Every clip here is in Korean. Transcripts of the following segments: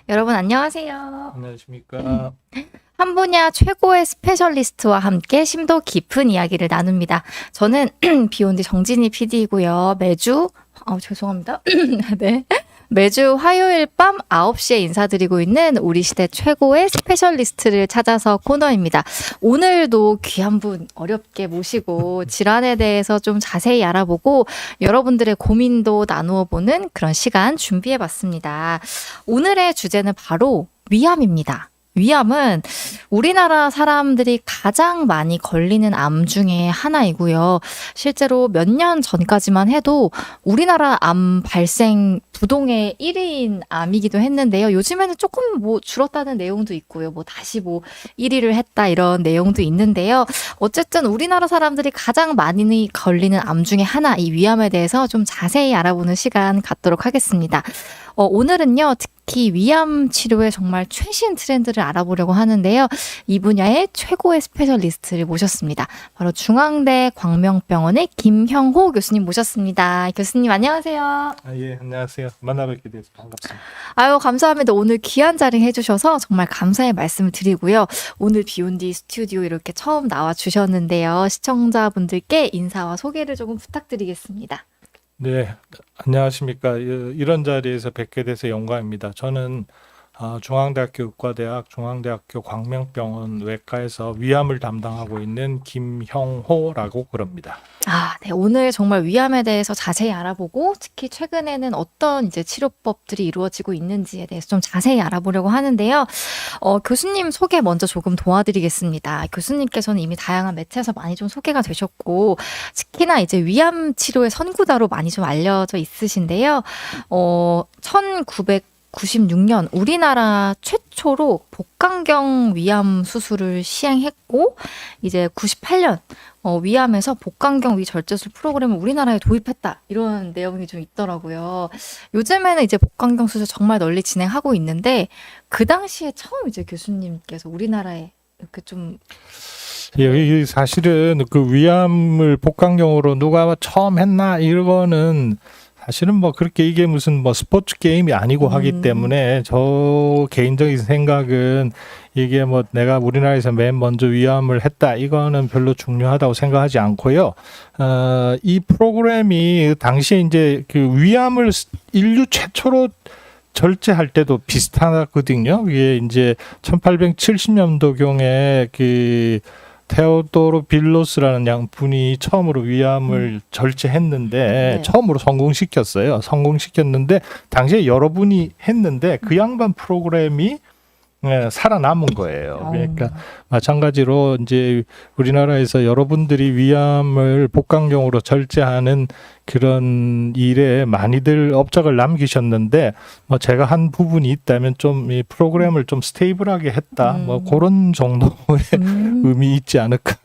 여러분 안녕하세요. 안녕하십니까. 한 분야 최고의 스페셜리스트와 함께 심도 깊은 이야기를 나눕니다. 저는 비욘디 정진희 PD이고요. 죄송합니다. 네. 매주 화요일 밤 9시에 인사드리고 있는 우리 시대 최고의 스페셜리스트를 찾아서 코너입니다. 오늘도 귀한 분 어렵게 모시고 질환에 대해서 좀 자세히 알아보고 여러분들의 고민도 나누어 보는 그런 시간 준비해 봤습니다. 오늘의 주제는 바로 위암입니다. 위암은 우리나라 사람들이 가장 많이 걸리는 암 중에 하나이고요. 실제로 몇 년 전까지만 해도 우리나라 암 발생 부동의 1위인 암이기도 했는데요. 요즘에는 조금 줄었다는 내용도 있고요. 다시 1위를 했다 이런 내용도 있는데요. 어쨌든 우리나라 사람들이 가장 많이 걸리는 암 중에 하나, 이 위암에 대해서 좀 자세히 알아보는 시간 갖도록 하겠습니다. 오늘은요, 특히 위암 치료의 정말 최신 트렌드를 알아보려고 하는데요. 이 분야의 최고의 스페셜리스트를 모셨습니다. 바로 중앙대 광명병원의 김형호 교수님 모셨습니다. 교수님 안녕하세요. 예, 안녕하세요. 만나뵙게 돼서 반갑습니다. 아유, 감사합니다. 오늘 귀한 자리 해주셔서 정말 감사의 말씀을 드리고요. 오늘 비욘디 스튜디오 이렇게 처음 나와 주셨는데요. 시청자분들께 인사와 소개를 조금 부탁드리겠습니다. 네, 안녕하십니까. 이런 자리에서 뵙게 돼서 영광입니다. 저는 중앙대학교 의과대학 중앙대학교 광명병원 외과에서 위암을 담당하고 있는 김형호라고 그럽니다. 네. 오늘 정말 위암에 대해서 자세히 알아보고 특히 최근에는 어떤 이제 치료법들이 이루어지고 있는지에 대해서 좀 자세히 알아보려고 하는데요. 교수님 소개 먼저 조금 도와드리겠습니다. 교수님께서는 이미 다양한 매체에서 많이 좀 소개가 되셨고 특히나 이제 위암 치료의 선구자로 많이 좀 알려져 있으신데요. 1996년 우리나라 최초로 복강경 위암 수술을 시행했고 이제 98년 위암에서 복강경 위절제술 프로그램을 우리나라에 도입했다 이런 내용이 좀 있더라고요. 요즘에는 이제 복강경 수술 정말 널리 진행하고 있는데 그 당시에 처음 이제 교수님께서 우리나라에 이렇게 좀 예, 사실은 그 위암을 복강경으로 누가 처음 했나 이거는 사실은 그렇게 이게 무슨 스포츠 게임이 아니고 하기 때문에 저 개인적인 생각은 이게 내가 우리나라에서 맨 먼저 위암을 했다 이거는 별로 중요하다고 생각하지 않고요. 이 프로그램이 당시에 이제 그 위암을 인류 최초로 절제할 때도 비슷하거든요. 이게 이제 1870년도경에 그 테오도로 빌로스라는 양분이 처음으로 위암을 절제했는데 네. 처음으로 성공시켰어요. 성공시켰는데 당시에 여러분이 했는데 그 양반 프로그램이 살아남은 거예요. 그러니까 마찬가지로 이제 우리나라에서 여러분들이 위암을 복강경으로 절제하는 그런 일에 많이들 업적을 남기셨는데 제가 한 부분이 있다면 좀 이 프로그램을 좀 스테이블하게 했다. 그런 정도의 의미 있지 않을까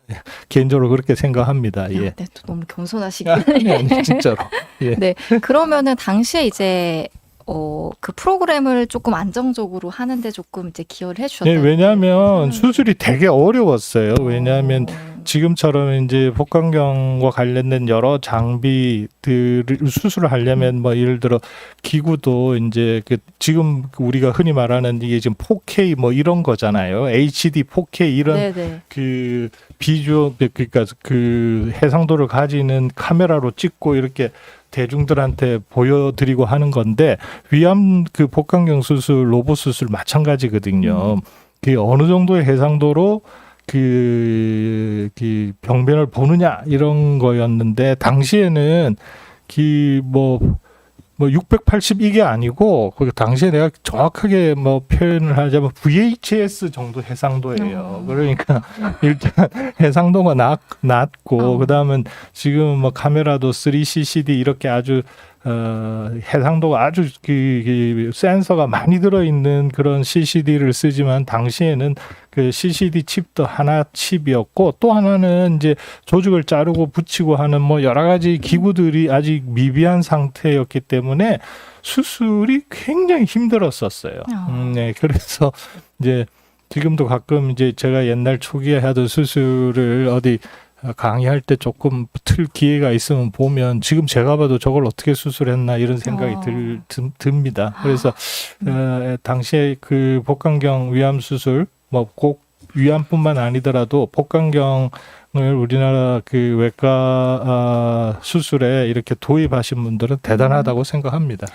개인적으로 그렇게 생각합니다. 예. 네, 또 너무 겸손하시게. 아니, 진짜로. 예. 네, 그러면은 당시에 이제 그 프로그램을 조금 안정적으로 하는데 조금 이제 기여를 해주셨다. 네, 왜냐하면 수술이 되게 어려웠어요. 왜냐하면 지금처럼 이제 복강경과 관련된 여러 장비들을 수술을 하려면 예를 들어 기구도 이제 지금 우리가 흔히 말하는 이게 지금 4K 이런 거잖아요. HD 4K 이런 네네. 그 비주얼 그러니까 그 해상도를 가지는 카메라로 찍고 이렇게 대중들한테 보여드리고 하는 건데 위암 그 복강경 수술, 로봇 수술 마찬가지거든요. 그 어느 정도의 해상도로 그 병변을 보느냐 이런 거였는데 당시에는 680 이게 아니고 그 당시에 내가 정확하게 표현을 하자면 VHS 정도 해상도예요. 그러니까 일단 해상도가 낮고 그다음은 지금 카메라도 3CCD 이렇게 아주 해상도가 아주 그 센서가 많이 들어있는 그런 CCD를 쓰지만 당시에는 그 CCD 칩도 하나 칩이었고 또 하나는 이제 조직을 자르고 붙이고 하는 여러 가지 기구들이 아직 미비한 상태였기 때문에 수술이 굉장히 힘들었었어요. 네, 그래서 이제 지금도 가끔 이제 제가 옛날 초기에 하던 수술을 어디 강의할 때 조금 틀 기회가 있으면 보면 지금 제가 봐도 저걸 어떻게 수술했나 이런 생각이 듭니다. 그래서 당시에 그 복강경 위암 수술 뭐 꼭 위암뿐만 아니더라도 복강경을 우리나라 그 외과 수술에 이렇게 도입하신 분들은 대단하다고 생각합니다.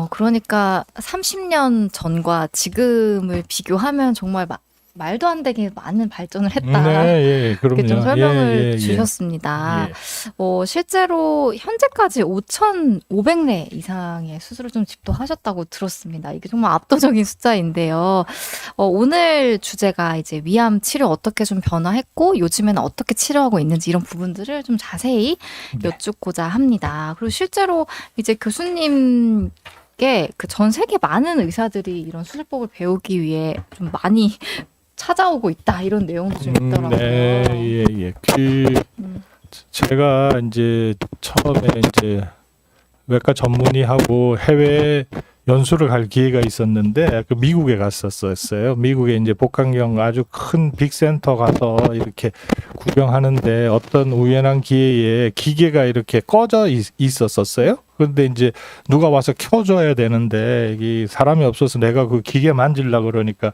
그러니까 30년 전과 지금을 비교하면 정말 말도 안 되게 많은 발전을 했다. 네, 예, 그럼요. 이렇게 좀 설명을 주셨습니다. 실제로 현재까지 5,500례 이상의 수술을 좀 집도하셨다고 들었습니다. 이게 정말 압도적인 숫자인데요. 오늘 주제가 이제 위암 치료 어떻게 좀 변화했고 요즘에는 어떻게 치료하고 있는지 이런 부분들을 좀 자세히 여쭙고자 합니다. 그리고 실제로 이제 교수님 그 전 세계 많은 의사들이 이런 수술법을 배우기 위해 좀 많이 찾아오고 있다 이런 내용도 좀 있더라고요. 네, 예. 제가 이제 처음에 이제 외과 전문의하고 해외 연수를 갈 기회가 있었는데 그 미국에 갔었어요. 미국에 이제 복강경 아주 큰 빅센터 가서 이렇게 구경하는데 어떤 우연한 기회에 기계가 이렇게 꺼져 있었어요. 그런데 이제 누가 와서 켜줘야 되는데 이 사람이 없어서 내가 그 기계 만지려고 그러니까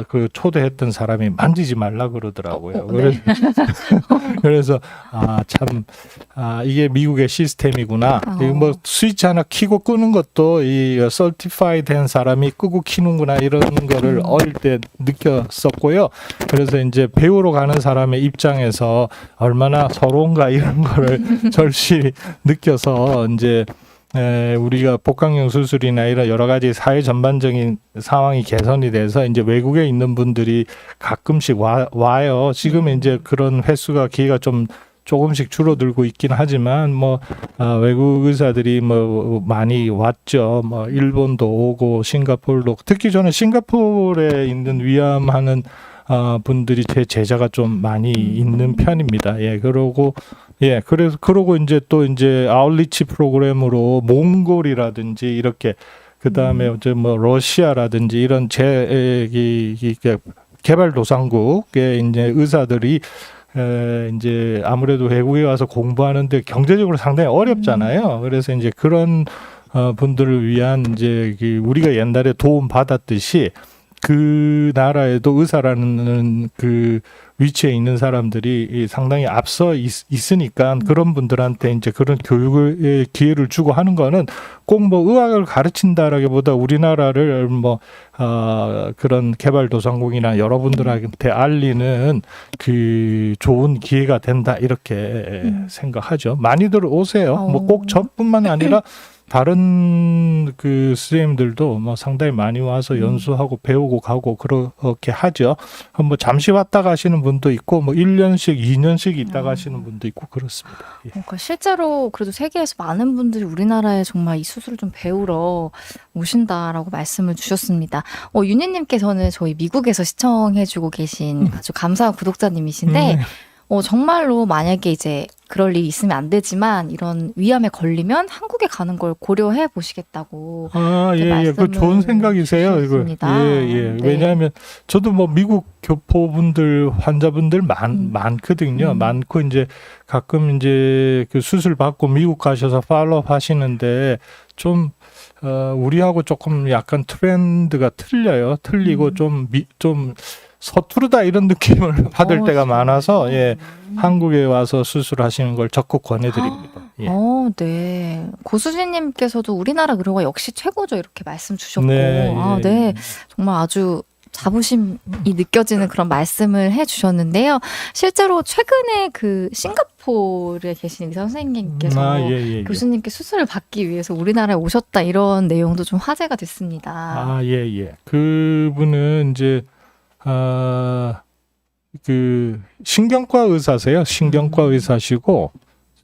그 초대했던 사람이 만지지 말라 그러더라고요. 네. 그래서 이게 미국의 시스템이구나. 뭐 스위치 하나 켜고 끄는 것도 이 설티파이 된 사람이 끄고 켜는구나 이런 거를 어릴 때 느꼈었고요. 그래서 이제 배우러 가는 사람의 입장에서 얼마나 서러운가 이런 거를 절실히 느껴서 이제 우리가 복강경 수술이나 이런 여러 가지 사회 전반적인 상황이 개선이 돼서 이제 외국에 있는 분들이 가끔씩 와요. 지금 이제 그런 횟수가 기회가 좀 조금씩 줄어들고 있긴 하지만 외국 의사들이 많이 왔죠. 일본도 오고 싱가포르도 특히 저는 싱가포르에 있는 위암하는 분들이 제 제자가 좀 많이 있는 편입니다. 그러고 이제 또 이제 아웃리치 프로그램으로 몽골이라든지 이렇게 그다음에 이제 러시아라든지 이런 개발도상국의 이제 의사들이 이제 아무래도 외국에 와서 공부하는데 경제적으로 상당히 어렵잖아요. 그래서 이제 그런 분들을 위한 이제 우리가 옛날에 도움 받았듯이 그 나라에도 의사라는 그 위치에 있는 사람들이 상당히 앞서 있으니까 그런 분들한테 이제 그런 교육의 기회를 주고 하는 거는 꼭 의학을 가르친다라기보다 우리나라를 그런 개발도상국이나 여러분들한테 알리는 그 좋은 기회가 된다 이렇게 생각하죠. 많이들 오세요. 꼭 저뿐만 아니라 다른 그 선생님들도 상당히 많이 와서 연수하고 배우고 가고 그렇게 하죠. 잠시 왔다 가시는 분도 있고 1년씩 2년씩 있다 가시는 분도 있고 그렇습니다. 그러니까 실제로 그래도 세계에서 많은 분들이 우리나라에 정말 이 수술을 좀 배우러 오신다라고 말씀을 주셨습니다. 윤희님께서는 저희 미국에서 시청해주고 계신 아주 감사한 구독자님이신데 정말로 만약에 이제 그럴 일이 있으면 안 되지만 이런 위암에 걸리면 한국에 가는 걸 고려해 보시겠다고. 그 좋은 생각이세요. 이거. 네. 왜냐하면 저도 미국 교포분들 환자분들 많거든요. 많고 이제 가끔 이제 그 수술 받고 미국 가셔서 팔로업 하시는데 좀 우리하고 조금 약간 트렌드가 틀리고 좀 서투르다 이런 느낌을 받을 때가 많아서 한국에 와서 수술하시는 걸 적극 권해드립니다. 네. 고수진님께서도 우리나라 의료가 역시 최고죠 이렇게 말씀 주셨고, 정말 아주 자부심이 느껴지는 그런 말씀을 해주셨는데요. 실제로 최근에 그 싱가포르에 계신 의사 선생님께서 교수님께 수술을 받기 위해서 우리나라에 오셨다 이런 내용도 좀 화제가 됐습니다. 그분은 이제 그 신경과 의사세요. 신경과 의사시고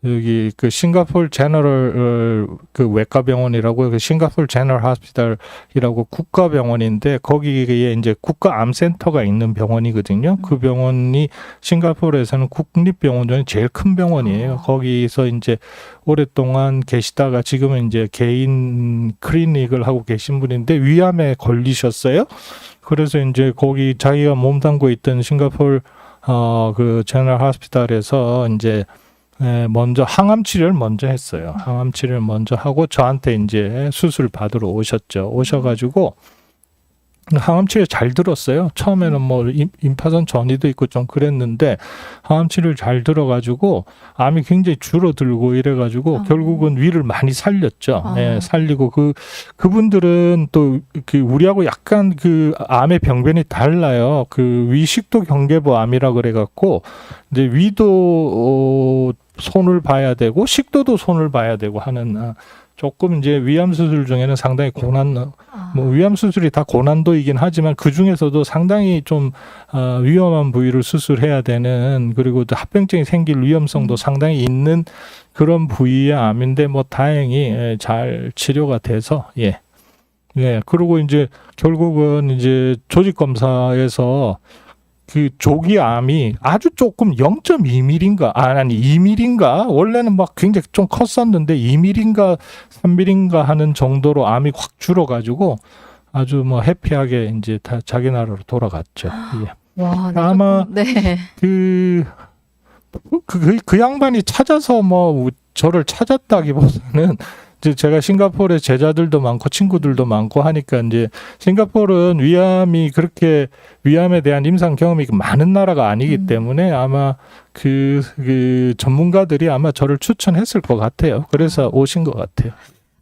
여기 그 싱가포르 제너럴 그 외과병원이라고 그 싱가포르 제너럴 하스피탈이라고 국가병원인데 거기에 이제 국가암센터가 있는 병원이거든요. 그 병원이 싱가포르에서는 국립병원 중에 제일 큰 병원이에요. 거기서 이제 오랫동안 계시다가 지금은 이제 개인 클리닉을 하고 계신 분인데 위암에 걸리셨어요. 그래서 이제 거기 자기가 몸담고 있던 싱가포르 그 제너럴 호스피탈에서 이제 먼저 항암 치료를 먼저 했어요. 항암 치료를 먼저 하고 저한테 이제 수술 받으러 오셨죠. 오셔가지고 항암 치료 잘 들었어요. 처음에는 뭐 임파선 전이도 있고 좀 그랬는데 항암 치료를 잘 들어가지고 암이 굉장히 줄어들고 이래가지고 결국은 위를 많이 살렸죠. 예, 살리고 그분들은 또 그 우리하고 약간 그 암의 병변이 달라요. 그 위식도 경계부 암이라 그래갖고 이제 위도 손을 봐야 되고 식도도 손을 봐야 되고 하는. 조금 이제 위암 수술 중에는 상당히 뭐 위암 수술이 다 고난도이긴 하지만 그 중에서도 상당히 좀 위험한 부위를 수술해야 되는 그리고 또 합병증이 생길 위험성도 상당히 있는 그런 부위의 암인데 뭐 다행히 잘 치료가 돼서 예. 그리고 이제 결국은 이제 조직 검사에서 그 조기암이 아주 조금 0.2mm인가 아니 2mm인가 원래는 막 굉장히 좀 컸었는데 2mm인가 3mm인가 하는 정도로 암이 확 줄어가지고 아주 뭐 해피하게 이제 다 자기 나라로 돌아갔죠. 예. 와, 아마 네. 그 양반이 찾아서 뭐 저를 찾았다기보다는 이제 제가 싱가포르에 제자들도 많고 친구들도 많고 하니까 이제 싱가포르는 위암에 대한 임상 경험이 많은 나라가 아니기 때문에 아마 그 전문가들이 아마 저를 추천했을 것 같아요. 그래서 오신 것 같아요.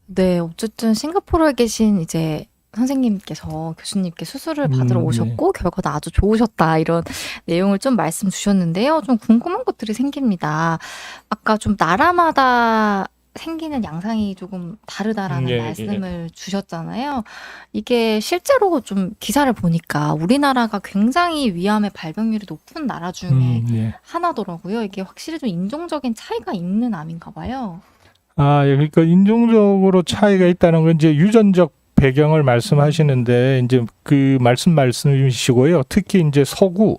네, 어쨌든 싱가포르에 계신 이제 선생님께서 교수님께 수술을 받으러 오셨고 결과도 아주 좋으셨다 이런 내용을 좀 말씀 주셨는데요. 좀 궁금한 것들이 생깁니다. 아까 좀 나라마다 생기는 양상이 조금 다르다라는 말씀을 주셨잖아요. 이게 실제로 좀 기사를 보니까 우리나라가 굉장히 위암의 발병률이 높은 나라 중에 하나더라고요. 이게 확실히 좀 인종적인 차이가 있는 암인가 봐요. 그러니까 인종적으로 차이가 있다는 건 이제 유전적 배경을 말씀하시는데 이제 그 말씀이시고요. 특히 이제 서구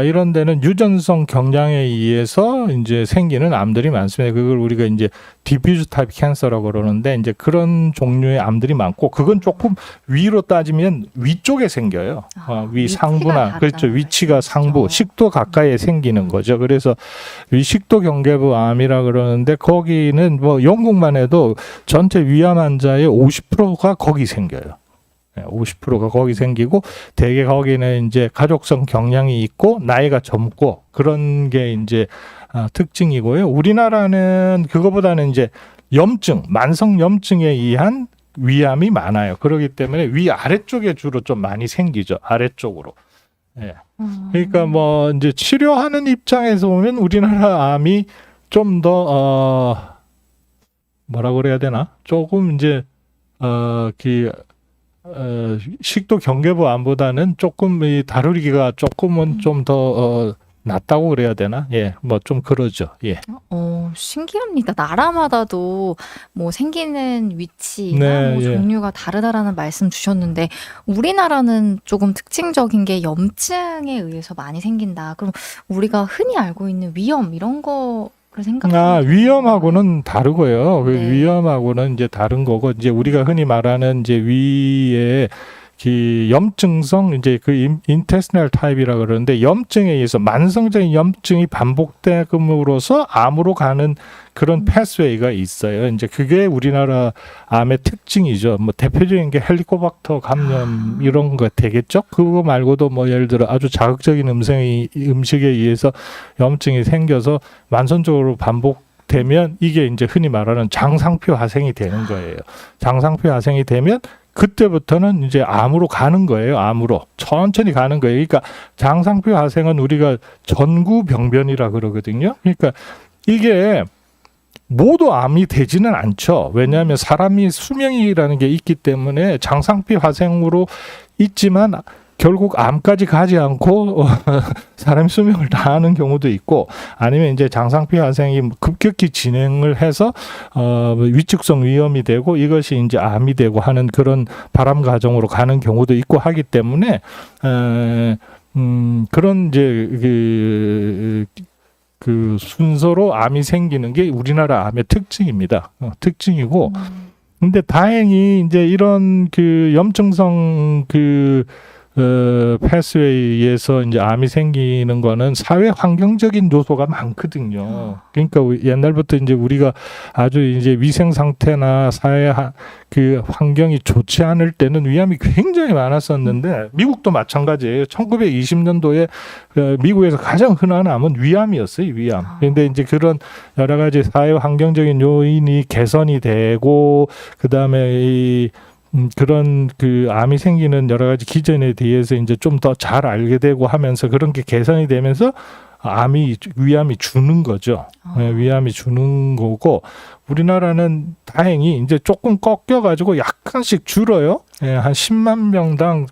이런 데는 유전성 경량에 의해서 이제 생기는 암들이 많습니다. 그걸 우리가 이제 디퓨즈 타입 캔서라고 그러는데 이제 그런 종류의 암들이 많고 그건 조금 위로 따지면 위쪽에 생겨요. 위 상부나 그렇죠. 위치가 상부, 식도 가까이에 생기는 거죠. 그래서 위식도 경계부 암이라 그러는데 거기는 뭐 영국만 해도 전체 위암 환자의 50%가 거기 생겨요. 50%가 거기 생기고 대개 거기는 이제 가족성 경량이 있고 나이가 젊고 그런 게 이제 특징이고요. 우리나라는 그거보다는 이제 만성 염증에 의한 위암이 많아요. 그렇기 때문에 위 아래쪽에 주로 좀 많이 생기죠. 아래쪽으로. 예. 그러니까 뭐 이제 치료하는 입장에서 보면 우리나라 암이 좀 더 뭐라고 그래야 되나? 조금 이제 식도 경계부 암보다는 조금 다루기가 조금은 좀 더 낫다고 그래야 되나? 예, 뭐 좀 그러죠. 예. 신기합니다. 나라마다도 뭐 생기는 위치나 뭐 종류가 다르다라는 말씀 주셨는데 우리나라는 조금 특징적인 게 염증에 의해서 많이 생긴다. 그럼 우리가 흔히 알고 있는 위염 이런 거 위염하고는 다르고요. 위염하고는 이제 다른 거고, 이제 우리가 흔히 말하는 이제 위에 그 염증성 이제 그 인테스널 타입이라 그러는데 염증에 의해서 만성적인 염증이 반복됨으로써 암으로 가는 그런 패스웨이가 있어요. 이제 그게 우리나라 암의 특징이죠. 뭐 대표적인 게 헬리코박터 감염 이런 거 되겠죠. 그거 말고도 뭐 예를 들어 아주 자극적인 음식에 의해서 염증이 생겨서 만성적으로 반복되면 이게 이제 흔히 말하는 장상표 화생이 되는 거예요. 장상표 화생이 되면 그때부터는 이제 암으로 가는 거예요. 암으로 천천히 가는 거예요. 그러니까 장상표 화생은 우리가 전구병변이라 그러거든요. 그러니까 이게 모두 암이 되지는 않죠. 왜냐하면 사람이 수명이라는 게 있기 때문에 장상표 화생으로 있지만 결국 암까지 가지 않고 사람 수명을 다하는 경우도 있고 아니면 이제 장상표 화생이 급격히 진행을 해서 위축성 위염이 되고 이것이 이제 암이 되고 하는 그런 바람 과정으로 가는 경우도 있고 하기 때문에 그런 이제 그 순서로 암이 생기는 게 우리나라 암의 특징입니다. 특징이고 근데 다행히 이제 이런 그 염증성 패스웨이에서 이제 암이 생기는 거는 사회 환경적인 요소가 많거든요. 그러니까 옛날부터 이제 우리가 아주 이제 위생 상태나 그 환경이 좋지 않을 때는 위암이 굉장히 많았었는데 미국도 마찬가지예요. 1920년도에 미국에서 가장 흔한 암은 위암이었어요. 위암. 그런데 이제 그런 여러 가지 사회 환경적인 요인이 개선이 되고 그다음에 그런 그 암이 생기는 여러 가지 기전에 대해서 이제 좀 더 잘 알게 되고 하면서 그런 게 개선이 되면서 위암이 주는 거죠. 위암이 주는 거고 우리나라는 다행히 이제 조금 꺾여가지고 약간씩 줄어요. 한 10만 명당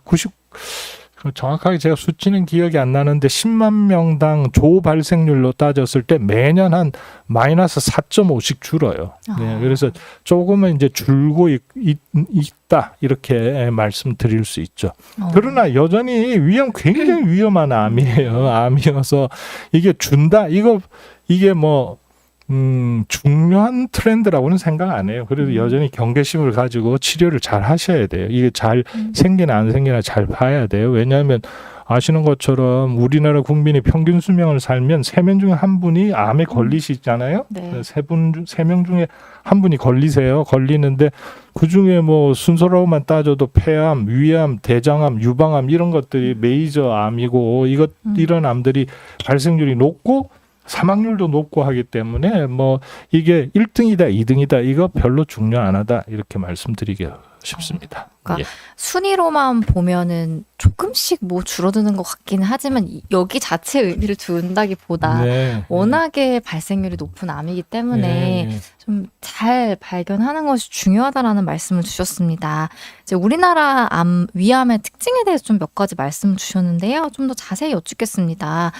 정확하게 제가 수치는 기억이 안 나는데 10만 명당 조 발생률로 따졌을 때 매년 한 마이너스 4.5씩 줄어요. 네, 그래서 조금은 이제 줄고 있다 이렇게 말씀드릴 수 있죠. 그러나 여전히 위험 굉장히 위험한 암이에요. 암이어서 이게 준다 이게 뭐 중요한 트렌드라고는 생각 안 해요. 그래도 여전히 경계심을 가지고 치료를 잘 하셔야 돼요. 이게 잘 생기나 안 생기나 잘 봐야 돼요. 왜냐하면 아시는 것처럼 우리나라 국민이 평균 수명을 살면 3명 중에 한 분이 암에 걸리시잖아요. 네. 3명 중에 한 분이 걸리는데 그중에 뭐 순서로만 따져도 폐암, 위암, 대장암, 유방암 이런 것들이 메이저 암이고 이런 암들이 발생률이 높고 사망률도 높고 하기 때문에 뭐 이게 1등이다, 2등이다 이거 별로 중요 안 하다 이렇게 말씀드리기 싶습니다. 그러니까 순위로만 보면은 조금씩 뭐 줄어드는 것 같기는 하지만 여기 자체에 의미를 둔다기보다 워낙에 발생률이 높은 암이기 때문에 좀 잘 발견하는 것이 중요하다라는 말씀을 주셨습니다. 이제 우리나라 위암의 특징에 대해서 좀 몇 가지 말씀 주셨는데요. 좀 더 자세히 여쭙겠습니다.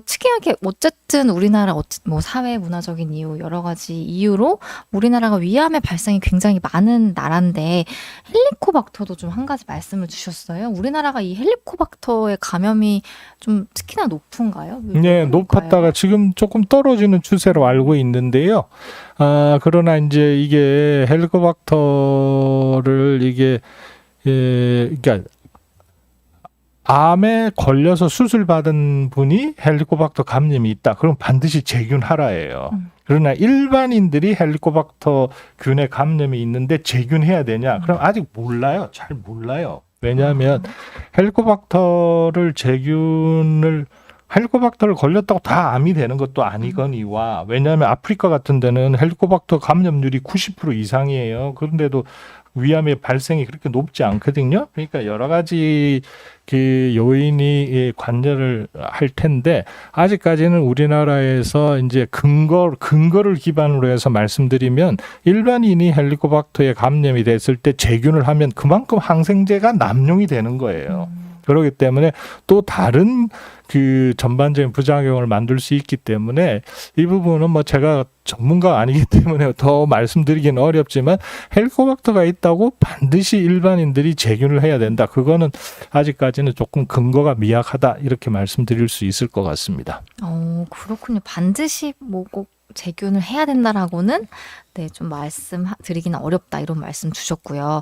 특이하게 어쨌든 우리나라 뭐 사회 문화적인 이유 여러 가지 이유로 우리나라가 위암의 발생이 굉장히 많은 나라인데 헬리코박터도 좀 한 가지 말씀을 주셨어요. 우리나라가 이 헬리코박터의 감염이 좀 특히나 높은가요? 네, 높았다가 지금 조금 떨어지는 추세로 알고 있는데요. 그러나 이제 이게 헬리코박터를 그러니까 암에 걸려서 수술받은 분이 헬리코박터 감염이 있다. 그럼 반드시 재균하라예요. 그러나 일반인들이 헬리코박터 균에 감염이 있는데 재균해야 되냐? 그럼 아직 몰라요. 잘 몰라요. 왜냐하면 헬리코박터를 걸렸다고 다 암이 되는 것도 아니거니와 왜냐하면 아프리카 같은 데는 헬리코박터 감염률이 90% 이상이에요. 그런데도 위암의 발생이 그렇게 높지 않거든요. 그러니까 여러 가지 그 요인이 관여를 할 텐데 아직까지는 우리나라에서 이제 근거를 기반으로 해서 말씀드리면 일반인이 헬리코박터에 감염이 됐을 때 재균을 하면 그만큼 항생제가 남용이 되는 거예요. 그렇기 때문에 또 다른 그 전반적인 부작용을 만들 수 있기 때문에 이 부분은 뭐 제가 전문가가 아니기 때문에 더 말씀드리기는 어렵지만 헬리코박터가 있다고 반드시 일반인들이 재균을 해야 된다. 그거는 아직까지는 조금 근거가 미약하다 이렇게 말씀드릴 수 있을 것 같습니다. 그렇군요. 반드시 뭐 꼭 재균을 해야 된다라고는 좀 말씀드리기는 어렵다 이런 말씀 주셨고요.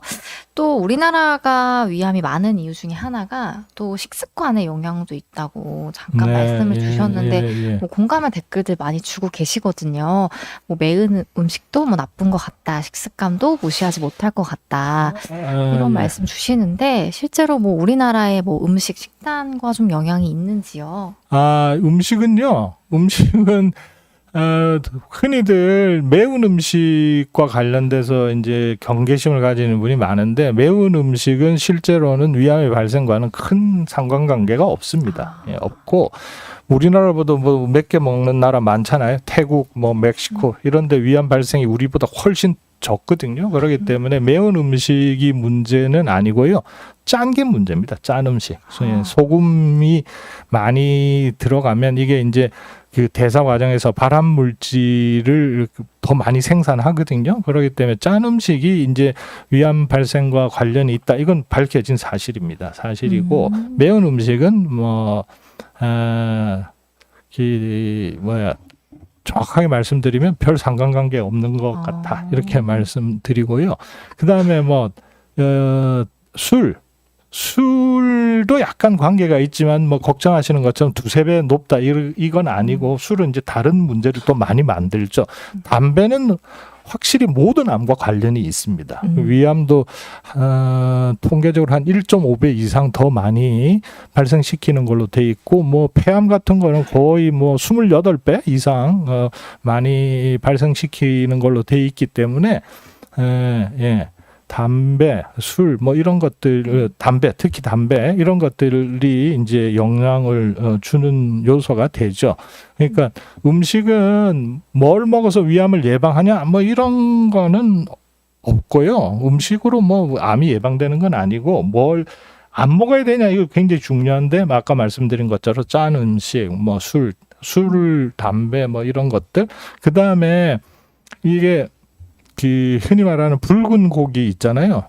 또 우리나라가 위암이 많은 이유 중에 하나가 또 식습관의 영향도 있다고 잠깐 말씀을 주셨는데 뭐 공감한 댓글들 많이 주고 계시거든요. 뭐 매운 음식도 뭐 나쁜 것 같다. 식습관도 무시하지 못할 것 같다. 이런 말씀 주시는데 실제로 뭐 우리나라의 뭐 음식 식단과 좀 영향이 있는지요? 음식은 흔히들 매운 음식과 관련돼서 이제 경계심을 가지는 분이 많은데 매운 음식은 실제로는 위암의 발생과는 큰 상관관계가 없습니다. 없고 우리나라보다 뭐 맵게 먹는 나라 많잖아요. 태국, 뭐 멕시코 이런데 위암 발생이 우리보다 훨씬 적거든요. 그렇기 때문에 매운 음식이 문제는 아니고요. 짠 게 문제입니다. 짠 음식. 소금이 많이 들어가면 이게 이제 그 대사 과정에서 발암 물질을 더 많이 생산하거든요. 그렇기 때문에 짠 음식이 이제 위암 발생과 관련이 있다. 이건 밝혀진 사실입니다. 사실이고 매운 음식은 정확하게 말씀드리면 별 상관관계 없는 것 같다. 이렇게 말씀드리고요. 그다음에 술도 약간 관계가 있지만 뭐 걱정하시는 것처럼 두세 배 높다 이건 아니고 술은 이제 다른 문제를 또 많이 만들죠. 담배는 확실히 모든 암과 관련이 있습니다. 위암도 통계적으로 한 1.5배 이상 더 많이 발생시키는 걸로 돼 있고 뭐 폐암 같은 거는 거의 뭐 28배 이상 많이 발생시키는 걸로 돼 있기 때문에 예. 담배, 술, 뭐 이런 것들, 담배, 특히 담배 이런 것들이 이제 영향을 주는 요소가 되죠. 그러니까 음식은 뭘 먹어서 위암을 예방하냐, 뭐 이런 거는 없고요. 음식으로 뭐 암이 예방되는 건 아니고 뭘 안 먹어야 되냐 이거 굉장히 중요한데 아까 말씀드린 것처럼 짠 음식, 뭐 술, 담배 뭐 이런 것들. 그 다음에 이게 그 흔히 말하는 붉은 고기 있잖아요.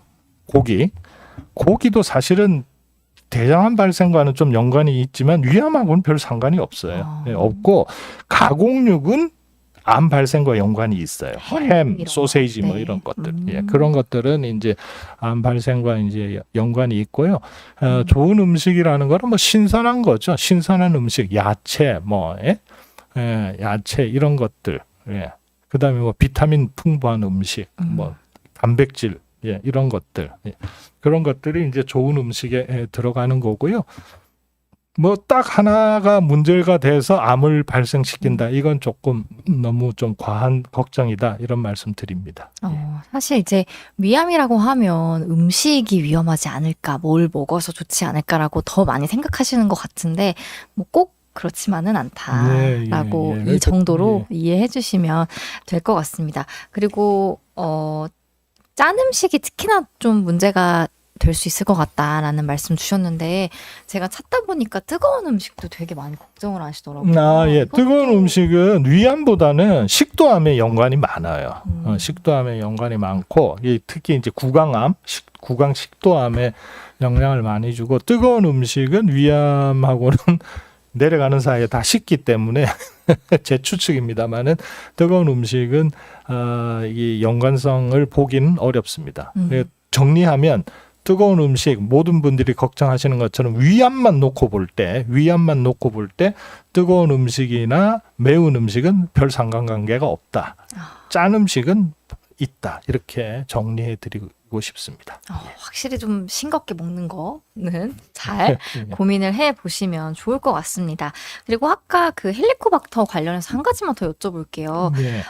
고기도 사실은 대장암 발생과는 좀 연관이 있지만 위암하고는 별 상관이 없어요. 네, 없고 가공육은 암 발생과 연관이 있어요. 햄, 소세지 뭐 이런 것들. 예, 그런 것들은 이제 암 발생과 이제 연관이 있고요. 좋은 음식이라는 거는 뭐 신선한 거죠. 신선한 음식, 야채, 뭐 야채 이런 것들. 예. 그다음에 뭐 비타민 풍부한 음식, 뭐 단백질, 예, 이런 것들, 예. 그런 것들이 이제 좋은 음식에 들어가는 거고요. 뭐 딱 하나가 문제가 돼서 암을 발생시킨다. 이건 조금 너무 좀 과한 걱정이다. 이런 말씀 드립니다. 사실 이제 위암이라고 하면 음식이 위험하지 않을까, 뭘 먹어서 좋지 않을까라고 더 많이 생각하시는 것 같은데 뭐 꼭 그렇지만은 않다라고 예. 이 정도로 이해해 주시면 될 것 같습니다. 그리고 짠 음식이 특히나 좀 문제가 될 수 있을 것 같다라는 말씀 주셨는데 제가 찾다 보니까 뜨거운 음식도 되게 많이 걱정을 하시더라고요. 예. 뜨거운 음식은 위암보다는 식도암에 연관이 많아요. 식도암에 연관이 많고 특히 이제 구강암, 구강 식도암에 영향을 많이 주고 뜨거운 음식은 위암하고는 내려가는 사이에 다 식기 때문에 제 추측입니다만은 뜨거운 음식은 이 연관성을 보기는 어렵습니다. 정리하면 뜨거운 음식 모든 분들이 걱정하시는 것처럼 위암만 놓고 볼 때 뜨거운 음식이나 매운 음식은 별 상관관계가 없다. 짠 음식은 있다. 이렇게 정리해 드리고 싶습니다. 확실히 좀 싱겁게 먹는 거는 잘 고민을 해 보시면 좋을 것 같습니다. 그리고 아까 그 헬리코박터 관련해서 한 가지만 더 여쭤볼게요. 네.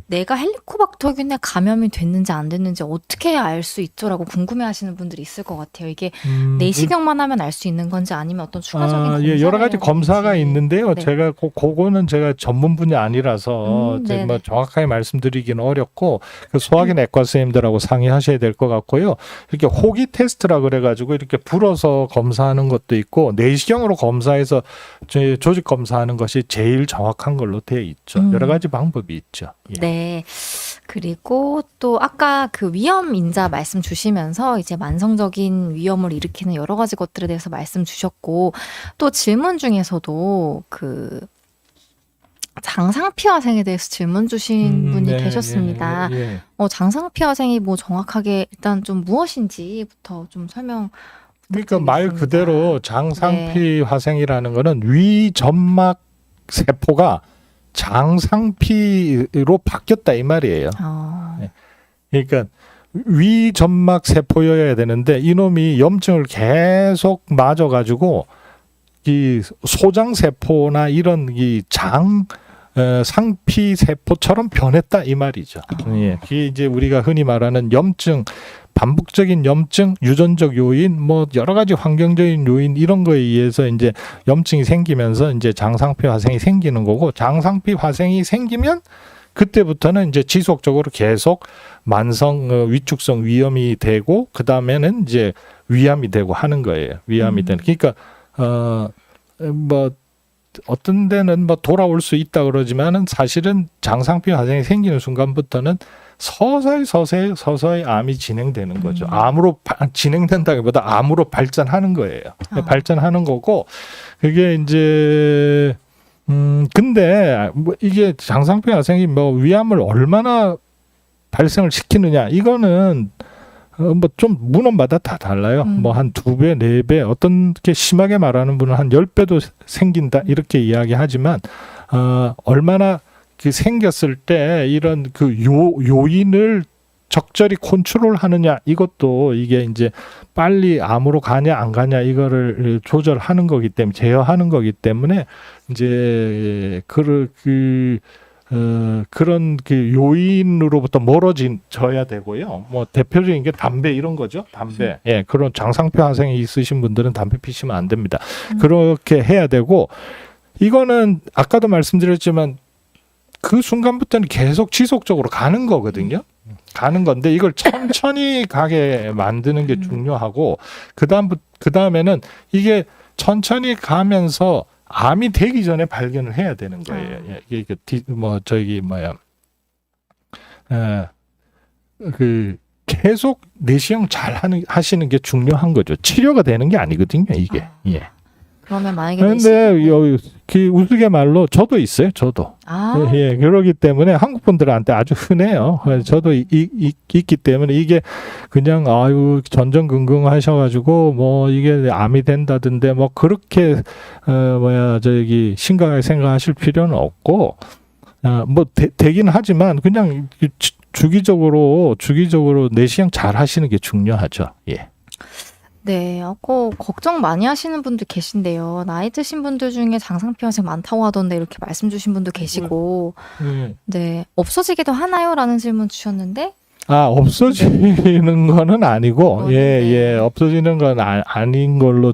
내가 헬리코박터균에 감염이 됐는지 안 됐는지 어떻게 해야 알 수 있죠라고 궁금해하시는 분들이 있을 것 같아요. 이게 내시경만 하면 알 수 있는 건지 아니면 어떤 추가적인 검사를 여러 가지 검사가 해야 되는지. 있는데요. 네. 제가 그거는 제가 전문 분야 아니라서 네네. 뭐 정확하게 말씀드리기는 어렵고 그 소화기 내과 선생님들하고 상의하셔야 될 것 같고요. 이렇게 호기 테스트라 그래가지고 이렇게 불어서 검사하는 것도 있고 내시경으로 검사해서 조직 검사하는 것이 제일 정확한 걸로 되어 있죠. 여러 가지 방법이 있죠. 예. 네. 그리고 또 아까 그 위험 인자 말씀 주시면서 이제 만성적인 위험을 일으키는 여러 가지 것들에 대해서 말씀 주셨고 또 질문 중에서도 그 장상피화생에 대해서 질문 주신 분이 계셨습니다. 예. 장상피화생이 뭐 정확하게 일단 좀 무엇인지부터 좀 설명 그러니까 말 부탁드리겠습니다. 그대로 장상피 화생이라는 거는 위점막 세포가 장상피로 바뀌었다 이 말이에요. 그러니까 위점막 세포여야 되는데 이놈이 염증을 계속 맞아가지고 이 소장 세포나 이런 이 상피 세포처럼 변했다 이 말이죠. 예. 그게 이제 우리가 흔히 말하는 염증, 반복적인 염증, 유전적 요인, 뭐 여러 가지 환경적인 요인 이런 거에 의해서 이제 염증이 생기면서 이제 장상피 화생이 생기는 거고 장상피 화생이 생기면 그때부터는 이제 지속적으로 계속 만성 위축성 위염이 되고 그 다음에는 이제 위암이 되고 하는 거예요. 위암이 되는. 그러니까 뭐 어떤 데는 뭐 돌아올 수 있다 그러지만은 사실은 장상피 화생이 생기는 순간부터는 서서히 암이 진행되는 거죠. 암으로 진행된다기보다 암으로 발전하는 거예요. 발전하는 거고 그게 이제 근데 뭐 이게 장상피 화생이 뭐 위암을 얼마나 발생을 시키느냐 이거는 뭐 좀 문헌마다 다 달라요. 뭐 한 2배, 4배, 어떤 게 심하게 말하는 분은 한 10배도 생긴다 이렇게 이야기하지만 얼마나 그 생겼을 때 이런 그 요인을 적절히 컨트롤하느냐 이것도 이게 이제 빨리 암으로 가냐 안 가냐 이거를 조절하는 거기 때문에 제어하는 거기 때문에 이제 그런 그 요인으로부터 멀어져야 되고요. 뭐 대표적인 게 담배 이런 거죠. 담배. 예, 그런 장상표 화상이 있으신 분들은 담배 피시면 안 됩니다. 그렇게 해야 되고 이거는 아까도 말씀드렸지만 그 순간부터는 계속 지속적으로 가는 거거든요. 가는 건데 이걸 천천히 가게 만드는 게 중요하고 그다음에는 이게 천천히 가면서 암이 되기 전에 발견을 해야 되는 거예요. 이게 계속 내시경 잘 하시는 게 중요한 거죠. 치료가 되는 게 아니거든요, 이게. 예. 그러면 만약에 그런데 그 우스갯말로 저도 있어요. 저도. 예, 그러기 때문에 한국 분들한테 아주 흔해요. 저도 있기 때문에 이게 그냥 아유 전전긍긍하셔가지고 뭐 이게 암이 된다던데 뭐 그렇게 심각하게 생각하실 필요는 없고 뭐 되긴 하지만 그냥 주기적으로 내시경 잘 하시는 게 중요하죠. 예. 네, 걱정 많이 하시는 분들 계신데요. 나이 드신 분들 중에 장상표 화상 많다고 하던데 이렇게 말씀 주신 분도 계시고, 네, 없어지기도 하나요?라는 질문 주셨는데, 없어지는 거는 아니고, 없어지는 건 아닌 걸로,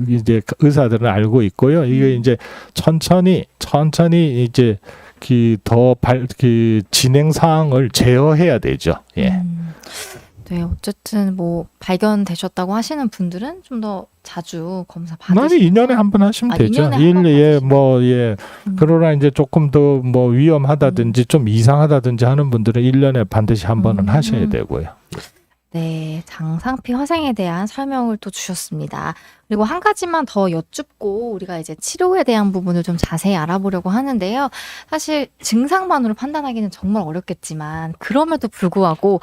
이제 의사들은 알고 있고요. 이게 이제 천천히 이제 그 진행 사항을 제어해야 되죠. 예. 네, 어쨌든 뭐 발견되셨다고 하시는 분들은 좀 더 자주 검사 받으시면 2년에 한 번 하시면 되죠. 1년에 그러나 이제 조금 더 뭐 위험하다든지 좀 이상하다든지 하는 분들은 1년에 반드시 한 번은 하셔야 되고요. 네, 장상피 화상에 대한 설명을 또 주셨습니다. 그리고 한 가지만 더 여쭙고 우리가 이제 치료에 대한 부분을 좀 자세히 알아보려고 하는데요. 사실 증상만으로 판단하기는 정말 어렵겠지만 그럼에도 불구하고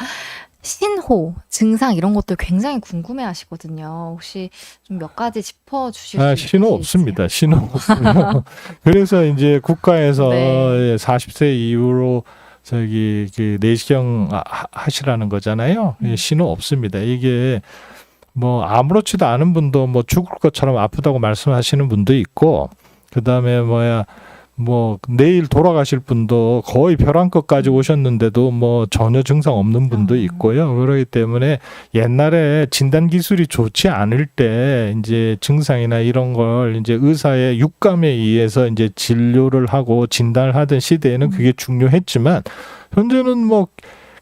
신호, 증상 이런 것들 굉장히 궁금해 하시거든요. 혹시 좀 몇 가지 짚어주실 수 있으세요? 신호 없습니다. 신호 없고요. 그래서 이제 국가에서 40세 이후로 그 내시경 하시라는 거잖아요. 신호 없습니다. 이게 뭐 아무렇지도 않은 분도 뭐 죽을 것처럼 아프다고 말씀하시는 분도 있고, 그 다음에 뭐 내일 돌아가실 분도 거의 벼랑끝까지 오셨는데도 뭐 전혀 증상 없는 분도 있고요. 그렇기 때문에 옛날에 진단 기술이 좋지 않을 때 이제 증상이나 이런 걸 이제 의사의 육감에 의해서 이제 진료를 하고 진단을 하던 시대에는 그게 중요했지만 현재는 뭐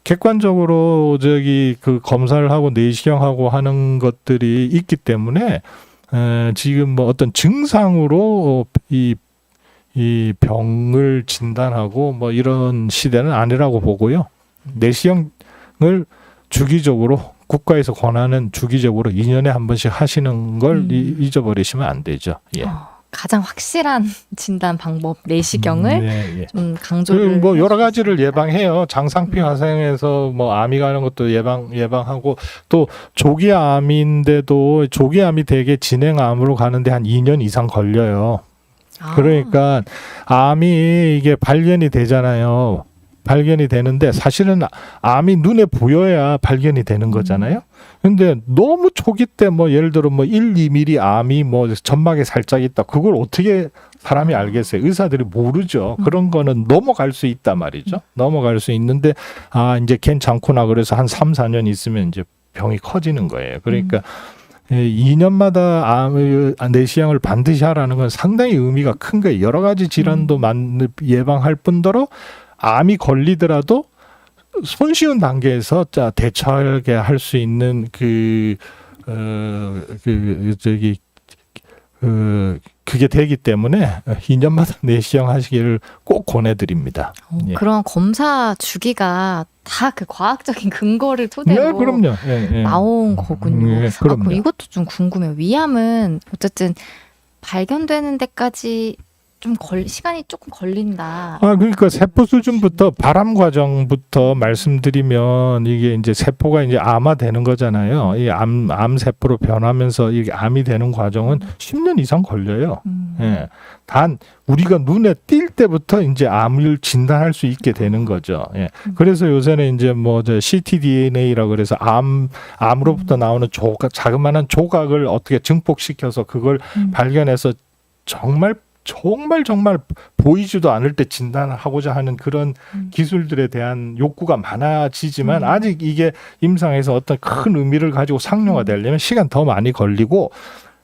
객관적으로 그 검사를 하고 내시경하고 하는 것들이 있기 때문에 지금 뭐 어떤 증상으로 이 병을 진단하고 뭐 이런 시대는 아니라고 보고요. 내시경을 주기적으로 국가에서 권하는 주기적으로 2년에 한 번씩 하시는 걸 잊어버리시면 안 되죠. 예. 가장 확실한 진단 방법 내시경을 좀 강조를 뭐 여러 가지를 예방해요. 장상피 화상에서 뭐 암이 가는 것도 예방하고 또 조기 암인데도 조기 암이 되게 진행암으로 가는데 한 2년 이상 걸려요. 그러니까 암이 이게 발견이 되잖아요. 발견이 되는데 사실은 암이 눈에 보여야 발견이 되는 거잖아요. 근데 너무 초기 때 뭐 예를 들어 뭐 1, 2mm 암이 뭐 점막에 살짝 있다. 그걸 어떻게 사람이 알겠어요? 의사들이 모르죠. 그런 거는 넘어갈 수 있단 말이죠. 넘어갈 수 있는데 이제 괜찮구나. 그래서 한 3, 4년 있으면 이제 병이 커지는 거예요. 그러니까 2년마다 내시경을 반드시 하라는 건 상당히 의미가 큰 거예요. 여러 가지 질환도 예방할 뿐더러 암이 걸리더라도 손쉬운 단계에서 대처하게 할 수 있는 그게 되기 때문에 2년마다 내시경 하시기를 꼭 권해드립니다. 그런 검사 주기가 다 그 과학적인 근거를 토대로 그럼요. 나온 거군요. 그럼요. 이것도 좀 궁금해요. 위암은 어쨌든 발견되는 데까지 좀 시간이 조금 걸린다. 그러니까 세포 수준부터 발암 과정부터 말씀드리면 이게 이제 세포가 이제 암화되는 거잖아요. 이 암 세포로 변하면서 이게 암이 되는 과정은 10년 이상 걸려요. 예. 단 우리가 눈에 띌 때부터 이제 암을 진단할 수 있게 되는 거죠. 예. 그래서 요새는 이제 뭐 ctDNA라고 그래서 암으로부터 나오는 자그마한 조각을 어떻게 증폭시켜서 그걸 발견해서 정말 보이지도 않을 때 진단을 하고자 하는 그런 기술들에 대한 욕구가 많아지지만 아직 이게 임상에서 어떤 큰 의미를 가지고 상용화되려면 시간 더 많이 걸리고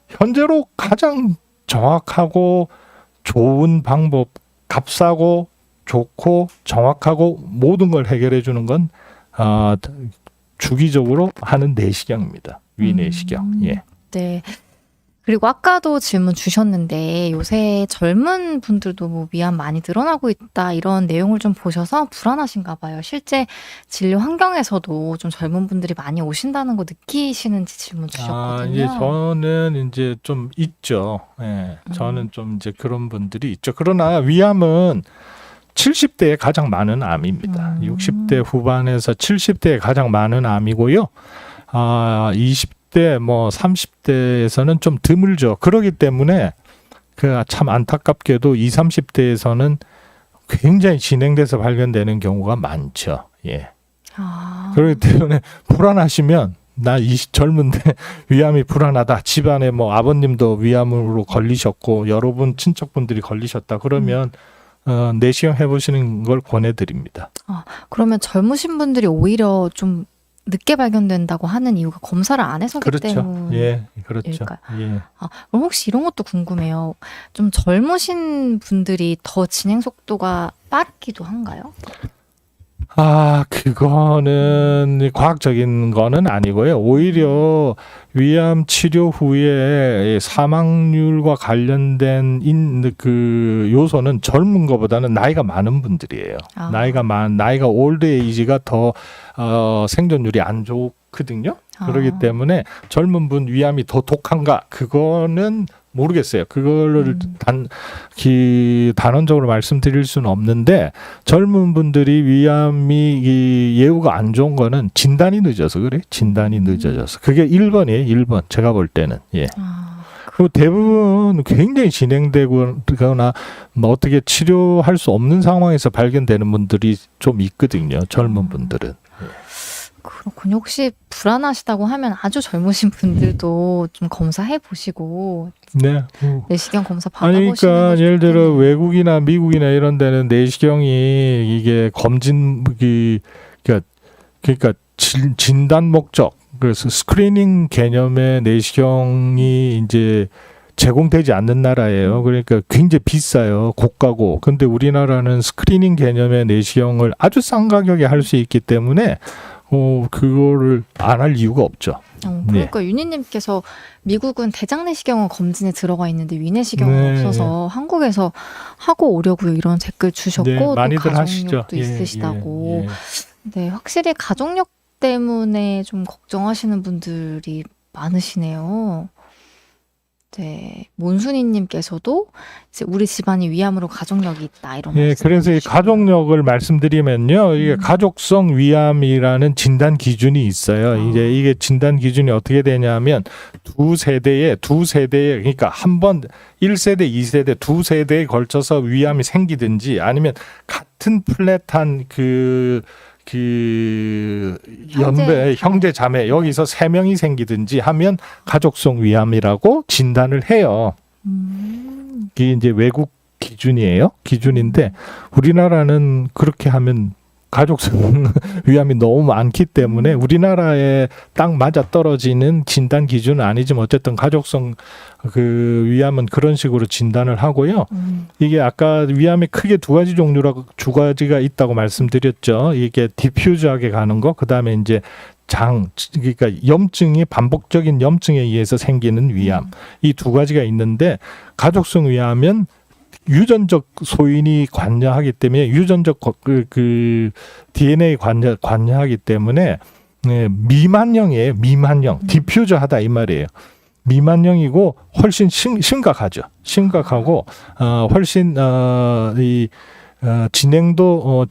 현재로 가장 정확하고 좋은 방법, 값싸고 좋고 정확하고 모든 걸 해결해 주는 건 주기적으로 하는 내시경입니다. 위내시경. 예. 네. 그리고 아까도 질문 주셨는데 요새 젊은 분들도 뭐 위암 많이 늘어나고 있다 이런 내용을 좀 보셔서 불안하신가 봐요. 실제 진료 환경에서도 좀 젊은 분들이 많이 오신다는 거 느끼시는지 질문 주셨거든요. 이제 저는 이제 좀 있죠. 예. 저는 좀 이제 그런 분들이 있죠. 그러나 위암은 70대에 가장 많은 암입니다. 60대 후반에서 70대에 가장 많은 암이고요. 20대 뭐 30대에서는 좀 드물죠. 그렇기 때문에 그 참 안타깝게도 20, 30대에서는 굉장히 진행돼서 발견되는 경우가 많죠. 예. 그렇기 때문에 불안하시면 나 젊은데 위암이 불안하다. 집안에 뭐 아버님도 위암으로 걸리셨고 여러분 친척분들이 걸리셨다. 그러면 내시경 해보시는 걸 권해드립니다. 그러면 젊으신 분들이 오히려 좀 늦게 발견된다고 하는 이유가 검사를 안 해서기 그렇죠. 때문에. 예, 그렇죠. 예. 그럼 혹시 이런 것도 궁금해요. 좀 젊으신 분들이 더 진행 속도가 빠르기도 한가요? 그거는 과학적인 거는 아니고요. 오히려 위암 치료 후에 사망률과 관련된 그 요소는 젊은 것보다는 나이가 많은 분들이에요. 나이가 올드 에이지가 더 생존율이 안 좋거든요. 그렇기 때문에 젊은 분 위암이 더 독한가? 그거는 모르겠어요. 그거를 단언적으로 말씀드릴 수는 없는데 젊은 분들이 위암이 예후가 안 좋은 거는 진단이 늦어서 그래. 진단이 늦어져서. 그게 1번이에요. 1번. 제가 볼 때는. 예. 그리고 대부분 굉장히 진행되거나 뭐 어떻게 치료할 수 없는 상황에서 발견되는 분들이 좀 있거든요. 젊은 분들은. 그렇군요. 혹시 불안하시다고 하면 아주 젊으신 분들도 좀 검사해 보시고 네. 내시경 검사 받아보시는 게 그러니까 예를 들어 좋겠네요. 외국이나 미국이나 이런 데는 내시경이 이게 그러니까 진단 목적 그래서 스크리닝 개념의 내시경이 이제 제공되지 않는 나라예요. 그러니까 굉장히 비싸요. 고가고. 근데 우리나라는 스크리닝 개념의 내시경을 아주 싼 가격에 할 수 있기 때문에 그거를 안 할 이유가 없죠. 그러니까 윤희님께서 미국은 대장 내시경은 검진에 들어가 있는데 위내시경은 없어서 한국에서 하고 오려고요. 이런 댓글 주셨고 또 많이들 가족력도 하시죠. 있으시다고. 네, 확실히 가족력 때문에 좀 걱정하시는 분들이 많으시네요. 네, 몬순이님께서도 이제 우리 집안이 위암으로 가족력이 있다 이런. 그래서 이 가족력을 말씀드리면요, 이게 가족성 위암이라는 진단 기준이 있어요. 이제 이게 진단 기준이 어떻게 되냐면 두 세대에 그러니까 한 번 1세대, 2세대, 두 세대에 걸쳐서 위암이 생기든지 아니면 같은 플랫한 형제 자매 여기서 3명이 생기든지 하면 가족성 위암이라고 진단을 해요. 이게 이제 외국 기준인데 우리나라는 그렇게 하면 가족성 위암이 너무 많기 때문에 우리나라에 딱 맞아 떨어지는 진단 기준은 아니지만 어쨌든 가족성 위암은 그런 식으로 진단을 하고요. 이게 아까 위암이 크게 두 가지가 있다고 말씀드렸죠. 이게 디퓨즈하게 가는 거, 그다음에 이제 그러니까 반복적인 염증에 의해서 생기는 위암. 이 두 가지가 있는데 가족성 위암은 유전적 소인이 관여하기 때문에 유전적 DNA 관여하기 때문에 미만형 디퓨저하다 이 말이에요. 미만형이고 훨씬 심각하죠. 심각하고 훨씬 이 진행도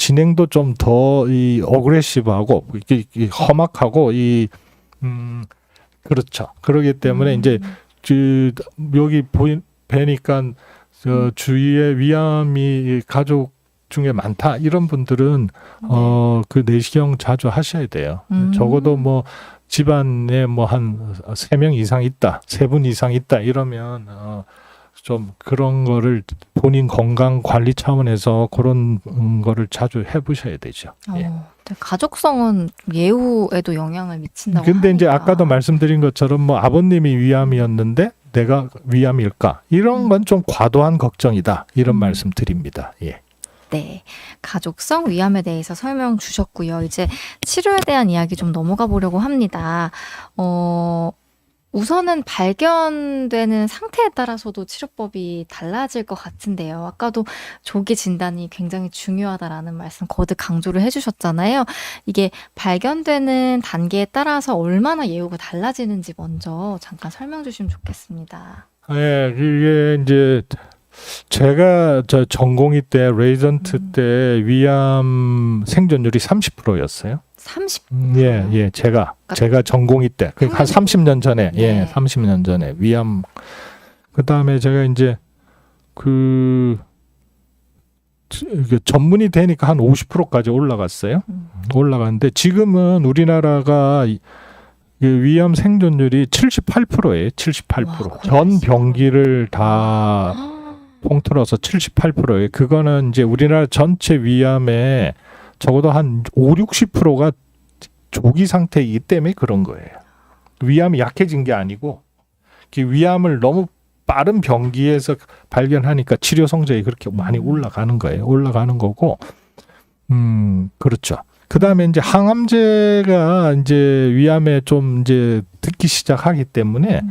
좀 더 이 어그레시브하고 이 험악하고 그렇죠. 그러기 때문에 이제 여기 뵈니까 주위에 위암이 가족 중에 많다 이런 분들은 그 내시경 자주 하셔야 돼요. 적어도 뭐 집안에 뭐 한 3명 이상 있다, 3분 이상 있다 이러면 좀 그런 거를 본인 건강 관리 차원에서 그런 거를 자주 해보셔야 되죠. 예. 가족성은 예후에도 영향을 미친다고 근데 이제 하니까. 아까도 말씀드린 것처럼 뭐 아버님이 위암이었는데 내가 위암일까? 이런 건 좀 과도한 걱정이다. 이런 말씀 드립니다. 예. 네, 가족성 위암에 대해서 설명 주셨고요. 이제 치료에 대한 이야기 좀 넘어가 보려고 합니다. 우선은 발견되는 상태에 따라서도 치료법이 달라질 것 같은데요. 아까도 조기 진단이 굉장히 중요하다라는 말씀 거듭 강조를 해주셨잖아요. 이게 발견되는 단계에 따라서 얼마나 예후가 달라지는지 먼저 잠깐 설명 주시면 좋겠습니다. 예, 이게 이제 제가 저 전공의 때 레이전트 때 위암 생존율이 30%였어요. 30%? 예, 제가 전공의 때, 그러니까 한 30년 전에, 예, 30년 전에 위암. 그 다음에 제가 이제 전문이 되니까 한 50%까지 올라갔어요. 올라갔는데 지금은 우리나라가 위암 생존율이 78%예요. 78%. 와, 전 병기를 다 통틀어서 78%예요. 그거는 이제 우리나라 전체 위암의 적어도 한 50-60%가 조기 상태이기 때문에 그런 거예요. 위암이 약해진 게 아니고 위암을 너무 빠른 병기에서 발견하니까 치료 성적이 그렇게 많이 올라가는 거예요. 올라가는 거고, 그렇죠. 그 다음에 이제 항암제가 이제 위암에 좀 이제 듣기 시작하기 때문에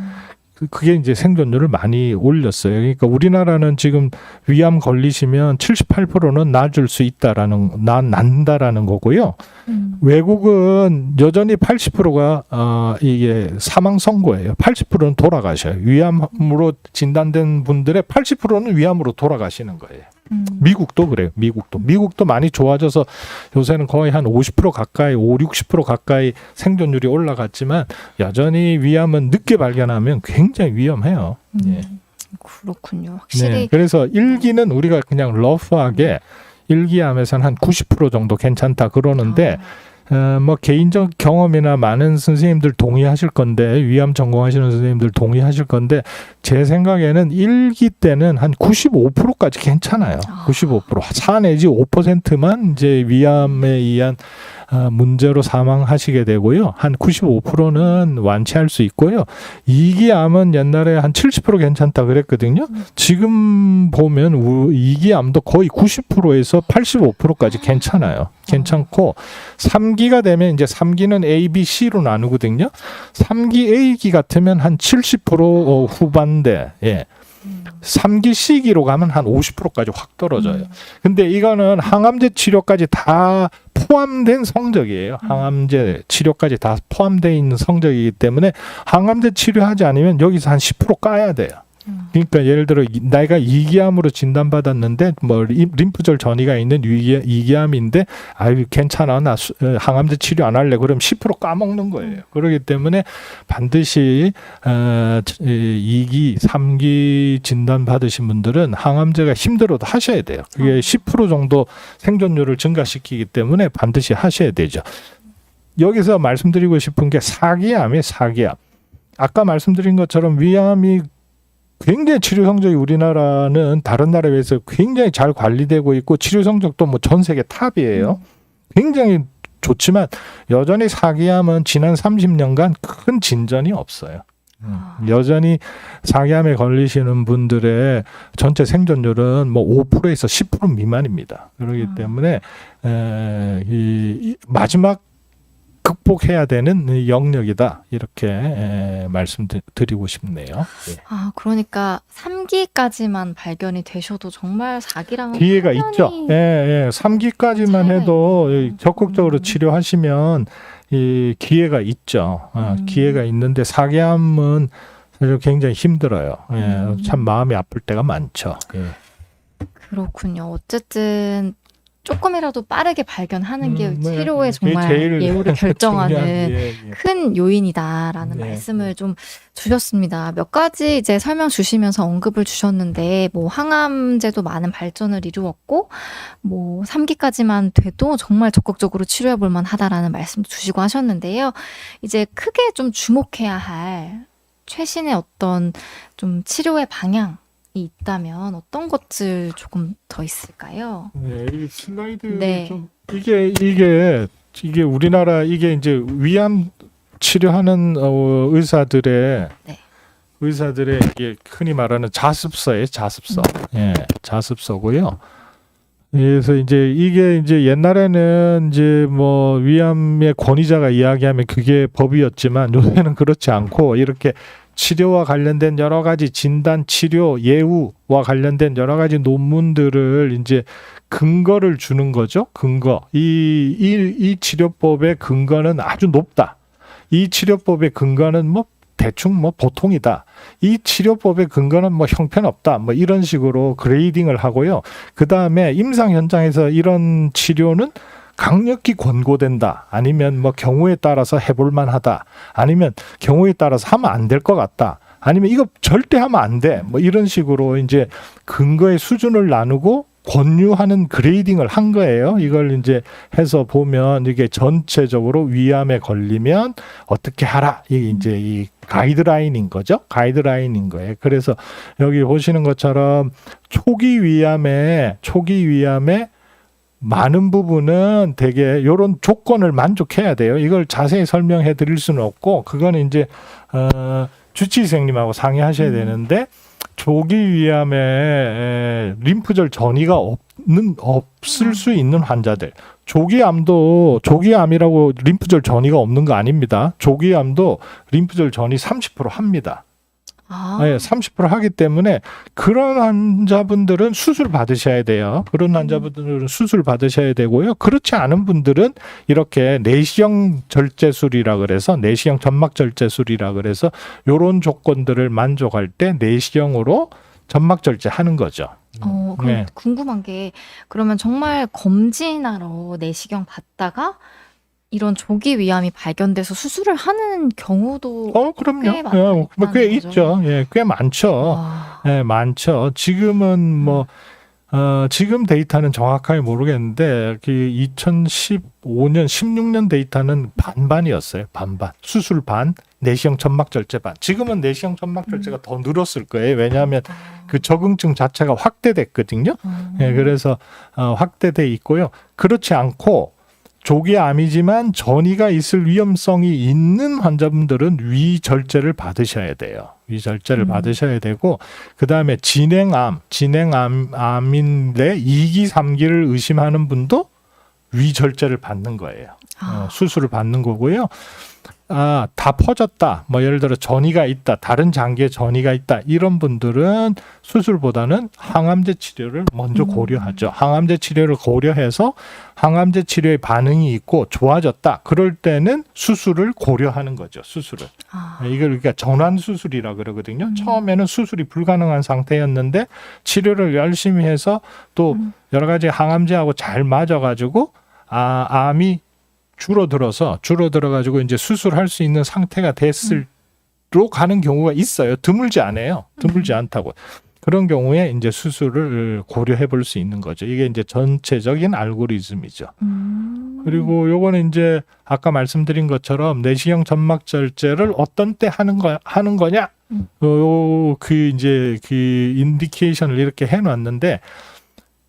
그게 이제 생존율을 많이 올렸어요. 그러니까 우리나라는 지금 위암 걸리시면 78%는 나아질 수 있다라는, 난다라는 거고요. 외국은 여전히 80%가 이게 사망 선고예요. 80%는 돌아가셔요. 위암으로 진단된 분들의 80%는 위암으로 돌아가시는 거예요. 미국도 그래요. 미국도 많이 좋아져서 요새는 거의 한 50% 가까이, 50-60% 가까이 생존율이 올라갔지만 여전히 위암은 늦게 발견하면 굉장히 위험해요. 예. 그렇군요. 확실히. 네, 그래서 일기는 우리가 그냥 러프하게 일기암에서는 한 90% 정도 괜찮다 그러는데 뭐 개인적 경험이나 많은 선생님들 동의하실 건데 위암 전공하시는 선생님들 동의하실 건데 제 생각에는 1기 때는 한 95%까지 괜찮아요. 95% 4 내지 5%만 이제 위암에 의한 문제로 사망하시게 되고요. 한 95%는 완치할 수 있고요. 2기 암은 옛날에 한 70% 괜찮다 그랬거든요. 지금 보면 2기 암도 거의 90%에서 85%까지 괜찮아요. 괜찮고 3기가 되면 이제 3기는 A, B, C로 나누거든요. 3기 A기 같으면 한 70% 후반대. 예. 3기 C기로 가면 한 50%까지 확 떨어져요. 근데 이거는 항암제 치료까지 다 포함된 성적이에요. 항암제 치료까지 다 포함되어 있는 성적이기 때문에 항암제 치료하지 않으면 여기서 한 10% 까야 돼요. 그러니까 예를 들어 내가 이기암으로 진단받았는데 뭐 림프절 전이가 있는 이기암인데 아유 괜찮아 나 항암제 치료 안 할래 그럼 10% 까먹는 거예요. 그렇기 때문에 반드시 2기, 3기 진단 받으신 분들은 항암제가 힘들어도 하셔야 돼요. 그게 10% 정도 생존율을 증가시키기 때문에 반드시 하셔야 되죠. 여기서 말씀드리고 싶은 게 4기암이에요. 4기암. 아까 말씀드린 것처럼 위암이 굉장히 치료 성적이 우리나라는 다른 나라에 비해서 굉장히 잘 관리되고 있고 치료 성적도 뭐 전 세계 탑이에요. 굉장히 좋지만 여전히 4기암은 지난 30년간 큰 진전이 없어요. 여전히 4기암에 걸리시는 분들의 전체 생존율은 뭐 5%에서 10% 미만입니다. 그렇기 때문에 이 마지막 극복해야 되는 영역이다. 이렇게 말씀드리고 싶네요. 예. 그러니까 3기까지만 발견이 되셔도 정말 4기랑은 기회가 있죠. 예. 3기까지만 해도 적극적으로 치료하시면 이 기회가 있죠. 기회가 있는데 4기암은 사실 굉장히 힘들어요. 예, 참 마음이 아플 때가 많죠. 예. 그렇군요. 어쨌든 조금이라도 빠르게 발견하는 게 네, 치료의 그게 정말 제일 예후를 결정하는 예. 큰 요인이다라는 네, 말씀을 좀 주셨습니다. 몇 가지 이제 설명 주시면서 언급을 주셨는데, 뭐 항암제도 많은 발전을 이루었고, 뭐 3기까지만 돼도 정말 적극적으로 치료해 볼 만하다라는 말씀도 주시고 하셨는데요. 이제 크게 좀 주목해야 할 최신의 어떤 좀 치료의 방향이 있다면 어떤 것들 조금 더 있을까요? 네, 이 슬라이드 네. 좀 이게 우리나라 이게 이제 위암 치료하는 의사들의 네. 이게 흔히 말하는 자습서예요, 자습서. 예, 자습서고요. 그래서 이제 이게 이제 옛날에는 이제 뭐 위암의 권위자가 이야기하면 그게 법이었지만 요새는 그렇지 않고 이렇게 치료와 관련된 여러 가지 진단, 치료, 예후와 관련된 여러 가지 논문들을 이제 근거를 주는 거죠. 근거. 이 치료법의 근거는 아주 높다. 이 치료법의 근거는 뭐 대충 뭐 보통이다. 이 치료법의 근거는 뭐 형편없다. 뭐 이런 식으로 그레이딩을 하고요. 그 다음에 임상 현장에서 이런 치료는 강력히 권고된다. 아니면 뭐 경우에 따라서 해볼 만하다. 아니면 경우에 따라서 하면 안 될 것 같다. 아니면 이거 절대 하면 안 돼. 뭐 이런 식으로 이제 근거의 수준을 나누고 권유하는 그레이딩을 한 거예요. 이걸 이제 해서 보면 이게 전체적으로 위암에 걸리면 어떻게 하라. 이게 이제 이 가이드라인인 거죠. 가이드라인인 거예요. 그래서 여기 보시는 것처럼 초기 위암에 많은 부분은 되게 이런 조건을 만족해야 돼요. 이걸 자세히 설명해 드릴 수는 없고 그거는 이제 주치의생님하고 상의하셔야 되는데 조기 위암에 림프절 전이가 없을 수 있는 환자들. 조기암이라고 림프절 전이가 없는 거 아닙니다. 조기암도 림프절 전이 30% 합니다. 네, 30% 하기 때문에 그런 환자분들은 수술 받으셔야 돼요. 그런 환자분들은 수술 받으셔야 되고요. 그렇지 않은 분들은 이렇게 내시경 절제술이라 그래서 내시경 점막 절제술이라 그래서 이런 조건들을 만족할 때 내시경으로 점막 절제하는 거죠. 그럼 네. 궁금한 게 그러면 정말 검진하러 내시경 받다가 이런 조기 위암이 발견돼서 수술을 하는 경우도 그럼요. 꽤 많다는 꽤 거죠. 있죠. 예, 꽤 많죠. 와. 예, 많죠. 지금은 뭐 지금 데이터는 정확하게 모르겠는데 그 2015년, 16년 데이터는 반반이었어요. 반반. 수술 반, 내시경 점막 절제 반. 지금은 내시경 점막 절제가 더 늘었을 거예요. 왜냐하면 그 적응증 자체가 확대됐거든요. 예, 그래서 확대돼 있고요. 그렇지 않고 조기암이지만 전이가 있을 위험성이 있는 환자분들은 위절제를 받으셔야 돼요. 위절제를 받으셔야 되고 그다음에 진행암인데 2기, 3기를 의심하는 분도 위절제를 받는 거예요. 수술을 받는 거고요. 다 퍼졌다. 뭐 예를 들어 전이가 있다. 다른 장기에 전이가 있다. 이런 분들은 수술보다는 항암제 치료를 먼저 고려하죠. 항암제 치료를 고려해서 항암제 치료에 반응이 있고 좋아졌다. 그럴 때는 수술을 고려하는 거죠. 수술을. 이걸 그러니까 전환 수술이라 그러거든요. 처음에는 수술이 불가능한 상태였는데 치료를 열심히 해서 또 여러 가지 항암제하고 잘 맞아가지고 암이 줄어들어가지고 이제 수술할 수 있는 상태가 됐을로 가는 경우가 있어요. 드물지 않아요. 드물지 않다고. 그런 경우에 이제 수술을 고려해 볼 수 있는 거죠. 이게 이제 전체적인 알고리즘이죠. 그리고 요거는 이제 아까 말씀드린 것처럼 내시경 점막 절제를 어떤 때 하는 거냐? 그 인디케이션을 이렇게 해 놨는데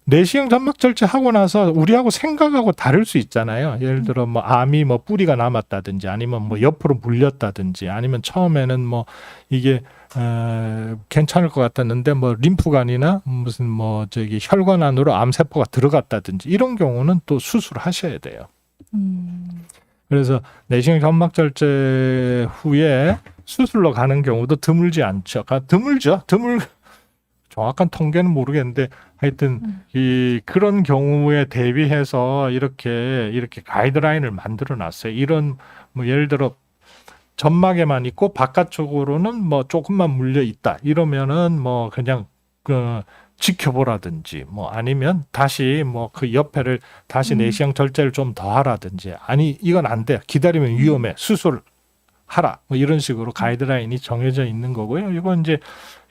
내시경 점막 절제하고 나서 우리하고 생각하고 다를 수 있잖아요. 예를 들어 뭐 암이 뭐 뿌리가 남았다든지 아니면 뭐 옆으로 물렸다든지 아니면 처음에는 뭐 이게 괜찮을 것 같았는데 뭐 림프관이나 무슨 뭐 저기 혈관 안으로 암세포가 들어갔다든지 이런 경우는 또 수술하셔야 돼요. 그래서 내시경 점막 절제 후에 수술로 가는 경우도 드물지 않죠. 드물죠. 정확한 통계는 모르겠는데 하여튼 그런 경우에 대비해서 이렇게 가이드라인을 만들어 놨어요. 이런 뭐 예를 들어 점막에만 있고 바깥쪽으로는 뭐 조금만 물려 있다. 이러면은 뭐 그냥 지켜보라든지 뭐 아니면 다시 뭐 그 옆에를 다시 내시경 절제를 좀 더 하라든지 아니 이건 안 돼. 기다리면 위험해. 수술 하라. 뭐 이런 식으로 가이드라인이 정해져 있는 거고요. 이건 이제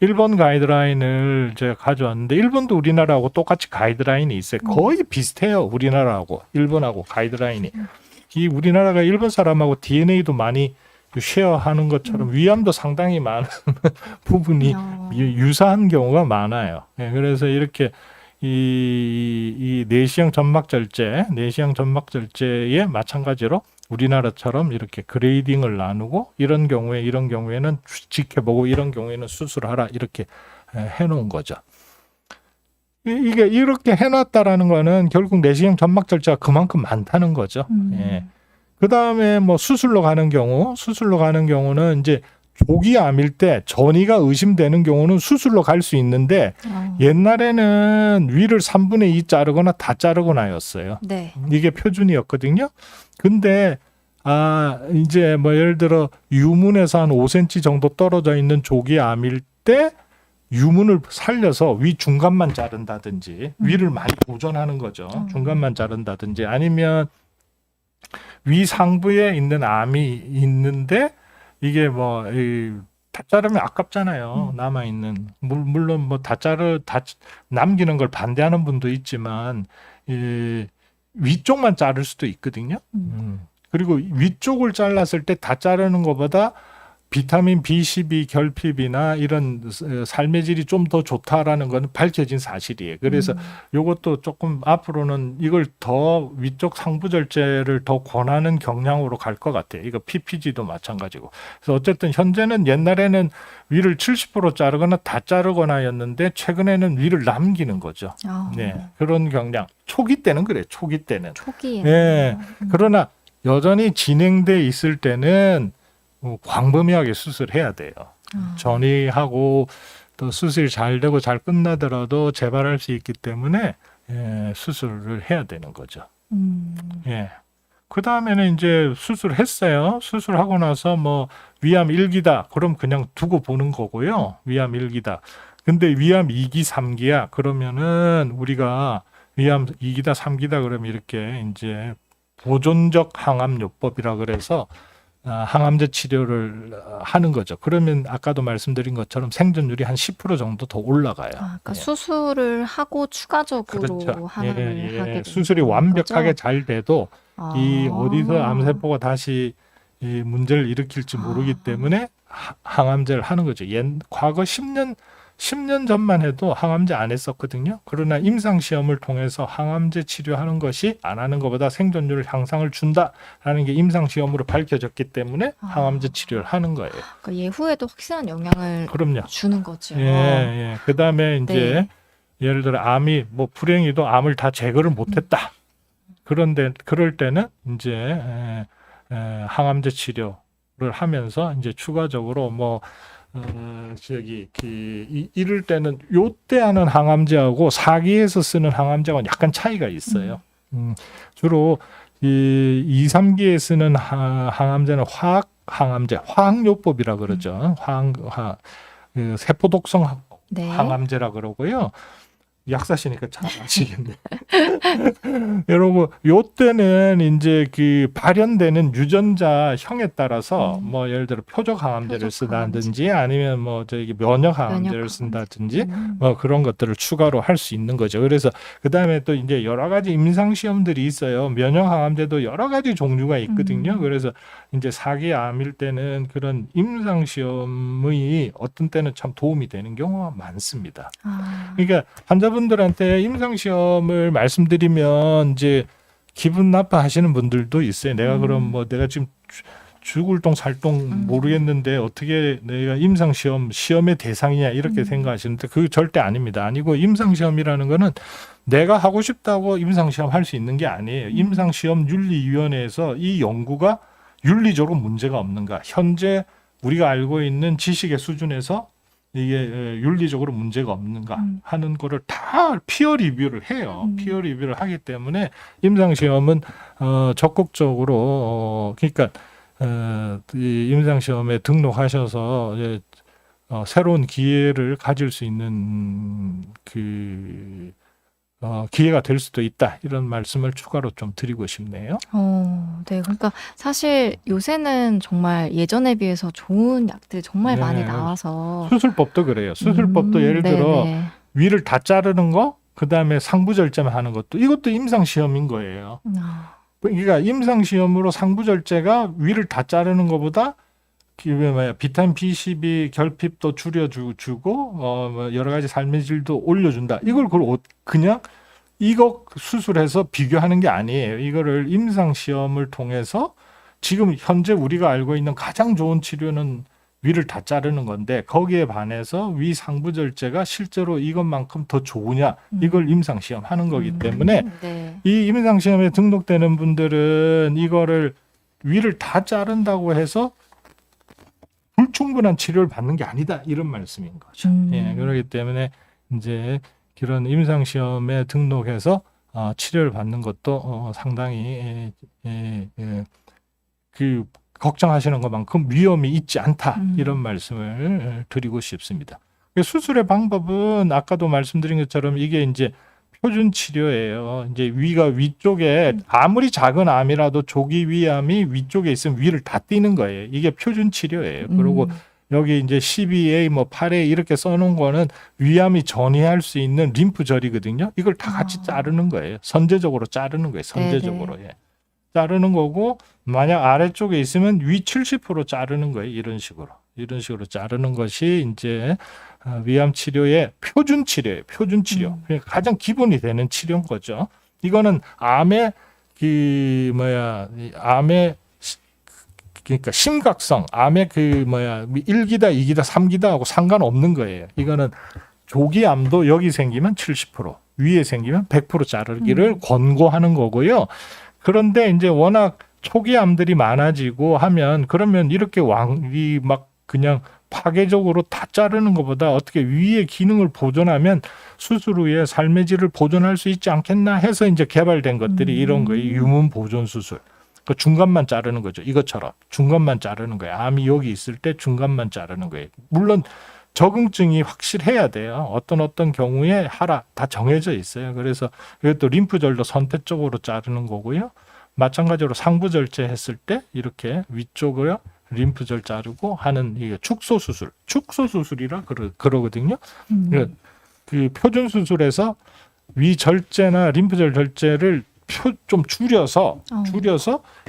일본 가이드라인을 제가 가져왔는데 일본도 우리나라하고 똑같이 가이드라인이 있어요. 거의 비슷해요. 우리나라하고 일본하고 가이드라인이. 이 우리나라가 일본 사람하고 DNA도 많이 쉐어하는 것처럼 위암도 상당히 많은 부분이 유사한 경우가 많아요. 예, 그래서 이렇게 이 내시경 점막 절제에 마찬가지로 우리나라처럼 이렇게 그레이딩을 나누고 이런 경우에는 지켜보고 이런 경우에는 수술하라 이렇게 해놓은 거죠. 이게 이렇게 해놨다라는 거는 결국 내시경 점막 절제가 그만큼 많다는 거죠. 예. 그 다음에 뭐 수술로 가는 경우는 이제 조기암일 때 전이가 의심되는 경우는 수술로 갈 수 있는데 옛날에는 위를 3분의 2 자르거나 다 자르거나였어요. 네. 이게 표준이었거든요. 근데 이제 뭐 예를 들어 유문에서 한 5cm 정도 떨어져 있는 조기암일 때 유문을 살려서 위 중간만 자른다든지 위를 많이 보존하는 거죠. 중간만 자른다든지 아니면 위 상부에 있는 암이 있는데 이게 뭐 다 자르면 아깝잖아요. 남아 있는 물론 뭐 다 남기는 걸 반대하는 분도 있지만 위쪽만 자를 수도 있거든요. 그리고 위쪽을 잘랐을 때 다 자르는 것보다 비타민 B12 결핍이나 이런 삶의 질이 좀 더 좋다라는 건 밝혀진 사실이에요. 그래서 이것도 조금 앞으로는 이걸 더 위쪽 상부 절제를 더 권하는 경향으로 갈 것 같아요. 이거 PPG도 마찬가지고. 그래서 어쨌든 현재는 옛날에는 위를 70% 자르거나 다 자르거나였는데 최근에는 위를 남기는 거죠. 네, 그런 경향. 초기 때는 그래요. 초기에. 네. 그러나 여전히 진행돼 있을 때는 광범위하게 수술해야 돼요. 전이하고 또 수술이 잘 되고 잘 끝나더라도 재발할 수 있기 때문에 수술을 해야 되는 거죠. 예. 그 다음에는 이제 수술했어요. 수술하고 나서 뭐 위암 1기다. 그럼 그냥 두고 보는 거고요. 위암 1기다. 근데 위암 2기, 3기야. 그러면은 우리가 위암 2기다, 3기다 그러면 이렇게 이제 보존적 항암요법이라 그래서 항암제 치료를 하는 거죠. 그러면 아까도 말씀드린 것처럼 생존율이 한 10% 정도 더 올라가요. 그러니까 수술을 하고 추가적으로 그렇죠. 항암을 하게 되는 수술이 완벽하게 거죠? 잘 돼도 이 어디서 암세포가 다시 이 문제를 일으킬지 모르기 때문에 항암제를 하는 거죠. 과거 10년 전만 해도 항암제 안 했었거든요. 그러나 임상시험을 통해서 항암제 치료하는 것이 안 하는 것보다 생존율 향상을 준다라는 게 임상시험으로 밝혀졌기 때문에 항암제 치료를 하는 거예요. 그러니까 예후에도 확실한 영향을 그럼요. 주는 거죠. 예. 그 다음에 이제 예를 들어 암이 뭐 불행히도 암을 다 제거를 못했다. 그런데 그럴 때는 이제 항암제 치료를 하면서 이제 추가적으로 뭐 이럴 때는 요때 하는 항암제하고 4기에서 쓰는 항암제하고는 약간 차이가 있어요. 주로 이 2, 3기에 쓰는 항암제는 화학 항암제, 화학요법이라 그러죠. 세포 독성 항암제라 그러고요. 약사시니까 잘 아시겠네. 여러분, 요때는 이제 그 발현되는 유전자형에 따라서 뭐 예를 들어 표적 항암제를 쓰다든지 아니면 뭐 면역 항암제를 쓴다든지 뭐 그런 것들을 추가로 할 수 있는 거죠. 그래서 그 다음에 또 이제 여러 가지 임상 시험들이 있어요. 면역 항암제도 여러 가지 종류가 있거든요. 그래서 이제 4기 암일 때는 그런 임상 시험이 어떤 때는 참 도움이 되는 경우가 많습니다. 그러니까 환자분들한테 임상 시험을 말씀드리면 이제 기분 나빠하시는 분들도 있어요. 내가 그럼 뭐 내가 지금 죽을 똥 살 똥 모르겠는데 어떻게 내가 임상 시험의 대상이냐 이렇게 생각하시는데 그 절대 아닙니다. 아니고 임상 시험이라는 거는 내가 하고 싶다고 임상 시험 할 수 있는 게 아니에요. 임상 시험 윤리위원회에서 이 연구가 윤리적으로 문제가 없는가, 현재 우리가 알고 있는 지식의 수준에서 이게 윤리적으로 문제가 없는가 하는 거를 다 피어 리뷰를 해요. 피어 리뷰를 하기 때문에 임상 시험은 적극적으로 그러니까 이 임상시험에 등록하셔서 이제 새로운 기회를 가질 수 있는 기회가 될 수도 있다. 이런 말씀을 추가로 좀 드리고 싶네요. 네. 그러니까 사실 요새는 정말 예전에 비해서 좋은 약들 정말 많이 네. 나와서. 수술법도 그래요. 수술법도 예를 들어 네네. 위를 다 자르는 거, 그다음에 상부절제만 하는 것도 이것도 임상시험인 거예요. 그러니까 임상시험으로 상부절제가 위를 다 자르는 것보다 비타민 B12 결핍도 줄여주고 뭐 여러 가지 삶의 질도 올려준다. 이걸 그냥 이거 수술해서 비교하는 게 아니에요. 이거를 임상시험을 통해서 지금 현재 우리가 알고 있는 가장 좋은 치료는 위를 다 자르는 건데 거기에 반해서 위 상부절제가 실제로 이것만큼 더 좋으냐 이걸 임상시험 하는 거기 때문에 네. 이 임상시험에 등록되는 분들은 이거를 위를 다 자른다고 해서 불충분한 치료를 받는 게 아니다 이런 말씀인 거죠. 예, 그렇기 때문에 이제 그런 임상시험에 등록해서 치료를 받는 것도 상당히 그 걱정하시는 것만큼 위험이 있지 않다 이런 말씀을 드리고 싶습니다. 수술의 방법은 아까도 말씀드린 것처럼 이게 이제 표준 치료예요. 이제 위가 위쪽에 아무리 작은 암이라도 조기 위암이 위쪽에 있으면 위를 다 띄는 거예요. 이게 표준 치료예요. 그리고 여기 이제 12A 뭐 8A 이렇게 써놓은 거는 위암이 전이할 수 있는 림프절이거든요. 이걸 다 같이 자르는 거예요. 선제적으로 자르는 거예요. 선제적으로. 예. 자르는 거고 만약 아래쪽에 있으면 위 70% 자르는 거예요. 이런 식으로 자르는 것이 이제 위암 치료의 표준 치료예요. 표준 치료. 그러니까 가장 기본이 되는 치료인 거죠. 이거는 암의 그러니까 심각성, 암의 1기다, 2기다, 3기다 하고 상관없는 거예요. 이거는 조기 암도 여기 생기면 70%, 위에 생기면 100% 자르기를 권고하는 거고요. 그런데 이제 워낙 초기 암들이 많아지고 하면 그러면 이렇게 막 그냥 파괴적으로 다 자르는 것보다 어떻게 위의 기능을 보존하면 수술 후에 삶의 질을 보존할 수 있지 않겠나 해서 이제 개발된 것들이 이런 거예요. 유문 보존 수술. 그 중간만 자르는 거죠. 이것처럼 중간만 자르는 거예요. 암이 여기 있을 때 중간만 자르는 거예요. 물론 적응증이 확실해야 돼요. 어떤 경우에 하라 다 정해져 있어요. 그래서 이것도 림프절도 선택적으로 자르는 거고요. 마찬가지로 상부절제 했을 때 이렇게 위쪽으로 림프절 자르고 하는 이게 축소 수술이라 그러거든요. 그 표준 수술에서 위 절제나 림프절 절제를 좀 줄여서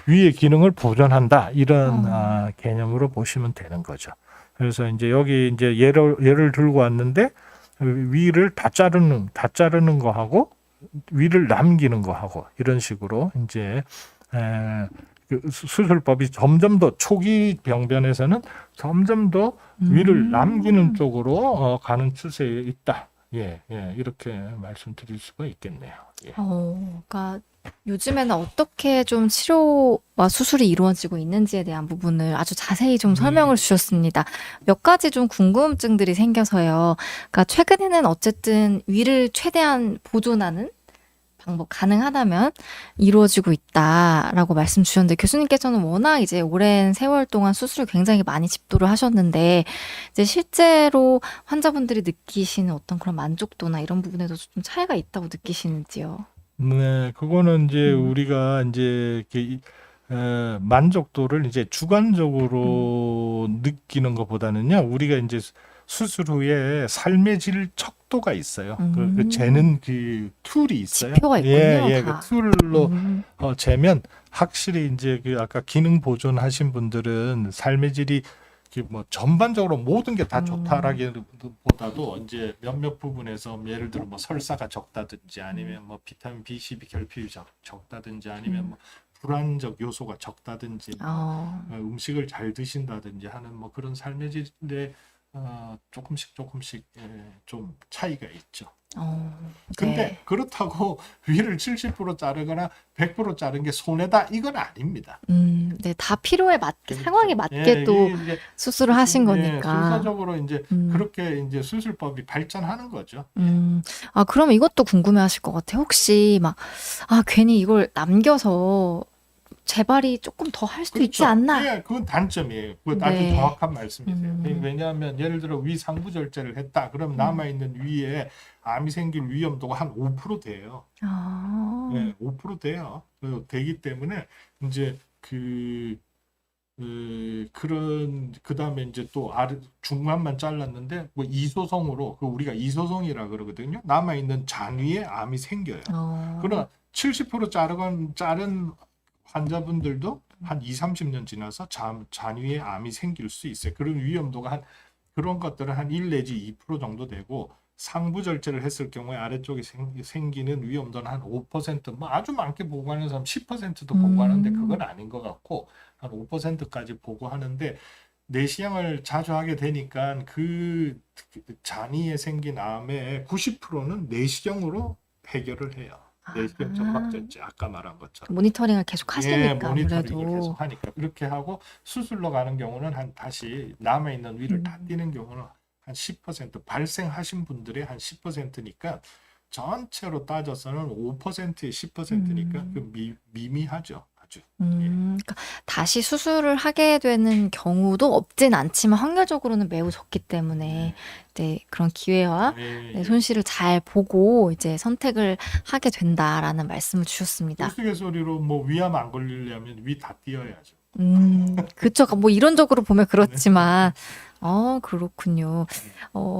위의 기능을 보존한다 이런 개념으로 보시면 되는 거죠. 그래서 이제 여기 이제 예를 들고 왔는데 위를 다 자르는 거 하고 위를 남기는 거 하고 이런 식으로 이제 그 수술법이 점점 더 초기 병변에서는 점점 더 위를 남기는 쪽으로 가는 추세에 있다. 예, 이렇게 말씀드릴 수가 있겠네요. 예. 그러니까 요즘에는 어떻게 좀 치료와 수술이 이루어지고 있는지에 대한 부분을 아주 자세히 좀 설명을 주셨습니다. 몇 가지 좀 궁금증들이 생겨서요. 그러니까 최근에는 어쨌든 위를 최대한 보존하는 방법 가능하다면 이루어지고 있다라고 말씀 주셨는데 교수님께서는 워낙 이제 오랜 세월 동안 수술을 굉장히 많이 집도를 하셨는데 이제 실제로 환자분들이 느끼시는 어떤 그런 만족도나 이런 부분에도 좀 차이가 있다고 느끼시는지요? 네, 그거는 이제 우리가 이제 만족도를 이제 주관적으로 느끼는 것보다는요, 우리가 이제 수술 후에 삶의 질 척도가 있어요. 그 재는 그 툴이 있어요. 지표가 있군요. 예, 다. 그 툴로 재면 확실히 이제 그 아까 기능 보존하신 분들은 삶의 질이 뭐 전반적으로 모든 게 다 좋다라기보다도 이제 몇몇 부분에서 예를 들어 뭐 설사가 적다든지 아니면 뭐 비타민 B12 결핍이 적다든지 아니면 뭐 불안적 요소가 적다든지 뭐 음식을 잘 드신다든지 하는 뭐 그런 삶의 질에 조금씩 좀 차이가 있죠. 근데 네. 그렇다고 위를 70% 자르거나 100% 자른 게 손해다 이건 아닙니다. 네, 다 필요에 맞게 그렇죠. 상황에 맞게 또 이게 수술을 하신 거니까. 순서적으로 이제 그렇게 이제 수술법이 발전하는 거죠. 그럼 이것도 궁금해하실 것 같아요. 혹시 막 괜히 이걸 남겨서 재발이 조금 더 할 수도 있지 그렇죠. 않나? 예, 그건 단점이에요. 그건 아주 네. 정확한 말씀이세요. 음. 왜냐하면 예를 들어 위 상부절제를 했다. 그럼 남아있는 위에 암이 생길 위험도가 한 5% 돼요. 아. 네, 5% 돼요. 되기 때문에 이제 그다음에 이제 또 중간만 잘랐는데 뭐 이소성으로 우리가 이소성이라 그러거든요. 남아 있는 잔위에 암이 생겨요. 그러나 70% 자른 환자분들도 한 2, 30년 지나서 잔위에 암이 생길 수 있어요. 그런 위험도가 그런 것들은 한 1 내지 2% 정도 되고 상부절제를 했을 경우에 아래쪽에 생기는 위험도는 한 5%, 뭐 아주 많게 보고하는 사람 10%도 보고하는데 그건 아닌 것 같고 한 5%까지 보고하는데 내시경을 자주 하게 되니까 그 잔위에 생긴 암의 90%는 내시경으로 해결을 해요. 내시경 점막절제 아까 말한 것처럼. 모니터링을 계속 하시니까 모니터링을 아무래도. 계속 하니까 그렇게 하고 수술로 가는 경우는 다시 남아 있는 위를 다 띄는 경우는 한 10% 발생하신 분들의 한 10%니까 전체로 따져서는 5%에 10%니까 미미하죠. 아주. 그러니까 다시 수술을 하게 되는 경우도 없진 않지만 확률적으로는 매우 적기 때문에 이제 그런 기회와 손실을 잘 보고 이제 선택을 하게 된다라는 말씀을 주셨습니다. 우스갯소리로 뭐 위암 안 걸리려면 위 다 띄어야죠. 그쵸. 뭐 이론적으로 보면 그렇지만, 그렇군요.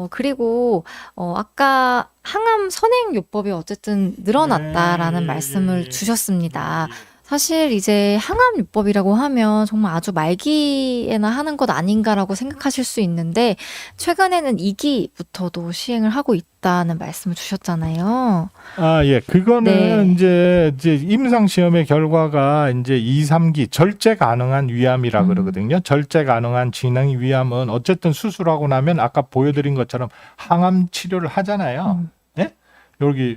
그리고, 아까 항암 선행요법이 어쨌든 늘어났다라는 말씀을 주셨습니다. 사실 이제 항암요법이라고 하면 정말 아주 말기에나 하는 것 아닌가라고 생각하실 수 있는데, 최근에는 2기부터도 시행을 하고 있다는 말씀을 주셨잖아요. 예. 그거는 이제 임상 시험의 결과가 이제 2, 3기 절제 가능한 위암이라 그러거든요. 절제 가능한 진행 위암은 어쨌든 수술하고 나면 아까 보여드린 것처럼 항암 치료를 하잖아요. 네? 여기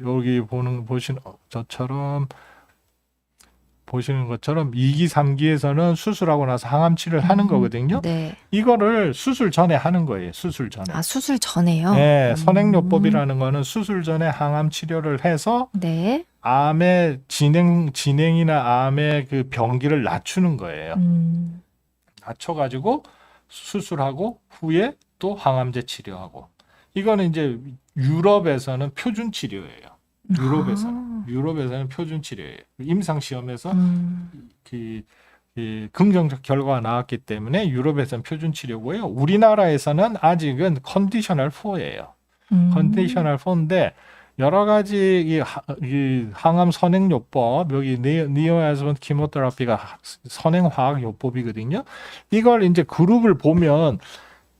보시는 것처럼 2기, 3기에서는 수술하고 나서 항암 치료를 하는 거거든요. 네. 이거를 수술 전에 하는 거예요. 수술 전에. 수술 전에요? 네, 선행요법이라는 거는 수술 전에 항암 치료를 해서 네. 암의 진행이나 암의 그 병기를 낮추는 거예요. 낮춰가지고 수술하고 후에 또 항암제 치료하고. 이거는 이제 유럽에서는 표준 치료예요. 유럽에서는 표준 치료예요. 임상 시험에서 긍정적 결과가 나왔기 때문에 유럽에서는 표준 치료고요. 우리나라에서는 아직은 컨디셔널 4예요. 컨디셔널 4인데 여러 가지 이 항암 선행요법, 여기 니오아즈먼트 키모테라피가 선행화학요법이거든요. 이걸 이제 그룹을 보면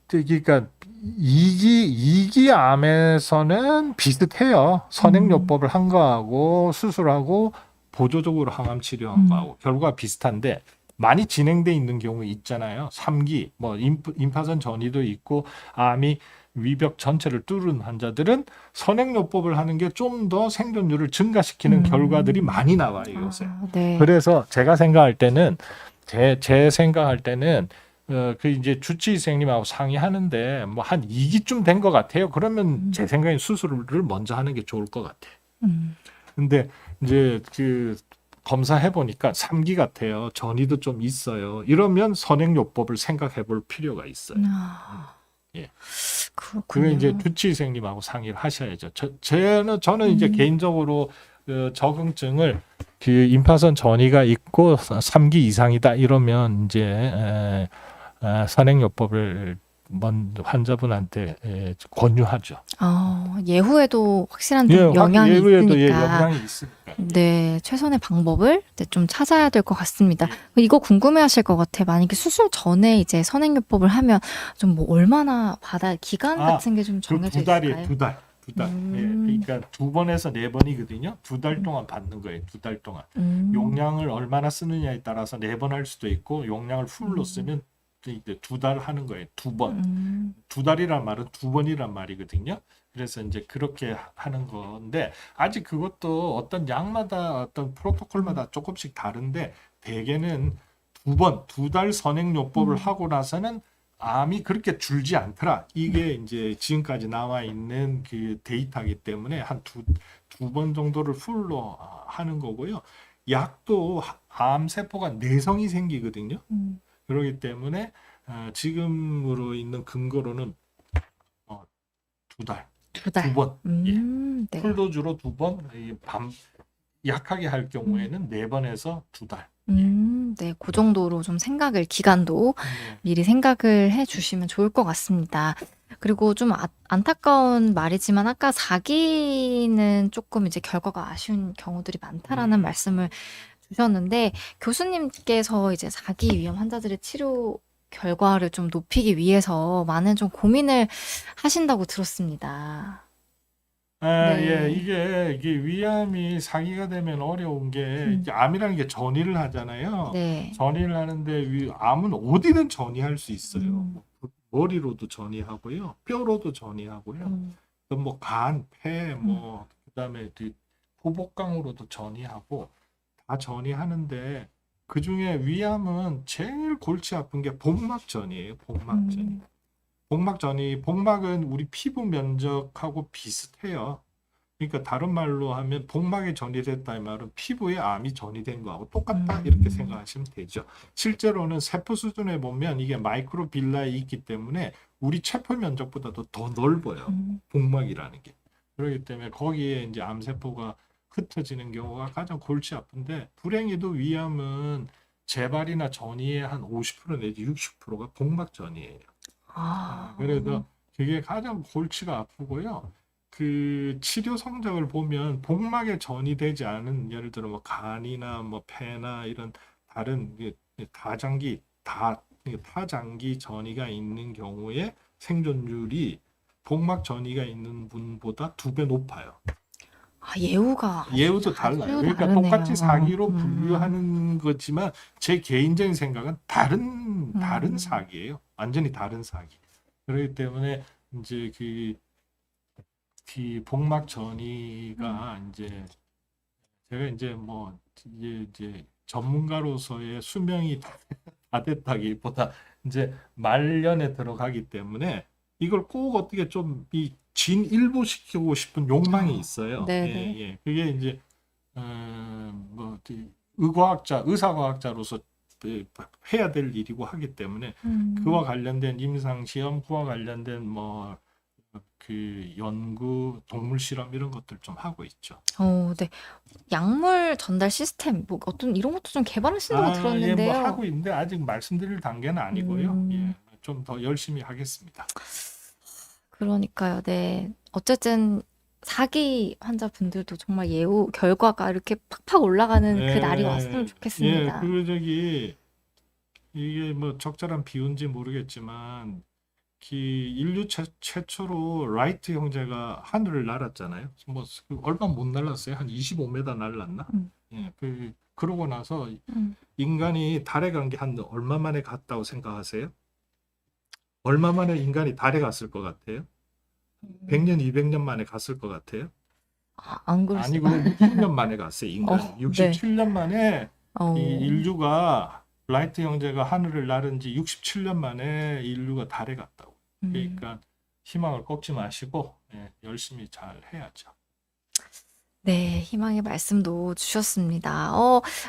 그러니까 2기 암에서는 비슷해요. 선행요법을 한 거하고 수술하고 보조적으로 항암 치료한 거하고 결과가 비슷한데 많이 진행돼 있는 경우 있잖아요. 3기 뭐 임파선 전이도 있고 암이 위벽 전체를 뚫은 환자들은 선행요법을 하는 게 좀 더 생존율을 증가시키는 결과들이 많이 나와요, 요새. 네. 그래서 제가 생각할 때는 제 생각할 때는 이제 주치의 선생님하고 상의하는데 뭐 한 2기쯤 된 것 같아요. 그러면 제 생각엔 수술을 먼저 하는 게 좋을 것 같아요. 근데 이제 검사해 보니까 3기 같아요. 전이도 좀 있어요. 이러면 선행요법을 생각해 볼 필요가 있어요. 예. 그렇군요. 그게 이제 주치의 선생님하고 상의를 하셔야죠. 저는 이제 개인적으로 적응증을 임파선 전이가 있고 3기 이상이다 이러면 이제 선행요법을 환자분한테 권유하죠. 예후에도 확실한 영향이 예후에도 있으니까. 영향이 있으니까. 네, 최선의 방법을 좀 찾아야 될 것 같습니다. 이거 궁금해하실 것 같아. 만약에 수술 전에 이제 선행요법을 하면 좀 뭐 얼마나 기간 같은 게 좀 정해져 있을까요? 2달. 예, 그러니까 2번에서 4번이거든요. 2달 동안 받는 거예요. 2달 동안. 용량을 얼마나 쓰느냐에 따라서 4번 할 수도 있고 용량을 풀로 쓰면 이제 2달 하는 거예요. 2번. 2달이란 말은 2번이란 말이거든요. 그래서 이제 그렇게 하는 건데 아직 그것도 어떤 약마다 어떤 프로토콜마다 조금씩 다른데 대개는 2달 선행요법을 하고 나서는 암이 그렇게 줄지 않더라. 이게 이제 지금까지 나와 있는 그 데이터이기 때문에 한 두 번 정도를 풀로 하는 거고요. 약도 암 세포가 내성이 생기거든요. 음. 그렇기 때문에 지금으로 있는 근거로는 2달, 두 달. 2번, 예. 네. 풀도주로 2번, 약하게 할 경우에는 4번에서 2달. 네, 그 정도로 좀 기간도 네. 미리 생각을 해 주시면 좋을 것 같습니다. 그리고 좀 안타까운 말이지만 아까 4기는 조금 이제 결과가 아쉬운 경우들이 많다라는 말씀을 주셨는데 교수님께서 이제 4기 위험 환자들의 치료 결과를 좀 높이기 위해서 많은 좀 고민을 하신다고 들었습니다. 예, 네. 이게 위암이 4기가 되면 어려운 게 이제 암이라는 게 전이를 하잖아요. 네. 전이를 하는데 암은 어디든 전이할 수 있어요. 음. 머리로도 전이하고요, 뼈로도 전이하고요. 음. 뭐 간, 폐, 그다음에 포복강으로도 전이하고 다 전이하는데 그 중에 위암은 제일 골치 아픈 게 복막전이에요. 복막전. 복막은 우리 피부 면적하고 비슷해요. 그러니까 다른 말로 하면 복막에 전이됐다 이 말은 피부에 암이 전이된 거하고 똑같다 이렇게 생각하시면 되죠. 실제로는 세포 수준에 보면 이게 마이크로빌라에 있기 때문에 우리 체포 면적보다도 더 넓어요. 복막이라는 게. 그렇기 때문에 거기에 이제 암세포가 흩어지는 경우가 가장 골치 아픈데 불행히도 위암은 재발이나 전이의 한 50% 내지 60%가 복막 전이에요. 그래서 그게 가장 골치가 아프고요. 그 치료 성적을 보면 복막에 전이되지 않은 예를 들어 뭐 간이나 뭐 폐나 이런 다른 타장기 전이가 있는 경우에 생존율이 복막 전이가 있는 분보다 2배 높아요. 아주 예우도 달라요. 그러니까 다르네요. 똑같이 4기로 분류하는 거지만 제 개인적인 생각은 다른 4기예요. 완전히 다른 4기. 그렇기 때문에 이제 그 복막 전이가 이제 제가 이제 뭐 이제 전문가로서의 수명이 다 됐다기보다 이제 말년에 들어가기 때문에 이걸 꼭 어떻게 좀 이 진일보시키고 싶은 욕망이 있어요. 네네. 예. 그게 이제 뭐 의사과학자로서 해야 될 일이고 하기 때문에 그와 관련된 임상 시험, 그와 관련된 뭐 그 연구, 동물 실험 이런 것들 좀 하고 있죠. 네. 약물 전달 시스템, 뭐 어떤 이런 것도 좀 개발하신다고 예, 뭐 들었는데요. 하고 있는데 아직 말씀드릴 단계는 아니고요. 음. 예, 좀 더 열심히 하겠습니다. 그러니까요. 네. 어쨌든 4기 환자분들도 정말 결과가 이렇게 팍팍 올라가는 그 날이 왔으면 좋겠습니다. 이게 뭐 적절한 비유인지 모르겠지만 인류 최초로 라이트 형제가 하늘을 날았잖아요. 뭐 얼마 못 날랐어요. 한 25m 날랐나? 음. 예, 그러고 나서 음. 인간이 달에 간 게 한 얼마 만에 갔다고 생각하세요? 얼마 만에 인간이 달에 갔을 것 같아요? 100년, 200년 만에 갔을 것 같아요? 안 그럴 수. 아니고 60년 만에 갔어요, 인간이. 네. 67년 만에 이 어. 인류가 라이트 형제가 하늘을 나른 지 67년 만에 인류가 달에 갔다고. 그러니까 희망을 꺾지 마시고 열심히 잘 해야죠. 네, 희망의 말씀도 주셨습니다.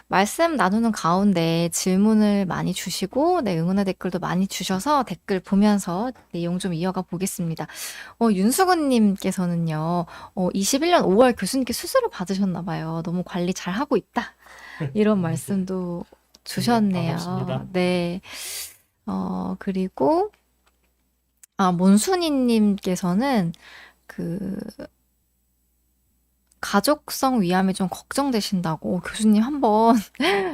말씀 나누는 가운데 질문을 많이 주시고, 네, 응원의 댓글도 많이 주셔서 댓글 보면서 내용 좀 이어가 보겠습니다. 윤수근님께서는요, 21년 5월 교수님께 수술을 받으셨나 봐요. 너무 관리 잘 하고 있다. 이런 말씀도 주셨네요. 반갑습니다. 네. 그리고, 몬순이님께서는 가족성 위암이 좀 걱정되신다고 교수님 한번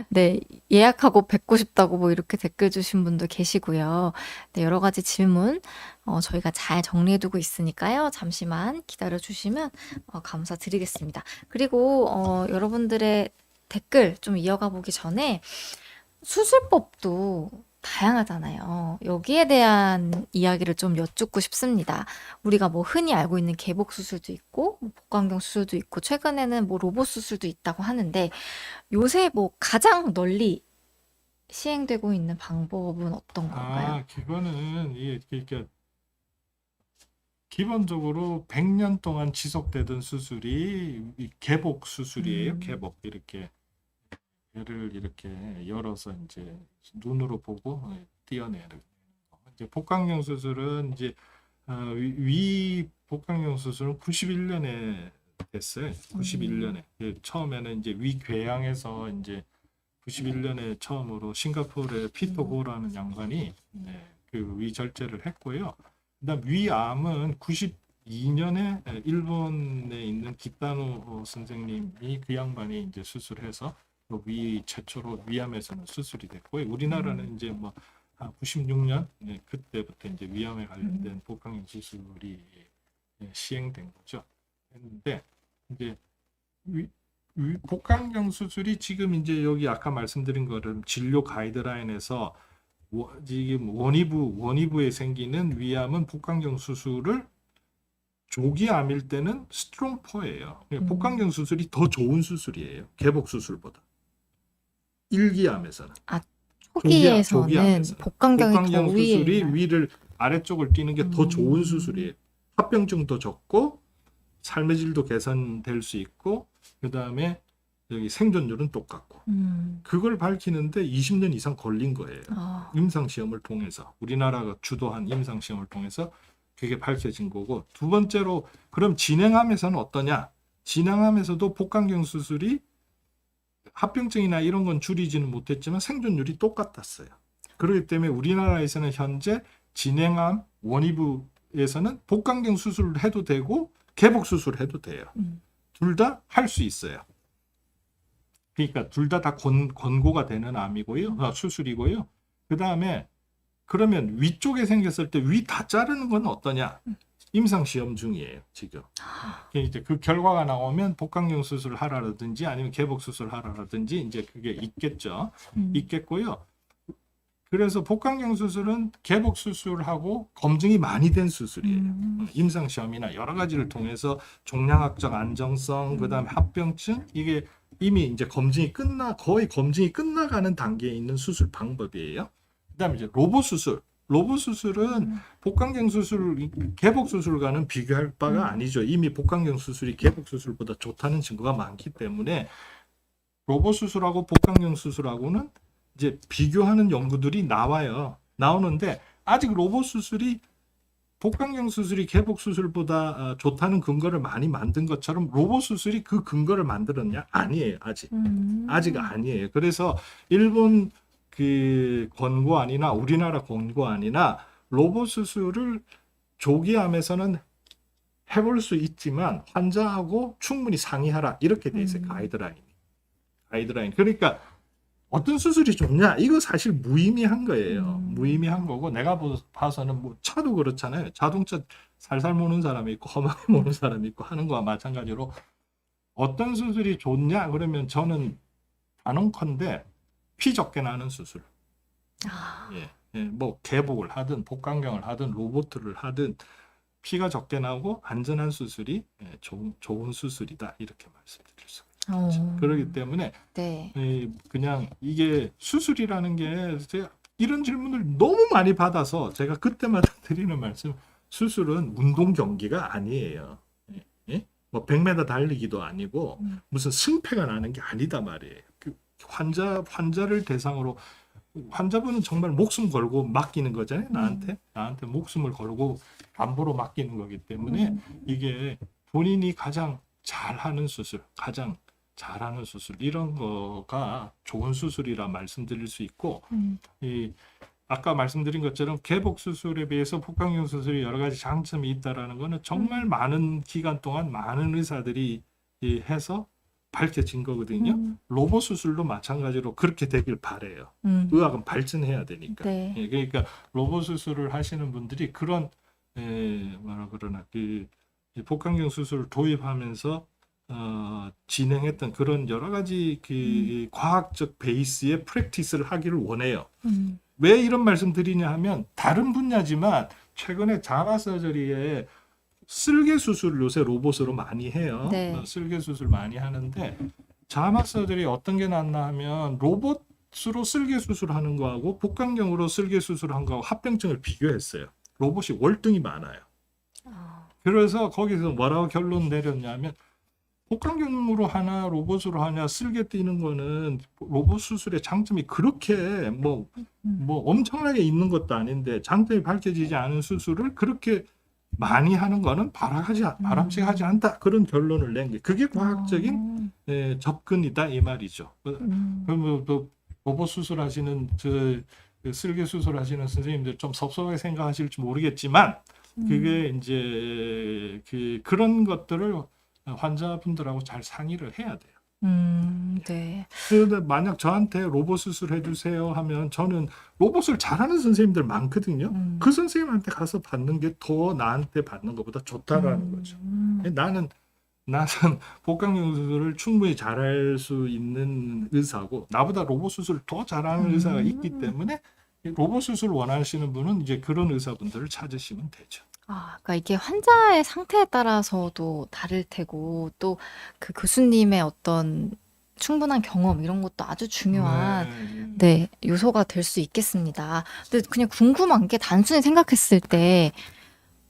네, 예약하고 뵙고 싶다고 뭐 이렇게 댓글 주신 분도 계시고요. 네, 여러 가지 질문 저희가 잘 정리해두고 있으니까요. 잠시만 기다려 주시면 감사드리겠습니다. 그리고 여러분들의 댓글 좀 이어가 보기 전에 수술법도 다양하잖아요. 여기에 대한 이야기를 좀 여쭙고 싶습니다. 우리가 뭐 흔히 알고 있는 개복 수술도 있고, 뭐 복강경 수술도 있고, 최근에는 뭐 로봇 수술도 있다고 하는데, 요새 뭐 가장 널리 시행되고 있는 방법은 어떤 건가요? 그거는 그러니까 기본적으로 100년 동안 지속되던 수술이 이 개복 수술이에요. 개복 이렇게 배를 이렇게 열어서 이제 눈으로 보고 띄어내는 거. 이제 복강경 수술은 이제 위 복강경 수술은 91년에 됐어요. 91년에 처음에는 이제 위 궤양에서 이제 91년에 처음으로 싱가포르의 피터 호라는 양반이 그 위절제를 했고요. 그다음 위암은 92년에 일본에 있는 기타노 선생님이 그 양반이 이제 수술해서 위 최초로 위암에서는 수술이 됐고요. 우리나라는 이제 뭐 96년 그때부터 이제 위암에 관련된 복강경 수술이 시행된 거죠. 했는데 이제 복강경 수술이 지금 이제 여기 아까 말씀드린 거를 진료 가이드라인에서 지금 원이부에 생기는 위암은 복강경 수술을 조기암일 때는 스트롱퍼예요. 복강경 수술이 더 좋은 수술이에요. 개복 수술보다. 일기암에서는. 초기에서는 조기암에서는. 복강경이 복강경 더 수술이 위에 위를 아래쪽을 띄는 게 더 좋은 수술이에요. 합병증도 적고 삶의 질도 개선될 수 있고 그다음에 여기 생존율은 똑같고 그걸 밝히는데 20년 이상 걸린 거예요. 임상 시험을 통해서 우리나라가 주도한 임상 시험을 통해서 그게 밝혀진 거고 두 번째로 그럼 진행암에서는 어떠냐? 진행암에서도 복강경 수술이 합병증이나 이런 건 줄이지는 못했지만 생존율이 똑같았어요. 그렇기 때문에 우리나라에서는 현재 진행암 원이부에서는 복강경 수술을 해도 되고 개복 수술을 해도 돼요. 둘 다 할 수 있어요. 그러니까 둘 다 권고가 되는 암이고요. 수술이고요. 그 다음에 그러면 위쪽에 생겼을 때 위 다 자르는 건 어떠냐? 임상 시험 중이에요, 지금. 이제 그 결과가 나오면 복강경 수술을 하라든지 아니면 개복 수술을 하라든지 이제 그게 있겠죠. 있겠고요. 그래서 복강경 수술은 개복 수술하고 검증이 많이 된 수술이에요. 임상 시험이나 여러 가지를 통해서 종양학적 안정성, 그다음에 합병증 이게 이미 이제 거의 검증이 끝나가는 단계에 있는 수술 방법이에요. 그다음에 이제 로봇 수술. 로봇 수술은 복강경 수술, 개복 수술과는 비교할 바가 아니죠. 이미 복강경 수술이 개복 수술보다 좋다는 증거가 많기 때문에 로봇 수술하고 복강경 수술하고는 이제 비교하는 연구들이 나오는데 아직 로봇 수술이 복강경 수술이 개복 수술보다 좋다는 근거를 많이 만든 것처럼 로봇 수술이 그 근거를 만들었냐? 아니에요. 아직 아니에요. 그래서 일본 그 권고안이나 우리나라 권고안이나 로봇 수술을 조기암에서는 해볼 수 있지만 환자하고 충분히 상의하라 이렇게 돼 있어요. 가이드라인. 그러니까 어떤 수술이 좋냐? 이거 사실 무의미한 거예요. 무의미한 거고 내가 봐서는 뭐 차도 그렇잖아요. 자동차 살살 모는 사람이 있고 험하게 모는 사람이 있고 하는 거와 마찬가지로 어떤 수술이 좋냐? 그러면 저는 단언컨대 피 적게 나는 수술. 뭐 개복을 하든 복강경을 하든 로보트를 하든 피가 적게 나오고 안전한 수술이 좋은 수술이다 이렇게 말씀드릴 수 있죠. 그렇기 때문에 그냥 이게 수술이라는 게 제가 이런 질문을 너무 많이 받아서 제가 그때마다 드리는 말씀 수술은 운동 경기가 아니에요. 뭐 100m 달리기도 아니고 무슨 승패가 나는 게 아니다 말이에요. 환자를 대상으로 환자분은 정말 목숨 걸고 맡기는 거잖아요. 나한테 목숨을 걸고 담보로 맡기는 거기 때문에 이게 본인이 가장 잘하는 수술, 가장 잘하는 수술 이런 거가 좋은 수술이라 말씀드릴 수 있고 아까 말씀드린 것처럼 개복 수술에 비해서 복강경 수술이 여러 가지 장점이 있다라는 거는 정말 많은 기간 동안 많은 의사들이 해서 밝혀진 거거든요. 로봇 수술도 마찬가지로 그렇게 되길 바래요. 의학은 발전해야 되니까. 그러니까 로봇 수술을 하시는 분들이 그런 그 복강경 수술을 도입하면서 진행했던 그런 여러 가지 그 과학적 베이스의 프랙티스를 하기를 원해요. 왜 이런 말씀 드리냐 하면 다른 분야지만 최근에 자마 서저리에 쓸개 수술을 요새 로봇으로 많이 해요. 쓸개 수술 많이 하는데 자마 서저리 어떤 게 낫나 하면 로봇으로 쓸개 수술하는 거하고 복강경으로 쓸개 수술한 거하고 합병증을 비교했어요. 로봇이 월등히 많아요. 그래서 거기서 뭐라고 결론 내렸냐면 복강경으로 하나 로봇으로 하냐 쓸개 뛰는 거는 로봇 수술의 장점이 그렇게 뭐 엄청나게 있는 것도 아닌데 장점이 밝혀지지 않은 수술을 그렇게 많이 하는 거는 바람직하지 않다 그런 결론을 낸 게 그게 과학적인 접근이다 이 말이죠. 그러면 또 로봇 수술하시는 그 쓸개 수술하시는 선생님들 좀 섭섭하게 생각하실지 모르겠지만 그게 이제 그런 것들을 환자분들하고 잘 상의를 해야 돼요. 네. 그런데 만약 저한테 로봇 수술 해주세요 하면 저는 로봇을 잘하는 선생님들 많거든요. 그 선생님한테 가서 받는 게 더 나한테 받는 것보다 좋다라는 거죠. 나는 복강경 수술을 충분히 잘할 수 있는 의사고 나보다 로봇 수술을 더 잘하는 의사가 있기 때문에 로봇 수술 원하시는 분은 이제 그런 의사분들을 찾으시면 되죠. 그러니까 이게 환자의 상태에 따라서도 다를 테고 또 그 교수님의 어떤 충분한 경험 이런 것도 아주 중요한 네, 요소가 될 수 있겠습니다. 근데 그냥 궁금한 게 단순히 생각했을 때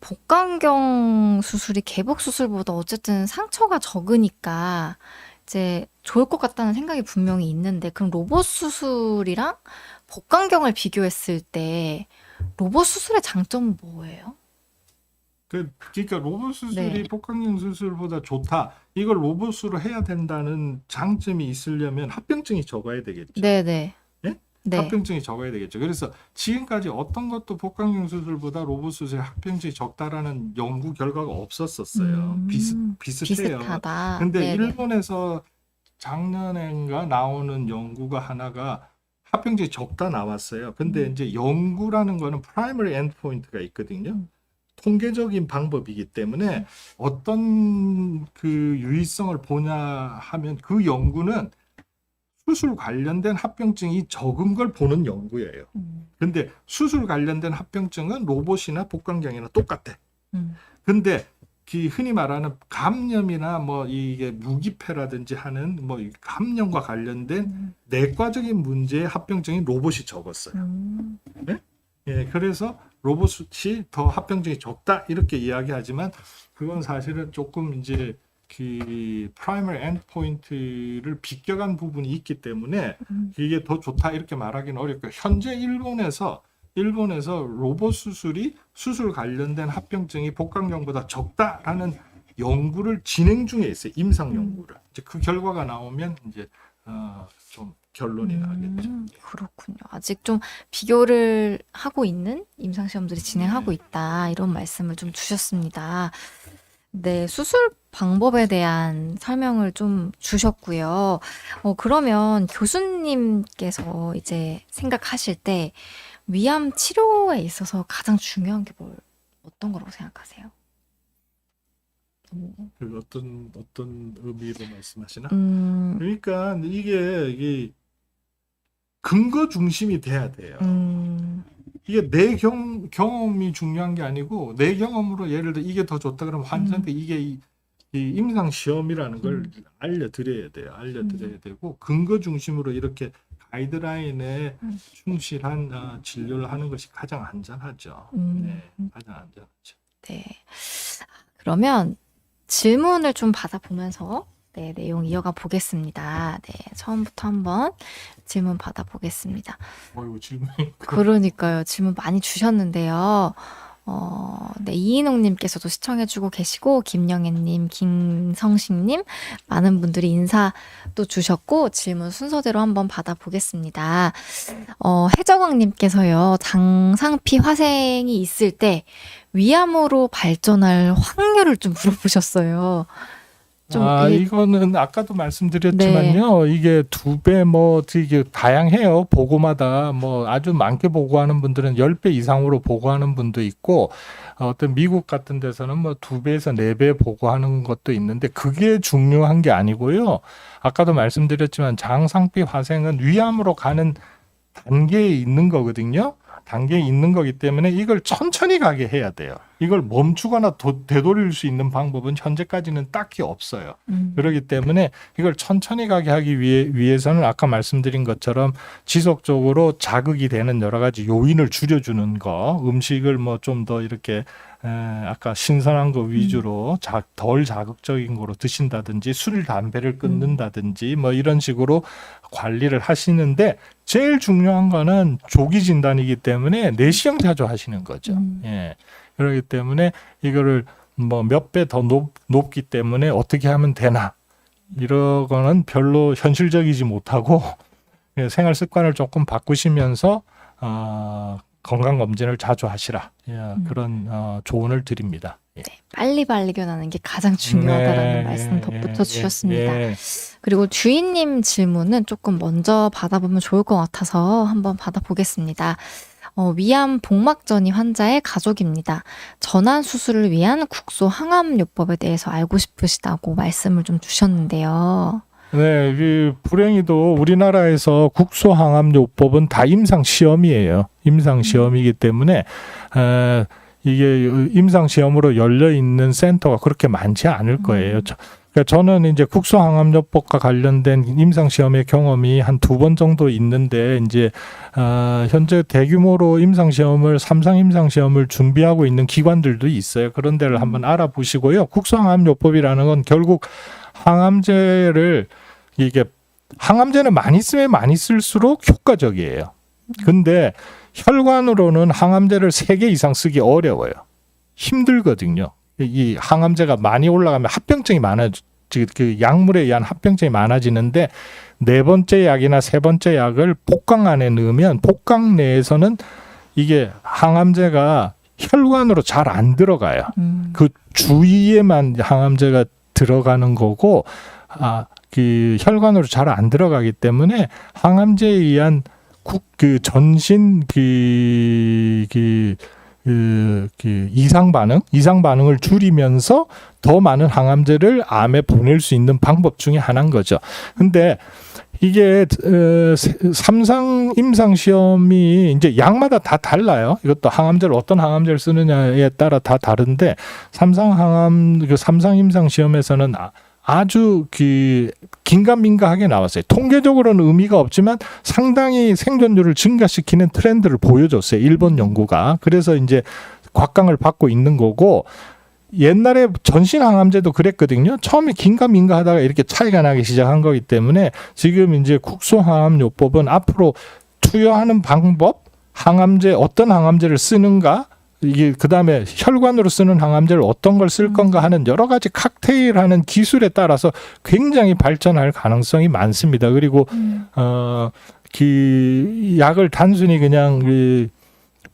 복강경 수술이 개복 수술보다 어쨌든 상처가 적으니까 이제 좋을 것 같다는 생각이 분명히 있는데 그럼 로봇 수술이랑 복강경을 비교했을 때 로봇 수술의 장점은 뭐예요? 그러니까 로봇 수술이 네. 복강경 수술보다 좋다. 이걸 로봇으로 해야 된다는 장점이 있으려면 합병증이 적어야 되겠죠. 네네. 예? 네. 합병증이 적어야 되겠죠. 그래서 지금까지 어떤 것도 복강경 수술보다 로봇 수술에 합병증이 적다라는 연구 결과가 없었었어요. 비슷해요. 비슷하다. 근데 네네. 일본에서 작년엔가 나오는 연구가 하나가 합병증이 적다 나왔어요. 근데 이제 연구라는 거는 프라이머리 엔드포인트가 있거든요. 통계적인 방법이기 때문에 어떤 그 유의성을 보냐 하면 그 연구는 수술 관련된 합병증이 적은 걸 보는 연구예요. 근데 수술 관련된 합병증은 로봇이나 복강경이나 똑같아. 근데 흔히 말하는 감염이나 뭐 이게 무기폐라든지 하는 뭐 감염과 관련된 내과적인 문제의 합병증이 로봇이 적었어요. 네? 예, 그래서 로봇이 더 합병증이 적다 이렇게 이야기하지만 그건 사실은 조금 이제 그 프라이머리 엔드포인트를 비껴간 부분이 있기 때문에 이게 더 좋다 이렇게 말하기는 어렵고 현재 일본에서 로봇 수술이 수술 관련된 합병증이 복강경보다 적다라는 연구를 진행 중에 있어요. 임상 연구를. 이제 그 결과가 나오면 이제 좀 결론이 나겠죠. 그렇군요. 아직 좀 비교를 하고 있는 임상시험들이 진행하고 있다. 이런 말씀을 좀 주셨습니다. 네, 수술 방법에 대한 설명을 좀 주셨고요. 그러면 교수님께서 이제 생각하실 때 위암 치료에 있어서 가장 중요한 게 어떤 거라고 생각하세요? 그 어떤 의미로 말씀하시나? 음, 그러니까 이게 근거 중심이 돼야 돼요. 이게 내 경험이 중요한 게 아니고 내 경험으로 예를 들어 이게 더 좋다 그러면 환자한테 이게 이 임상 시험이라는 걸 알려드려야 돼요. 알려드려야 되고 근거 중심으로 이렇게 가이드라인에 충실한 진료를 하는 것이 가장 안전하죠. 네, 가장 안전하죠. 네. 그러면 질문을 좀 받아보면서 네, 내용 이어가 보겠습니다. 네, 처음부터 한번 질문 받아보겠습니다. 이거 질문이 그러니까요. 질문 많이 주셨는데요. 네, 이인홍님께서도 시청해주고 계시고, 김영애님, 김성식님, 많은 분들이 인사도 주셨고, 질문 순서대로 한번 받아보겠습니다. 해적왕님께서요, 장상피 화생이 있을 때 위암으로 발전할 확률을 좀 물어보셨어요. 이거는 아까도 말씀드렸지만요. 이게 2배 뭐 되게 다양해요. 보고마다 뭐 아주 많게 보고하는 분들은 10배 이상으로 보고하는 분도 있고 어떤 미국 같은 데서는 뭐 2배에서 4배 보고하는 것도 있는데 그게 중요한 게 아니고요. 아까도 말씀드렸지만 장상피 화생은 위암으로 가는 단계에 있는 거거든요. 단계에 있는 거기 때문에 이걸 천천히 가게 해야 돼요. 이걸 멈추거나 되돌릴 수 있는 방법은 현재까지는 딱히 없어요. 그렇기 때문에 이걸 천천히 가게 하기 위해서는 아까 말씀드린 것처럼 지속적으로 자극이 되는 여러 가지 요인을 줄여주는 거, 음식을 뭐 좀 더 이렇게 아까 신선한 거 위주로 덜 자극적인 거로 드신다든지 술, 담배를 끊는다든지 뭐 이런 식으로 관리를 하시는데 제일 중요한 거는 조기 진단이기 때문에 내시경 자주 하시는 거죠. 예. 그렇기 때문에 이거를 뭐 몇 배 더 높기 때문에 어떻게 하면 되나 이러거는 별로 현실적이지 못하고 생활 습관을 조금 바꾸시면서 건강 검진을 자주 하시라. 그런 조언을 드립니다. 예. 빨리 발견하는 게 가장 중요하다라는 말씀 덧붙여 주셨습니다. 그리고 주인님 질문은 조금 먼저 받아보면 좋을 것 같아서 한번 받아보겠습니다. 위암 복막전이 환자의 가족입니다. 전환 수술을 위한 국소 항암요법에 대해서 알고 싶으시다고 말씀을 좀 주셨는데요. 네, 불행히도 우리나라에서 국소항암요법은 다 임상시험이에요. 임상시험이기 때문에 이게 임상시험으로 열려 있는 센터가 그렇게 많지 않을 거예요. 그러니까 저는 이제 국소항암요법과 관련된 임상시험의 경험이 한 2번 정도 있는데 이제 현재 대규모로 삼상 임상시험을 준비하고 있는 기관들도 있어요. 그런 데를 한번 알아보시고요. 국소항암요법이라는 건 결국 항암제는 많이 쓰면 많이 쓸수록 효과적이에요. 근데 혈관으로는 항암제를 3개 이상 쓰기 어려워요. 힘들거든요. 이 항암제가 많이 올라가면 합병증이 그 약물에 의한 합병증이 많아지는데 4번째 약이나 3번째 약을 복강 안에 넣으면 복강 내에서는 이게 항암제가 혈관으로 잘 안 들어가요. 그 주위에만 항암제가 들어가는 거고 그 혈관으로 잘 안 들어가기 때문에 항암제에 의한 전신 이상 반응을 줄이면서 더 많은 항암제를 암에 보낼 수 있는 방법 중에 하나인 거죠. 근데 이게 삼상 임상 시험이 이제 약마다 다 달라요. 이것도 어떤 항암제를 쓰느냐에 따라 다 다른데 삼상 임상 시험에서는 아주 긴가민가하게 나왔어요. 통계적으로는 의미가 없지만 상당히 생존율을 증가시키는 트렌드를 보여줬어요. 일본 연구가. 그래서 이제 곽강을 받고 있는 거고 옛날에 전신 항암제도 그랬거든요. 처음에 긴가민가 하다가 이렇게 차이가 나기 시작한 거기 때문에 지금 이제 국소항암요법은 앞으로 투여하는 방법, 어떤 항암제를 쓰는가, 이게 그다음에 혈관으로 쓰는 항암제를 어떤 걸 쓸 건가 하는 여러 가지 칵테일하는 기술에 따라서 굉장히 발전할 가능성이 많습니다. 그리고 약을 단순히 그냥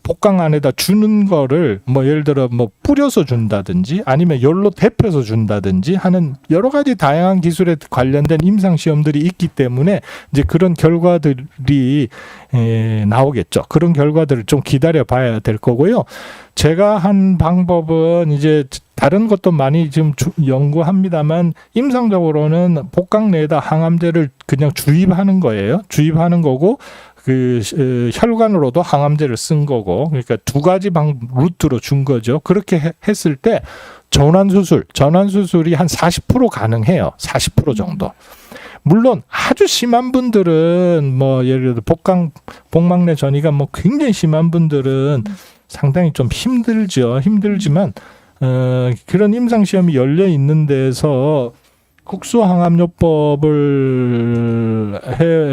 복강 안에다 주는 거를 뭐 예를 들어 뭐 뿌려서 준다든지 아니면 열로 데펴서 준다든지 하는 여러 가지 다양한 기술에 관련된 임상 시험들이 있기 때문에 이제 그런 결과들이 나오겠죠. 그런 결과들을 좀 기다려 봐야 될 거고요. 제가 한 방법은 이제 다른 것도 많이 지금 연구합니다만 임상적으로는 복강 내에다 항암제를 그냥 주입하는 거예요. 주입하는 거고 혈관으로도 항암제를 쓴 거고, 그러니까 2가지 루트로 준 거죠. 그렇게 했을 때 전환수술이 한 40% 가능해요. 40% 정도. 물론 아주 심한 분들은 뭐 예를 들어 복막내 전이가 뭐 굉장히 심한 분들은 상당히 좀 힘들지만 그런 임상 시험이 열려 있는 데서 국소항암요법을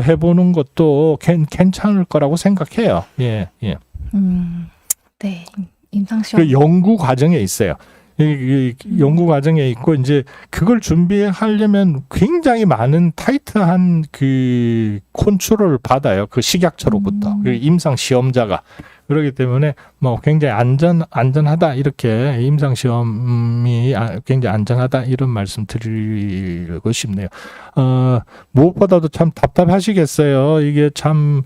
해보는 것도 괜찮을 거라고 생각해요. 예. 네, 임상시험. 그 연구 과정에 있어요. 연구 과정에 있고 이제 그걸 준비하려면 굉장히 많은 타이트한 그 컨트롤을 받아요. 그 식약처로부터 그 임상 시험자가. 그렇기 때문에 뭐 굉장히 안전하다 이렇게 임상 시험이 굉장히 안전하다 이런 말씀 드리고 싶네요. 무엇보다도 참 답답하시겠어요. 이게 참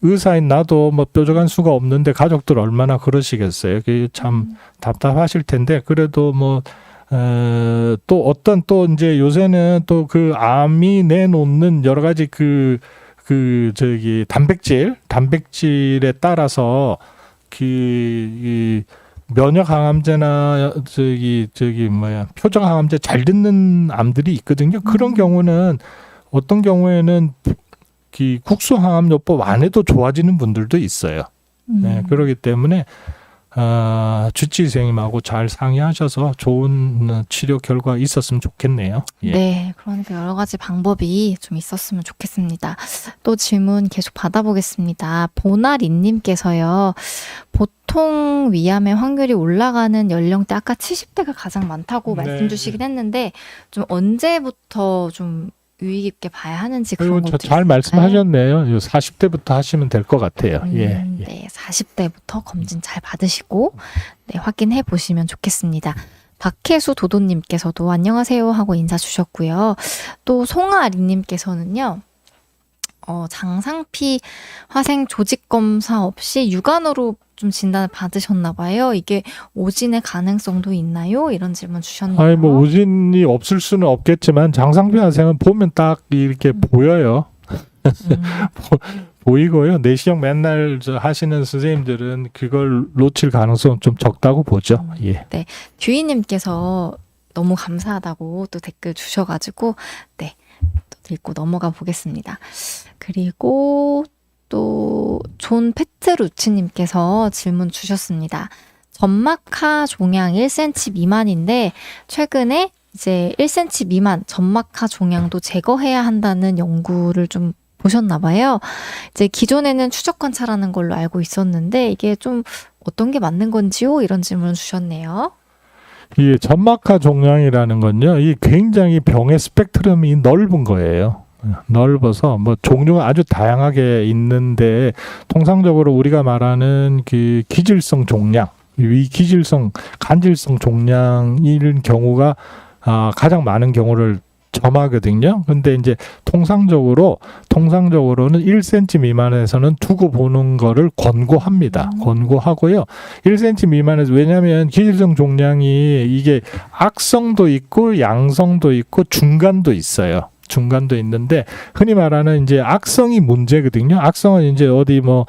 의사인 나도 뭐 뾰족한 수가 없는데 가족들 얼마나 그러시겠어요. 그게 참 답답하실 텐데 그래도 뭐 또 이제 요새는 또 그 암이 내놓는 여러 가지 단백질에 따라서 면역 항암제나 표적 항암제 잘 듣는 암들이 있거든요. 그런 경우는 어떤 경우에는 국소 항암요법 안 해도 좋아지는 분들도 있어요. 네, 그렇기 때문에 주치의 선생님하고 잘 상의하셔서 좋은 치료 결과 있었으면 좋겠네요. 예. 네, 그러니까 여러 가지 방법이 좀 있었으면 좋겠습니다. 또 질문 계속 받아보겠습니다. 보나리님께서요, 보통 위암의 확률이 올라가는 연령대 아까 70대가 가장 많다고 네. 말씀 주시긴 했는데 좀 언제부터 좀 유의 깊게 봐야 하는지 그리고 그런 것도 잘 있을까요? 말씀하셨네요. 40대부터 하시면 될 것 같아요. 예. 예. 네, 40대부터 검진 잘 받으시고 네, 확인해 보시면 좋겠습니다. 박혜수 도도님께서도 안녕하세요 하고 인사 주셨고요. 또 송아리님께서는요. 장상피 화생 조직 검사 없이 육안으로 좀 진단을 받으셨나 봐요. 이게 오진의 가능성도 있나요? 이런 질문 주셨네요. 아니 뭐 오진이 없을 수는 없겠지만 장상피 화생은 보면 딱 이렇게 보여요. 보이고요. 내시경 맨날 하시는 선생님들은 그걸 놓칠 가능성 좀 적다고 보죠. 예. 네, 듀이님께서 너무 감사하다고 또 댓글 주셔가지고 네, 또 읽고 넘어가 보겠습니다. 그리고 또 존 페트루치님께서 질문 주셨습니다. 점막하 종양 1cm 미만인데 최근에 이제 1cm 미만 점막하 종양도 제거해야 한다는 연구를 좀 보셨나 봐요. 이제 기존에는 추적 관찰하는 걸로 알고 있었는데 이게 좀 어떤 게 맞는 건지요? 이런 질문 주셨네요. 이 점막하 종양이라는 건요, 이 굉장히 병의 스펙트럼이 넓은 거예요. 넓어서 뭐 종류가 아주 다양하게 있는데 통상적으로 우리가 말하는 그 기질성 종양, 위 기질성 간질성 종양일 경우가 가장 많은 경우를 점하거든요. 근데 이제 통상적으로는 1cm 미만에서는 두고 보는 거를 권고합니다. 권고하고요. 1cm 미만에서 왜냐하면 기질성 종양이 이게 악성도 있고 양성도 있고 중간도 있어요. 중간도 있는데 흔히 말하는 이제 악성이 문제거든요. 악성은 이제 어디 뭐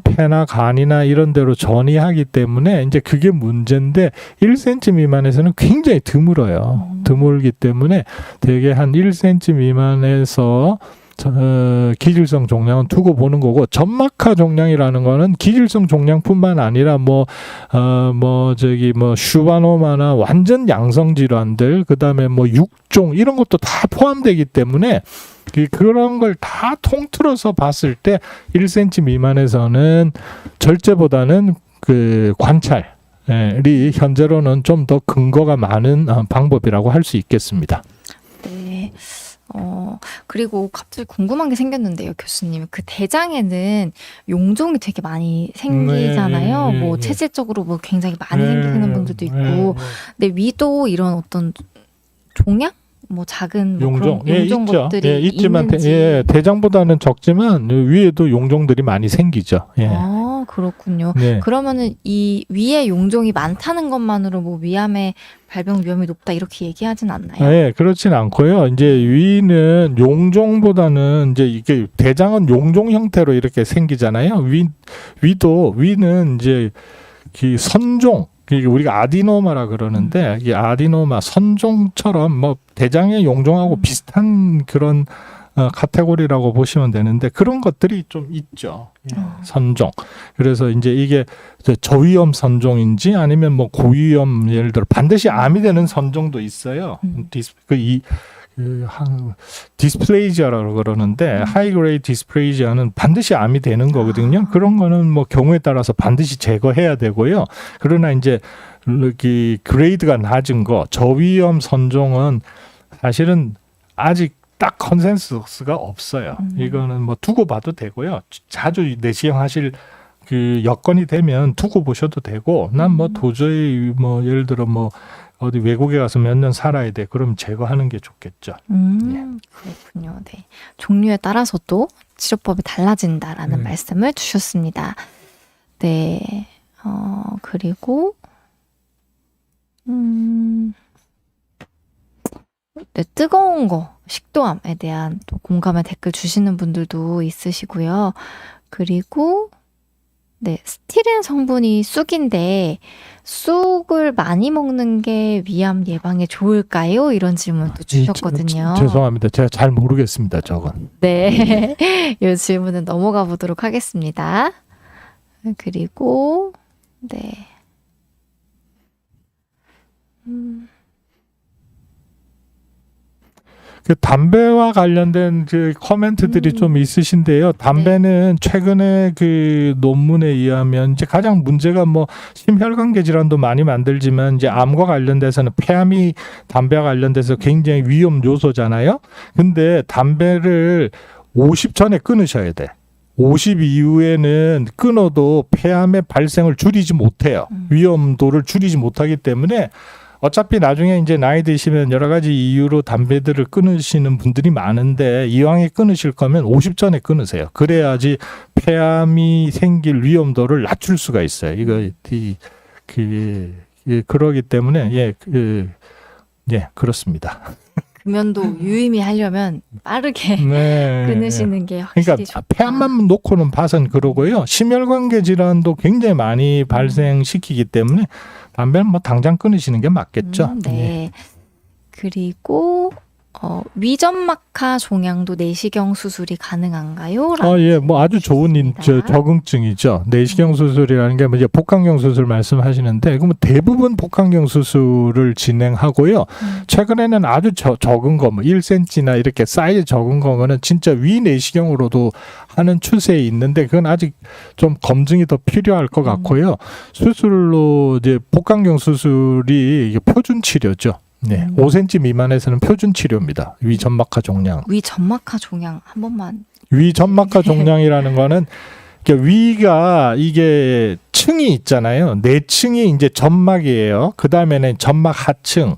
폐나 간이나 이런 데로 전이하기 때문에 이제 그게 문제인데 1cm 미만에서는 굉장히 드물어요. 드물기 때문에 대개 한 1cm 미만에서 기질성 종양은 두고 보는 거고 점막하 종양이라는 거는 기질성 종양뿐만 아니라 슈바노마나 완전 양성 질환들 그다음에 뭐 육종 이런 것도 다 포함되기 때문에 그런 걸 다 통틀어서 봤을 때 1cm 미만에서는 절제보다는 그 관찰이 현재로는 좀 더 근거가 많은 방법이라고 할 수 있겠습니다. 네. 그리고 갑자기 궁금한 게 생겼는데요, 교수님. 그 대장에는 용종이 되게 많이 생기잖아요. 뭐 체질적으로 뭐 굉장히 많이 생기는 분들도 있고. 근데 위도 이런 어떤 종양? 뭐 작은 뭐 용종, 그런 용종 있죠. 것들이 있지만 있는지. 대장보다는 적지만 위에도 용종들이 많이 생기죠. 그렇군요. 네. 그러면은 이 위에 용종이 많다는 것만으로 뭐 위암의 발병 위험이 높다 이렇게 얘기하진 않나요? 네, 그렇진 않고요. 이제 위는 용종보다는 이제 이게 대장은 용종 형태로 이렇게 생기잖아요. 위는 이제 그 선종, 우리가 아디노마라 그러는데 이 아디노마 선종처럼 뭐 대장의 용종하고 비슷한 그런 카테고리라고 보시면 되는데 그런 것들이 좀 있죠. 선종. 그래서 이제 이게 저위험 선종인지 아니면 뭐 고위험 예를 들어 반드시 암이 되는 선종도 있어요. 디스플레이지아라고 그러는데 하이그레이드 디스플레이지아는 반드시 암이 되는 거거든요. 그런 거는 뭐 경우에 따라서 반드시 제거해야 되고요. 그러나 이제 이 그레이드가 낮은 거 저위험 선종은 사실은 아직 딱 컨센서스가 없어요. 이거는 뭐 두고 봐도 되고요. 자주 내시경 하실 그 여건이 되면 두고 보셔도 되고 난 뭐 도저히 뭐 예를 들어 뭐 어디 외국에 가서 몇 년 살아야 돼. 그럼 제거하는 게 좋겠죠. 그렇군요. 네. 종류에 따라서도 치료법이 달라진다라는 말씀을 주셨습니다. 네. 그리고 네, 뜨거운 거, 식도암에 대한 또 공감의 댓글 주시는 분들도 있으시고요. 그리고 네, 스티린 성분이 쑥인데 쑥을 많이 먹는 게 위암 예방에 좋을까요? 이런 질문도 주셨거든요. 죄송합니다. 제가 잘 모르겠습니다. 저건. 네, 이 질문은 넘어가 보도록 하겠습니다. 그리고 네. 그 담배와 관련된 그 코멘트들이 좀 있으신데요. 담배는 최근에 그 논문에 의하면 이제 가장 문제가 뭐 심혈관계 질환도 많이 만들지만 이제 암과 관련돼서는 폐암이 담배와 관련돼서 굉장히 위험 요소잖아요. 근데 담배를 50 전에 끊으셔야 돼. 50 이후에는 끊어도 폐암의 발생을 줄이지 못해요. 위험도를 줄이지 못하기 때문에 어차피 나중에 이제 나이 드시면 여러 가지 이유로 담배들을 끊으시는 분들이 많은데 이왕에 끊으실 거면 50 전에 끊으세요. 그래야지 폐암이 생길 위험도를 낮출 수가 있어요. 그러기 때문에 그렇습니다. 금연도 유의미하려면 빠르게 네. 끊으시는 게 확실히 그러니까 좋다. 폐암만 놓고는 봐선 그러고요. 심혈관계 질환도 굉장히 많이 발생시키기 때문에 담배는 뭐 당장 끊으시는 게 맞겠죠. 네. 그리고 위점막하 종양도 내시경 수술이 가능한가요? 뭐 아주 좋은 적응증이죠. 내시경 수술이라는 게 이제 복강경 수술 말씀하시는데, 그러면 대부분 복강경 수술을 진행하고요. 최근에는 아주 적은 거, 뭐 1cm나 이렇게 사이즈 적은 거는 진짜 위 내시경으로도 하는 추세에 있는데, 그건 아직 좀 검증이 더 필요할 것 같고요. 수술로 이제 복강경 수술이 이게 표준 치료죠. 네, 5cm 미만에서는 표준 치료입니다. 위점막하 종양. 위점막하 종양 한 번만. 위점막하 종양이라는 거는 그러니까 위가 이게 층이 있잖아요. 네 층이 이제 점막이에요. 그 다음에는 점막 하층,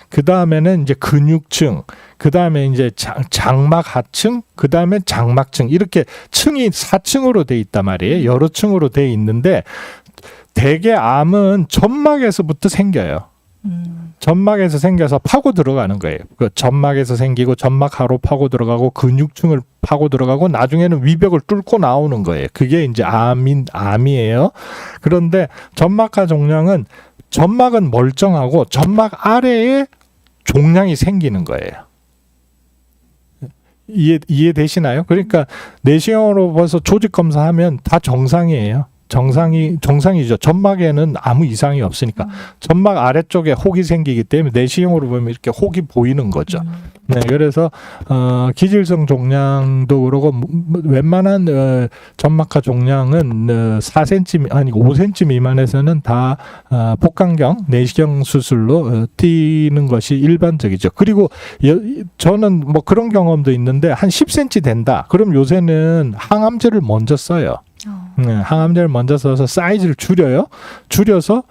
그 다음에는 이제 근육층, 그 다음에 이제 장막 하층, 그 다음에 장막층, 이렇게 층이 4층으로 돼 있단 말이에요. 여러 층으로 돼 있는데 대개 암은 점막에서부터 생겨요. 점막에서 생겨서 파고 들어가는 거예요. 그 점막에서 생기고 점막하로 파고 들어가고 근육층을 파고 들어가고 나중에는 위벽을 뚫고 나오는 거예요. 그게 이제 암이에요. 그런데 점막하 종양은 점막은 멀쩡하고 점막 아래에 종양이 생기는 거예요. 이해되시나요? 그러니까 내시경으로 봐서 조직 검사하면 다 정상이에요. 정상이죠. 점막에는 아무 이상이 없으니까. 점막 아래쪽에 혹이 생기기 때문에 내시경으로 보면 이렇게 혹이 보이는 거죠. 네, 그래서 기질성 종양도 그러고 웬만한 점막하 종양은 4cm 아니고 5cm 미만에서는 다 복강경 내시경 수술로 띄는 것이 일반적이죠. 그리고 저는 뭐 그런 경험도 있는데 한 10cm 된다. 그럼 요새는 항암제를 먼저 써요. 네, 항암제를 먼저 써서 사이즈를 줄여서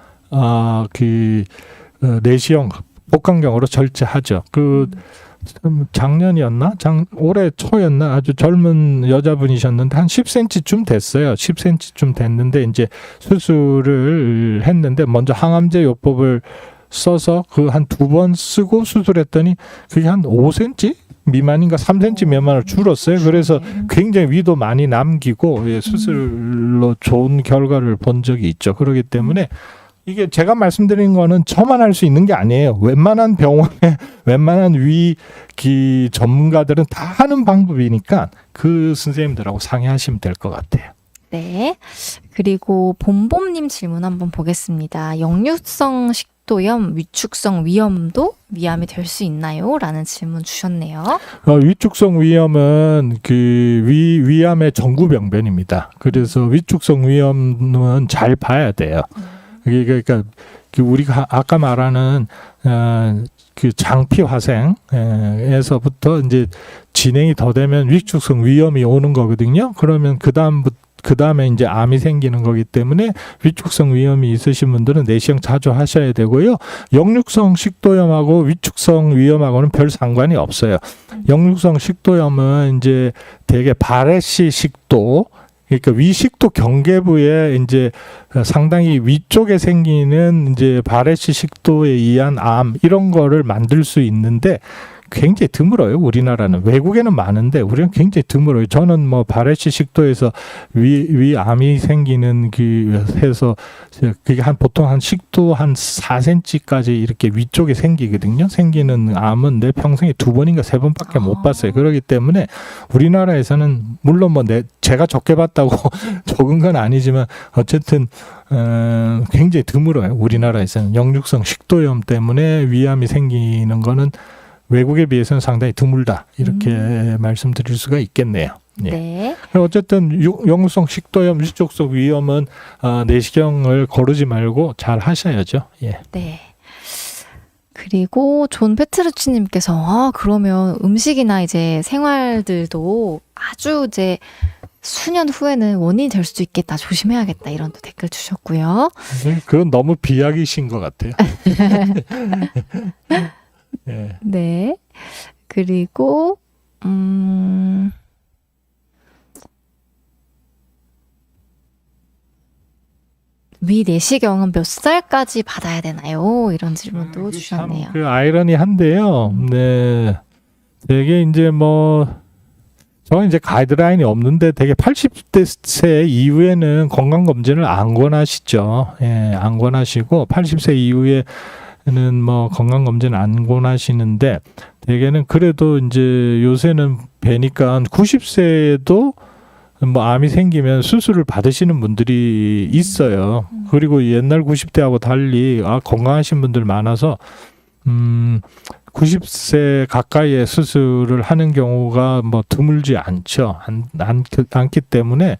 내시경 복강경으로 절제하죠. 작년이었나? 올해 초였나? 아주 젊은 여자분이셨는데 한 10cm쯤 됐어요. 10cm쯤 됐는데 이제 수술을 했는데 먼저 항암제 요법을 써서 그 한 2번 쓰고 수술했더니 그게 한 5cm 미만인가 3cm 미만으로 줄었어요. 그래서 굉장히 위도 많이 남기고 수술로 좋은 결과를 본 적이 있죠. 그렇기 때문에 이게 제가 말씀드린 거는 저만 할 수 있는 게 아니에요. 웬만한 병원에 웬만한 위기 전문가들은 다 하는 방법이니까 그 선생님들하고 상의하시면 될 것 같아요. 네. 그리고 봄봄님 질문 한번 보겠습니다. 역류성 식도염, 위축성 위염도 위암이 될 수 있나요? 라는 질문 주셨네요. 위축성 위염은 위암의 전구병변입니다. 그래서 위축성 위염은 잘 봐야 돼요. 그러니까 우리가 아까 말하는 그 장피 화생에서부터 이제 진행이 더 되면 위축성 위염이 오는 거거든요. 그러면 그 다음에 이제 암이 생기는 거기 때문에 위축성 위염이 있으신 분들은 내시경 자주 하셔야 되고요. 역류성 식도염하고 위축성 위염하고는 별 상관이 없어요. 역류성 식도염은 이제 되게 바레시 식도, 그러니까 위식도 경계부에 이제 상당히 위쪽에 생기는 이제 바레시 식도에 의한 암 이런 거를 만들 수 있는데 굉장히 드물어요. 우리나라는 외국에는 많은데 우리는 굉장히 드물어요. 저는 뭐 바레시 식도에서 위암이 생기는 그 해서 그게 보통 한 식도 한 4cm까지 이렇게 위쪽에 생기거든요. 생기는 암은 내 평생에 2번인가 3번밖에 못 봤어요. 그렇기 때문에 우리나라에서는 물론 뭐 제가 적게 봤다고 적은 건 아니지만 어쨌든 굉장히 드물어요. 우리나라에서는 영육성 식도염 때문에 위암이 생기는 거는 외국에 비해서는 상당히 드물다. 이렇게 말씀드릴 수가 있겠네요. 예. 네. 어쨌든 영육성 식도염, 위쪽성 위염은 내시경을 거르지 말고 잘 하셔야죠. 예. 네. 그리고 존 페트루치님께서 그러면 음식이나 이제 생활들도 아주 이제 수년 후에는 원인이 될 수도 있겠다. 조심해야겠다. 이런 또 댓글 주셨고요. 그건 너무 비약이신 것 같아요. 예. 네. 그리고 위 내시경은 몇 살까지 받아야 되나요? 이런 질문도 주셨네요. 그 아이러니한데요. 네. 되게 이제 저는 이제 가이드라인이 없는데 되게 80대 이후에는 건강검진을 안 권하시죠. 예, 안 권하시고 80세 이후에는 뭐 건강검진 안 권하시는데 대개는 그래도 이제 요새는 뵈니까 90세에도 뭐 암이 생기면 수술을 받으시는 분들이 있어요. 그리고 옛날 90대하고 달리 건강하신 분들 많아서 90세 가까이에 수술을 하는 경우가 뭐 드물지 않죠. 않기 때문에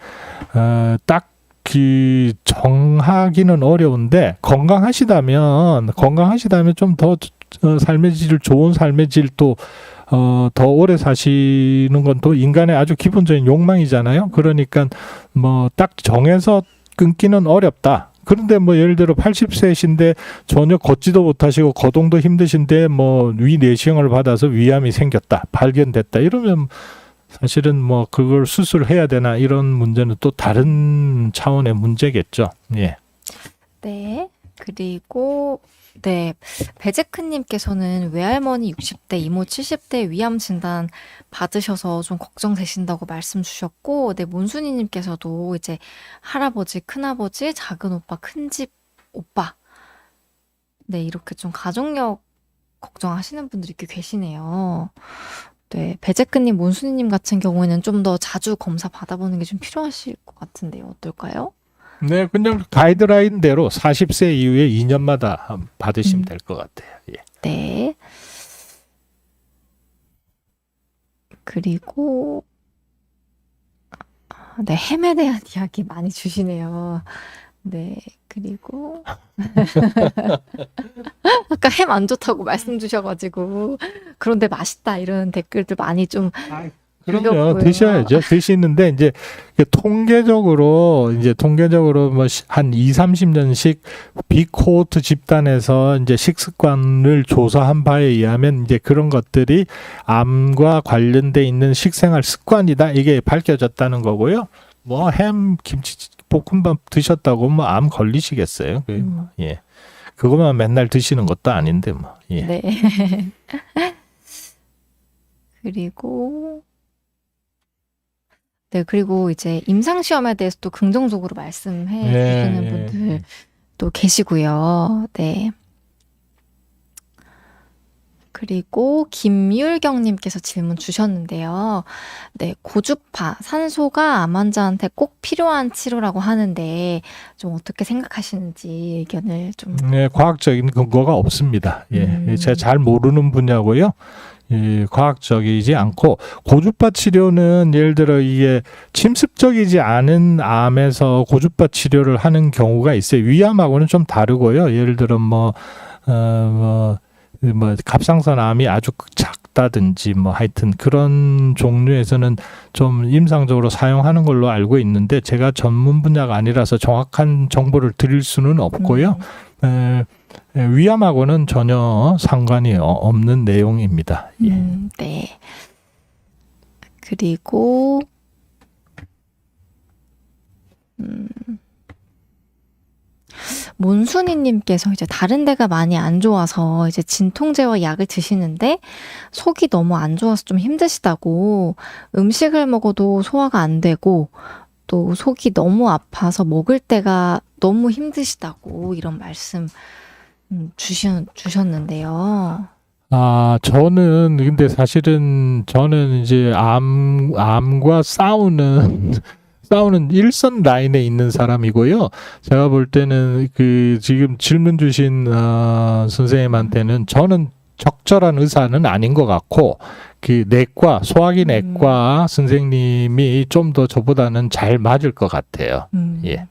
딱히 정하기는 어려운데 건강하시다면 좀 더 삶의 질 좋은 삶의 질도 더 오래 사시는 건 또 인간의 아주 기본적인 욕망이잖아요. 그러니까 뭐 딱 정해서 끊기는 어렵다. 그런데 뭐 예를 들어 80세신데 전혀 걷지도 못하시고 거동도 힘드신데 뭐 위 내시경을 받아서 위암이 생겼다, 발견됐다 이러면 사실은 뭐 그걸 수술해야 되나 이런 문제는 또 다른 차원의 문제겠죠. 예. 네. 그리고 네. 베제크님께서는 외할머니 60대, 이모 70대 위암 진단 받으셔서 좀 걱정되신다고 말씀 주셨고, 네. 몬순이님께서도 이제 할아버지, 큰아버지, 작은 오빠, 큰집 오빠. 네. 이렇게 좀 가족력 걱정하시는 분들이 꽤 계시네요. 네. 베제크님, 몬순이님 같은 경우에는 좀 더 자주 검사 받아보는 게 좀 필요하실 것 같은데요. 어떨까요? 네, 그냥 가이드라인대로 40세 이후에 2년마다 받으시면 될 것 같아요. 예. 네. 그리고 네, 햄에 대한 이야기 많이 주시네요. 네, 그리고 아까 햄 안 좋다고 말씀 주셔가지고 그런데 맛있다 이런 댓글들 많이 좀 그럼요. 줄였고요. 드셔야죠. 드시는데 이제 통계적으로 뭐 한 2, 30년씩 빅코호트 집단에서 이제 식습관을 조사한 바에 의하면 이제 그런 것들이 암과 관련돼 있는 식생활 습관이다. 이게 밝혀졌다는 거고요. 뭐 햄, 김치, 볶음밥 드셨다고 뭐 암 걸리시겠어요? 예. 그것만 맨날 드시는 것도 아닌데 뭐. 예. 네. 그리고 네, 그리고 이제 임상시험에 대해서 또 긍정적으로 말씀해 주시는 분들 또 계시고요. 네. 그리고 김율경님께서 질문 주셨는데요. 네, 고주파, 산소가 암 환자한테 꼭 필요한 치료라고 하는데 좀 어떻게 생각하시는지 의견을 좀. 네, 과학적인 근거가 없습니다. 예, 제가 잘 모르는 분야고요. 예, 과학적이지 않고 고주파 치료는 예를 들어 이게 침습적이지 않은 암에서 고주파 치료를 하는 경우가 있어요. 위암하고는 좀 다르고요. 예를 들어 뭐 갑상선 암이 아주 작다든지 뭐 하여튼 그런 종류에서는 좀 임상적으로 사용하는 걸로 알고 있는데 제가 전문 분야가 아니라서 정확한 정보를 드릴 수는 없고요. 위암하고는 전혀 상관이 없는 내용입니다. 예. 네. 그리고 몬순이님께서 이제 다른 데가 많이 안 좋아서 이제 진통제와 약을 드시는데 속이 너무 안 좋아서 좀 힘드시다고 음식을 먹어도 소화가 안 되고 또 속이 너무 아파서 먹을 때가 너무 힘드시다고 이런 말씀 주셨는데요. 저는 근데 사실은 저는 이제 암과 싸우는 일선 라인에 있는 사람이고요. 제가 볼 때는 그 지금 질문 주신 선생님한테는 저는 적절한 의사는 아닌 것 같고 그 소화기 내과 선생님이 좀 더 저보다는 잘 맞을 것 같아요. 예.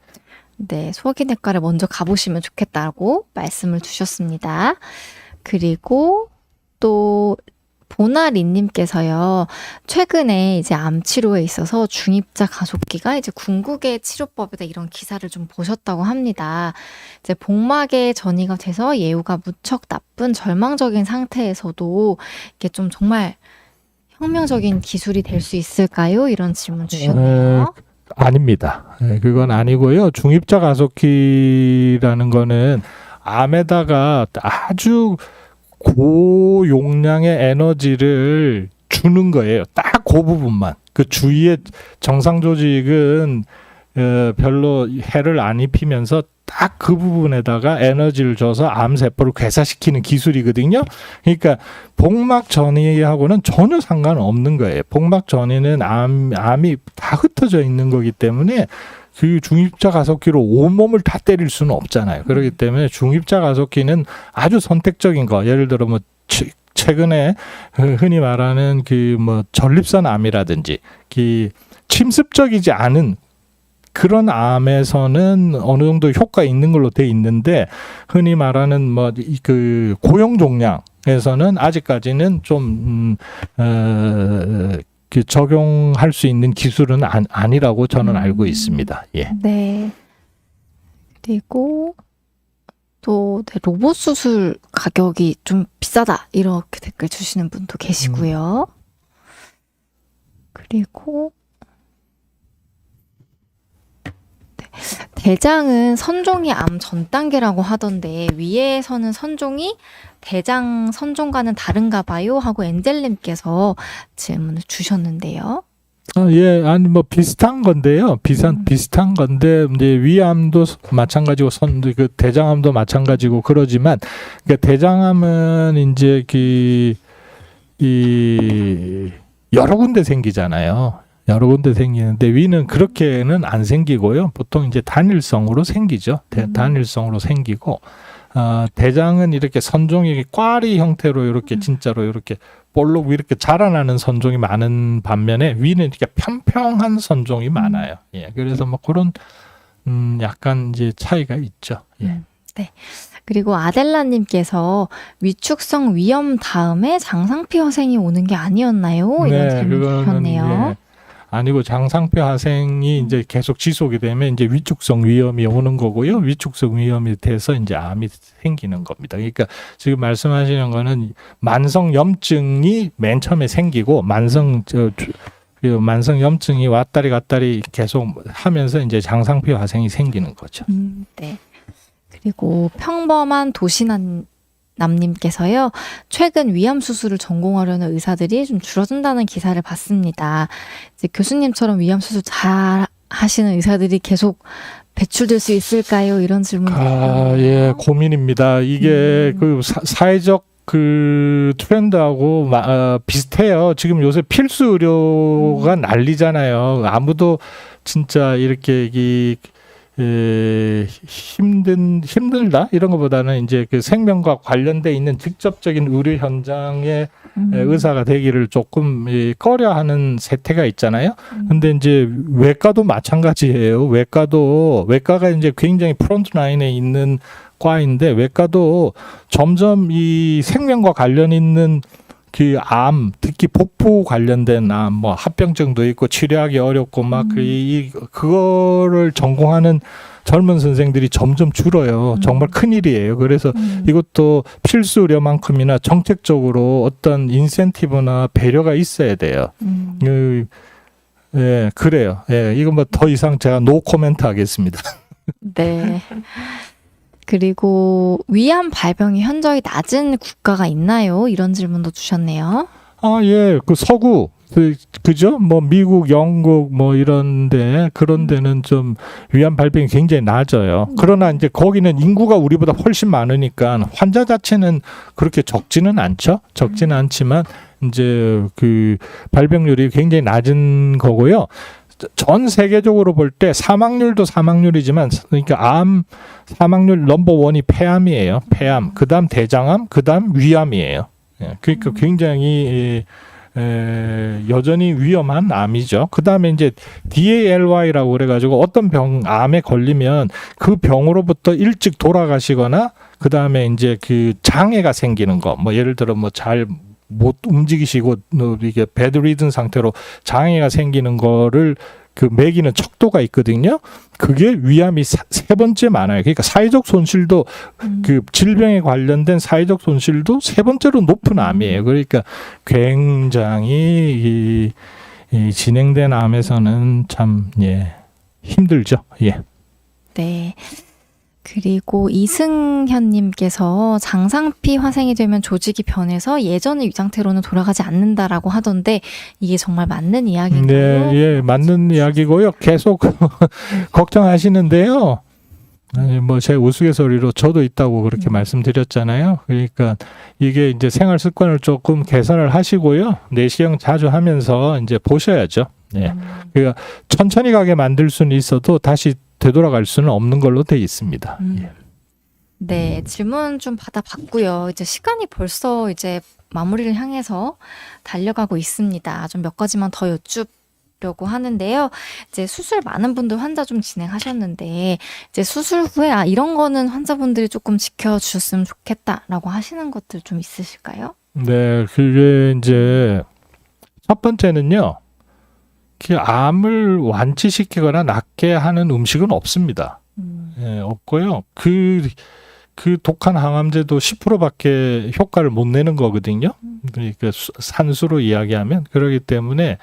네, 소화기내과를 먼저 가보시면 좋겠다고 말씀을 주셨습니다. 그리고 또 보나리님께서요, 최근에 이제 암 치료에 있어서 중입자 가속기가 이제 궁극의 치료법이다 이런 기사를 좀 보셨다고 합니다. 이제 복막에 전이가 돼서 예후가 무척 나쁜 절망적인 상태에서도 이게 좀 정말 혁명적인 기술이 될 수 있을까요? 이런 질문 주셨네요. 아닙니다. 그건 아니고요. 중입자 가속기라는 거는 암에다가 아주 고용량의 에너지를 주는 거예요. 딱 그 부분만. 그 주위의 정상 조직은 별로 해를 안 입히면서 딱 그 부분에다가 에너지를 줘서 암세포를 괴사시키는 기술이거든요. 그러니까 복막 전이하고는 전혀 상관없는 거예요. 복막 전이는 암이 다 흩어져 있는 거기 때문에 그 중입자 가속기로 온몸을 다 때릴 수는 없잖아요. 그렇기 때문에 중입자 가속기는 아주 선택적인 거. 예를 들어 뭐 최근에 흔히 말하는 그 뭐 전립선 암이라든지 그 침습적이지 않은 그런 암에서는 어느 정도 효과 있는 걸로 돼 있는데 흔히 말하는 뭐 그 고용 종양에서는 아직까지는 좀 그 적용할 수 있는 기술은 아니라고 저는 알고 있습니다. 예. 네. 그리고 또 로봇 수술 가격이 좀 비싸다 이렇게 댓글 주시는 분도 계시고요. 그리고 대장은 선종이 암 전 단계라고 하던데 위에서는 선종이 대장 선종과는 다른가 봐요 하고 엔젤님께서 질문을 주셨는데요. 예, 아니 뭐 비슷한 건데요. 비슷한 건데 이제 위암도 마찬가지고 그 대장암도 마찬가지고 그러지만 그러니까 대장암은 이제 이 여러 군데 생기잖아요. 여러 군데 생기는데 위는 그렇게는 안 생기고요. 보통 이제 단일성으로 생기죠. 단일성으로 생기고 대장은 이렇게 선종이 꽈리 형태로 이렇게 진짜로 이렇게 볼록 이렇게 자라나는 선종이 많은 반면에 위는 이렇게 평평한 선종이 많아요. 예, 그래서 뭐 그런 약간 이제 차이가 있죠. 예. 네. 그리고 아델라님께서 위축성 위염 다음에 장상피 화생이 오는 게 아니었나요? 이런 질문 주셨네요. 예. 아니고 장상표 화생이 이제 계속 지속이 되면 이제 위축성 위염이 오는 거고요. 위축성 위염이 돼서 이제 암이 생기는 겁니다. 그러니까 지금 말씀하시는 거는 만성 염증이 맨 처음에 생기고 만성 염증이 왔다리 갔다리 계속 하면서 이제 장상표 화생이 생기는 거죠. 네. 그리고 평범한 도시남님께서요. 최근 위암 수술을 전공하려는 의사들이 좀 줄어든다는 기사를 봤습니다. 이제 교수님처럼 위암 수술 잘 하시는 의사들이 계속 배출될 수 있을까요? 이런 질문. 예, 고민입니다. 이게 그 사회적 그 트렌드하고 비슷해요. 지금 요새 필수 의료가 난리잖아요. 아무도 진짜 이렇게 힘들다 이런 것보다는 이제 그 생명과 관련돼 있는 직접적인 의료 현장에 의사가 되기를 조금 꺼려하는 세태가 있잖아요. 근데 이제 외과도 마찬가지예요. 외과가 이제 굉장히 프론트 라인에 있는 과인데 외과도 점점 이 생명과 관련 있는 그 암, 특히 복부 관련된 암, 뭐 합병증도 있고 치료하기 어렵고 막 그거를 전공하는 젊은 선생들이 점점 줄어요. 정말 큰일이에요. 그래서 이것도 필수 의료만큼이나 정책적으로 어떤 인센티브나 배려가 있어야 돼요. 예, 그래요. 예, 이건 뭐 더 이상 제가 노 코멘트 하겠습니다. 네. 그리고 위암 발병이 현저히 낮은 국가가 있나요? 이런 질문도 주셨네요. 예, 그 서구, 그죠? 뭐, 미국, 영국, 뭐, 이런데, 그런 데는 좀 위암 발병이 굉장히 낮아요. 그러나 이제 거기는 인구가 우리보다 훨씬 많으니까 환자 자체는 그렇게 적지는 않죠? 적지는 않지만, 이제 그 발병률이 굉장히 낮은 거고요. 전 세계적으로 볼 때 사망률도 사망률이지만, 그러니까 암 사망률 넘버원이 폐암이에요. 폐암. 그 다음 대장암, 그 다음 위암이에요. 예, 그러니까 굉장히 여전히 위험한 암이죠. 그 다음에 이제 DALY라고 그래가지고 어떤 암에 걸리면 그 병으로부터 일찍 돌아가시거나 그 다음에 이제 그 장애가 생기는 거, 뭐 예를 들어 뭐 잘 못 움직이시고 이게 배드리든 상태로 장애가 생기는 거를 그 매기는 척도가 있거든요. 그게 위암이 세 번째 많아요. 그러니까 사회적 손실도 그 질병에 관련된 사회적 손실도 세 번째로 높은 암이에요. 그러니까 굉장히 이 진행된 암에서는 참 힘들죠. 예. 네. 그리고 이승현님께서 장상피 화생이 되면 조직이 변해서 예전의 상태로는 돌아가지 않는다라고 하던데 이게 정말 맞는 이야기인가요? 네, 예, 맞는 이야기고요. 계속 걱정하시는데요. 아니, 뭐 제 우스갯소리로 저도 있다고 그렇게 말씀드렸잖아요. 그러니까 이게 이제 생활 습관을 조금 개선을 하시고요. 내시경 자주 하면서 이제 보셔야죠. 예. 그러니까 천천히 가게 만들 수는 있어도 다시 되돌아갈 수는 없는 걸로 돼 있습니다. 예. 네, 질문 좀 받아봤고요. 이제 시간이 벌써 이제 마무리를 향해서 달려가고 있습니다. 좀 몇 가지만 더 여쭈려고 하는데요. 이제 수술 많은 분들 환자 좀 진행하셨는데 이제 수술 후에 이런 거는 환자분들이 조금 지켜주셨으면 좋겠다라고 하시는 것들 좀 있으실까요? 네, 그게 이제 첫 번째는요. 그 암을 완치시키거나 낫게 하는 음식은 없습니다. 예, 없고요. 그 독한 항암제도 10%밖에 효과를 못 내는 거거든요. 그러니까 산수로 이야기하면 그렇기 때문에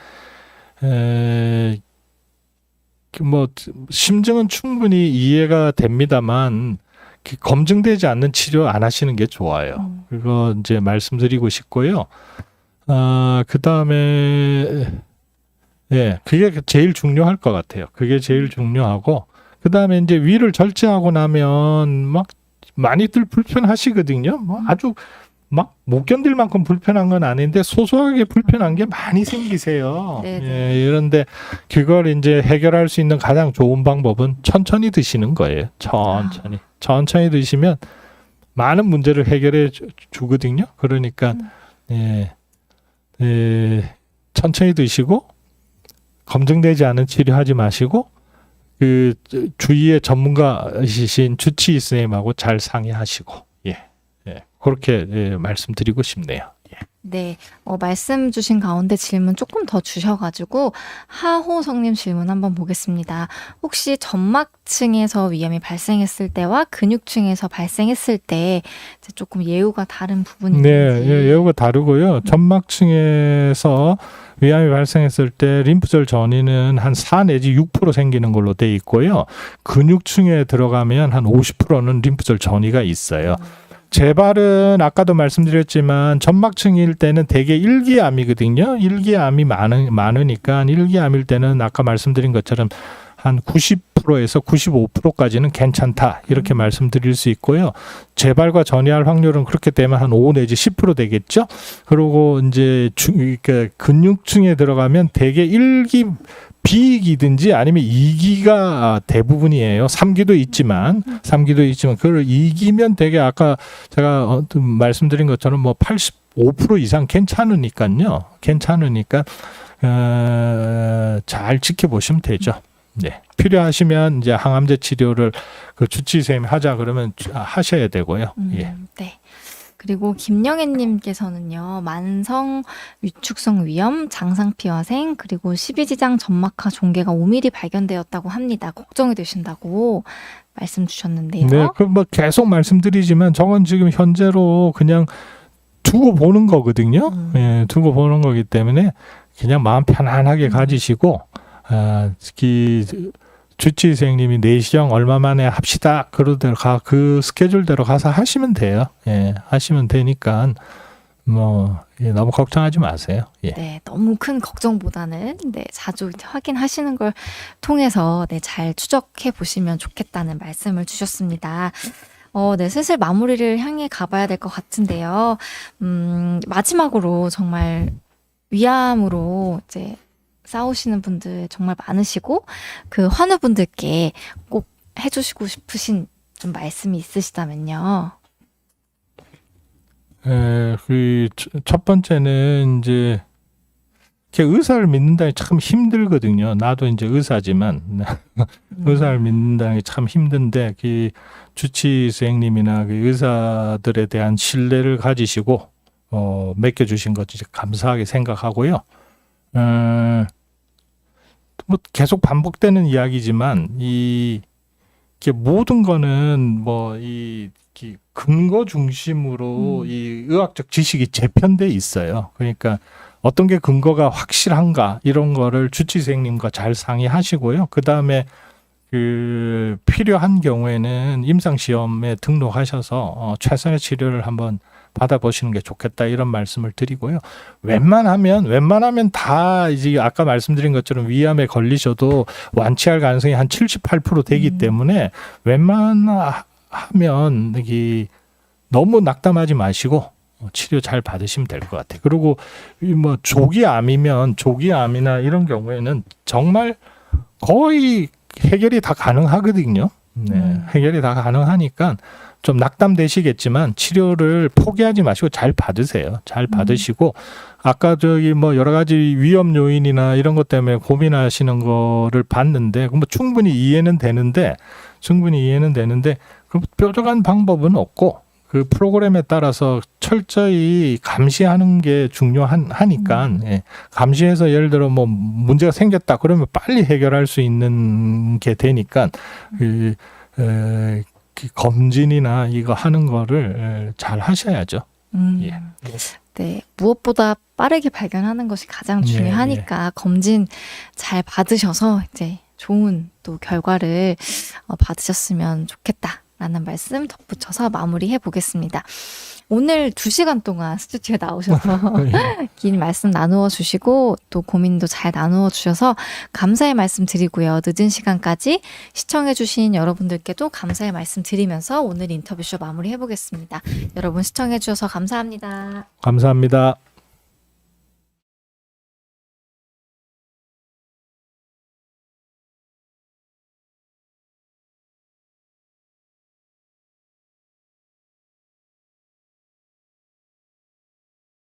뭐 심증은 충분히 이해가 됩니다만 검증되지 않는 치료 안 하시는 게 좋아요. 그거 이제 말씀드리고 싶고요. 그 다음에 예, 그게 제일 중요할 것 같아요. 그게 제일 중요하고 그 다음에 이제 위를 절제하고 나면 막 많이들 불편하시거든요. 뭐 아주 막 못 견딜 만큼 불편한 건 아닌데 소소하게 불편한 게 많이 생기세요. 예, 이런데 그걸 이제 해결할 수 있는 가장 좋은 방법은 천천히 드시는 거예요. 천천히 드시면 많은 문제를 해결해 주거든요. 그러니까 천천히 드시고 검증되지 않은 치료하지 마시고 그 주위의 전문가이신 주치의 선생님하고 잘 상의하시고 그렇게 말씀드리고 싶네요. 네, 말씀 주신 가운데 질문 조금 더 주셔가지고 하호성님 질문 한번 보겠습니다. 혹시 점막층에서 위암이 발생했을 때와 근육층에서 발생했을 때 이제 조금 예후가 다른 부분이 있는지? 네, 예후가 다르고요. 점막층에서 위암이 발생했을 때 림프절 전이는 한 4 내지 6% 생기는 걸로 돼 있고요. 근육층에 들어가면 한 50%는 림프절 전이가 있어요. 재발은 아까도 말씀드렸지만 점막층일 때는 대개 일기암이거든요. 일기암이 많으니까 일기암일 때는 아까 말씀드린 것처럼 한 90%에서 95%까지는 괜찮다 이렇게 말씀드릴 수 있고요. 재발과 전이할 확률은 그렇게 되면 한 5 내지 10% 되겠죠. 그리고 이제 그러니까 근육층에 들어가면 대개 1기 B기든지 아니면 2기가 대부분이에요. 3기도 있지만 그걸 2기면 되게 아까 제가 말씀드린 것처럼 뭐 85% 이상 괜찮으니까요. 괜찮으니까 잘 지켜보시면 되죠. 네. 필요하시면 이제 항암제 치료를 그 주치의 선생님이 하자 그러면 하셔야 되고요. 예. 네. 그리고 김영애님께서는요, 만성 위축성 위염, 장상피화생, 그리고 십이지장 점막하 종괴가 5mm 발견되었다고 합니다. 걱정이 되신다고 말씀 주셨는데요. 네, 그 뭐 계속 말씀드리지만 저건 지금 현재로 그냥 두고 보는 거거든요. 예, 두고 보는 거기 때문에 그냥 마음 편안하게 가지시고 주치 선생님이 내시경 얼마 만에 합시다. 그 스케줄대로 가서 하시면 돼요. 예, 하시면 되니까 너무 걱정하지 마세요. 예. 네, 너무 큰 걱정보다는 자주 확인하시는 걸 통해서 잘 추적해 보시면 좋겠다는 말씀을 주셨습니다. 네, 슬슬 마무리를 향해 가봐야 될 것 같은데요. 마지막으로 정말 위암으로 이제 싸우시는 분들 정말 많으시고 그 환우분들께 꼭 해주시고 싶으신 좀 말씀이 있으시다면요. 그 첫 번째는 이제 의사를 믿는다는 게 참 힘들거든요. 나도 이제 의사지만 의사를 믿는다는 게 참 힘든데 그 주치 선생님이나 그 의사들에 대한 신뢰를 가지시고 맡겨주신 것 감사하게 생각하고요. 뭐 계속 반복되는 이야기지만 이게 모든 거는 이 근거 중심으로 이 의학적 지식이 재편돼 있어요. 그러니까 어떤 게 근거가 확실한가 이런 거를 주치 선생님과 잘 상의하시고요. 그 다음에 그 필요한 경우에는 임상 시험에 등록하셔서 최선의 치료를 한번 받아보시는 게 좋겠다 이런 말씀을 드리고요. 웬만하면 다 이제 아까 말씀드린 것처럼 위암에 걸리셔도 완치할 가능성이 한 78% 되기 때문에 웬만하면 이게 너무 낙담하지 마시고 치료 잘 받으시면 될 것 같아요. 그리고 뭐 조기암이나 이런 경우에는 정말 거의 해결이 다 가능하거든요. 네, 해결이 다 가능하니까 좀 낙담되시겠지만 치료를 포기하지 마시고 잘 받으세요. 잘 받으시고 아까 뭐 여러 가지 위험 요인이나 이런 것 때문에 고민하시는 거를 봤는데 뭐 충분히 이해는 되는데 그 뾰족한 방법은 없고 그 프로그램에 따라서 철저히 감시하는 게 중요하니까 감시해서 예를 들어 뭐 문제가 생겼다 그러면 빨리 해결할 수 있는 게 되니까 그 검진이나 이거 하는 거를 잘 하셔야죠. 예. 네, 무엇보다 빠르게 발견하는 것이 가장 중요하니까 검진 잘 받으셔서 이제 좋은 또 결과를 받으셨으면 좋겠다라는 말씀 덧붙여서 마무리해 보겠습니다. 오늘 2시간 동안 스튜디오에 나오셔서 긴 말씀 나누어 주시고 또 고민도 잘 나누어 주셔서 감사의 말씀 드리고요. 늦은 시간까지 시청해 주신 여러분들께도 감사의 말씀 드리면서 오늘 인터뷰쇼 마무리해 보겠습니다. 여러분 시청해 주셔서 감사합니다. 감사합니다.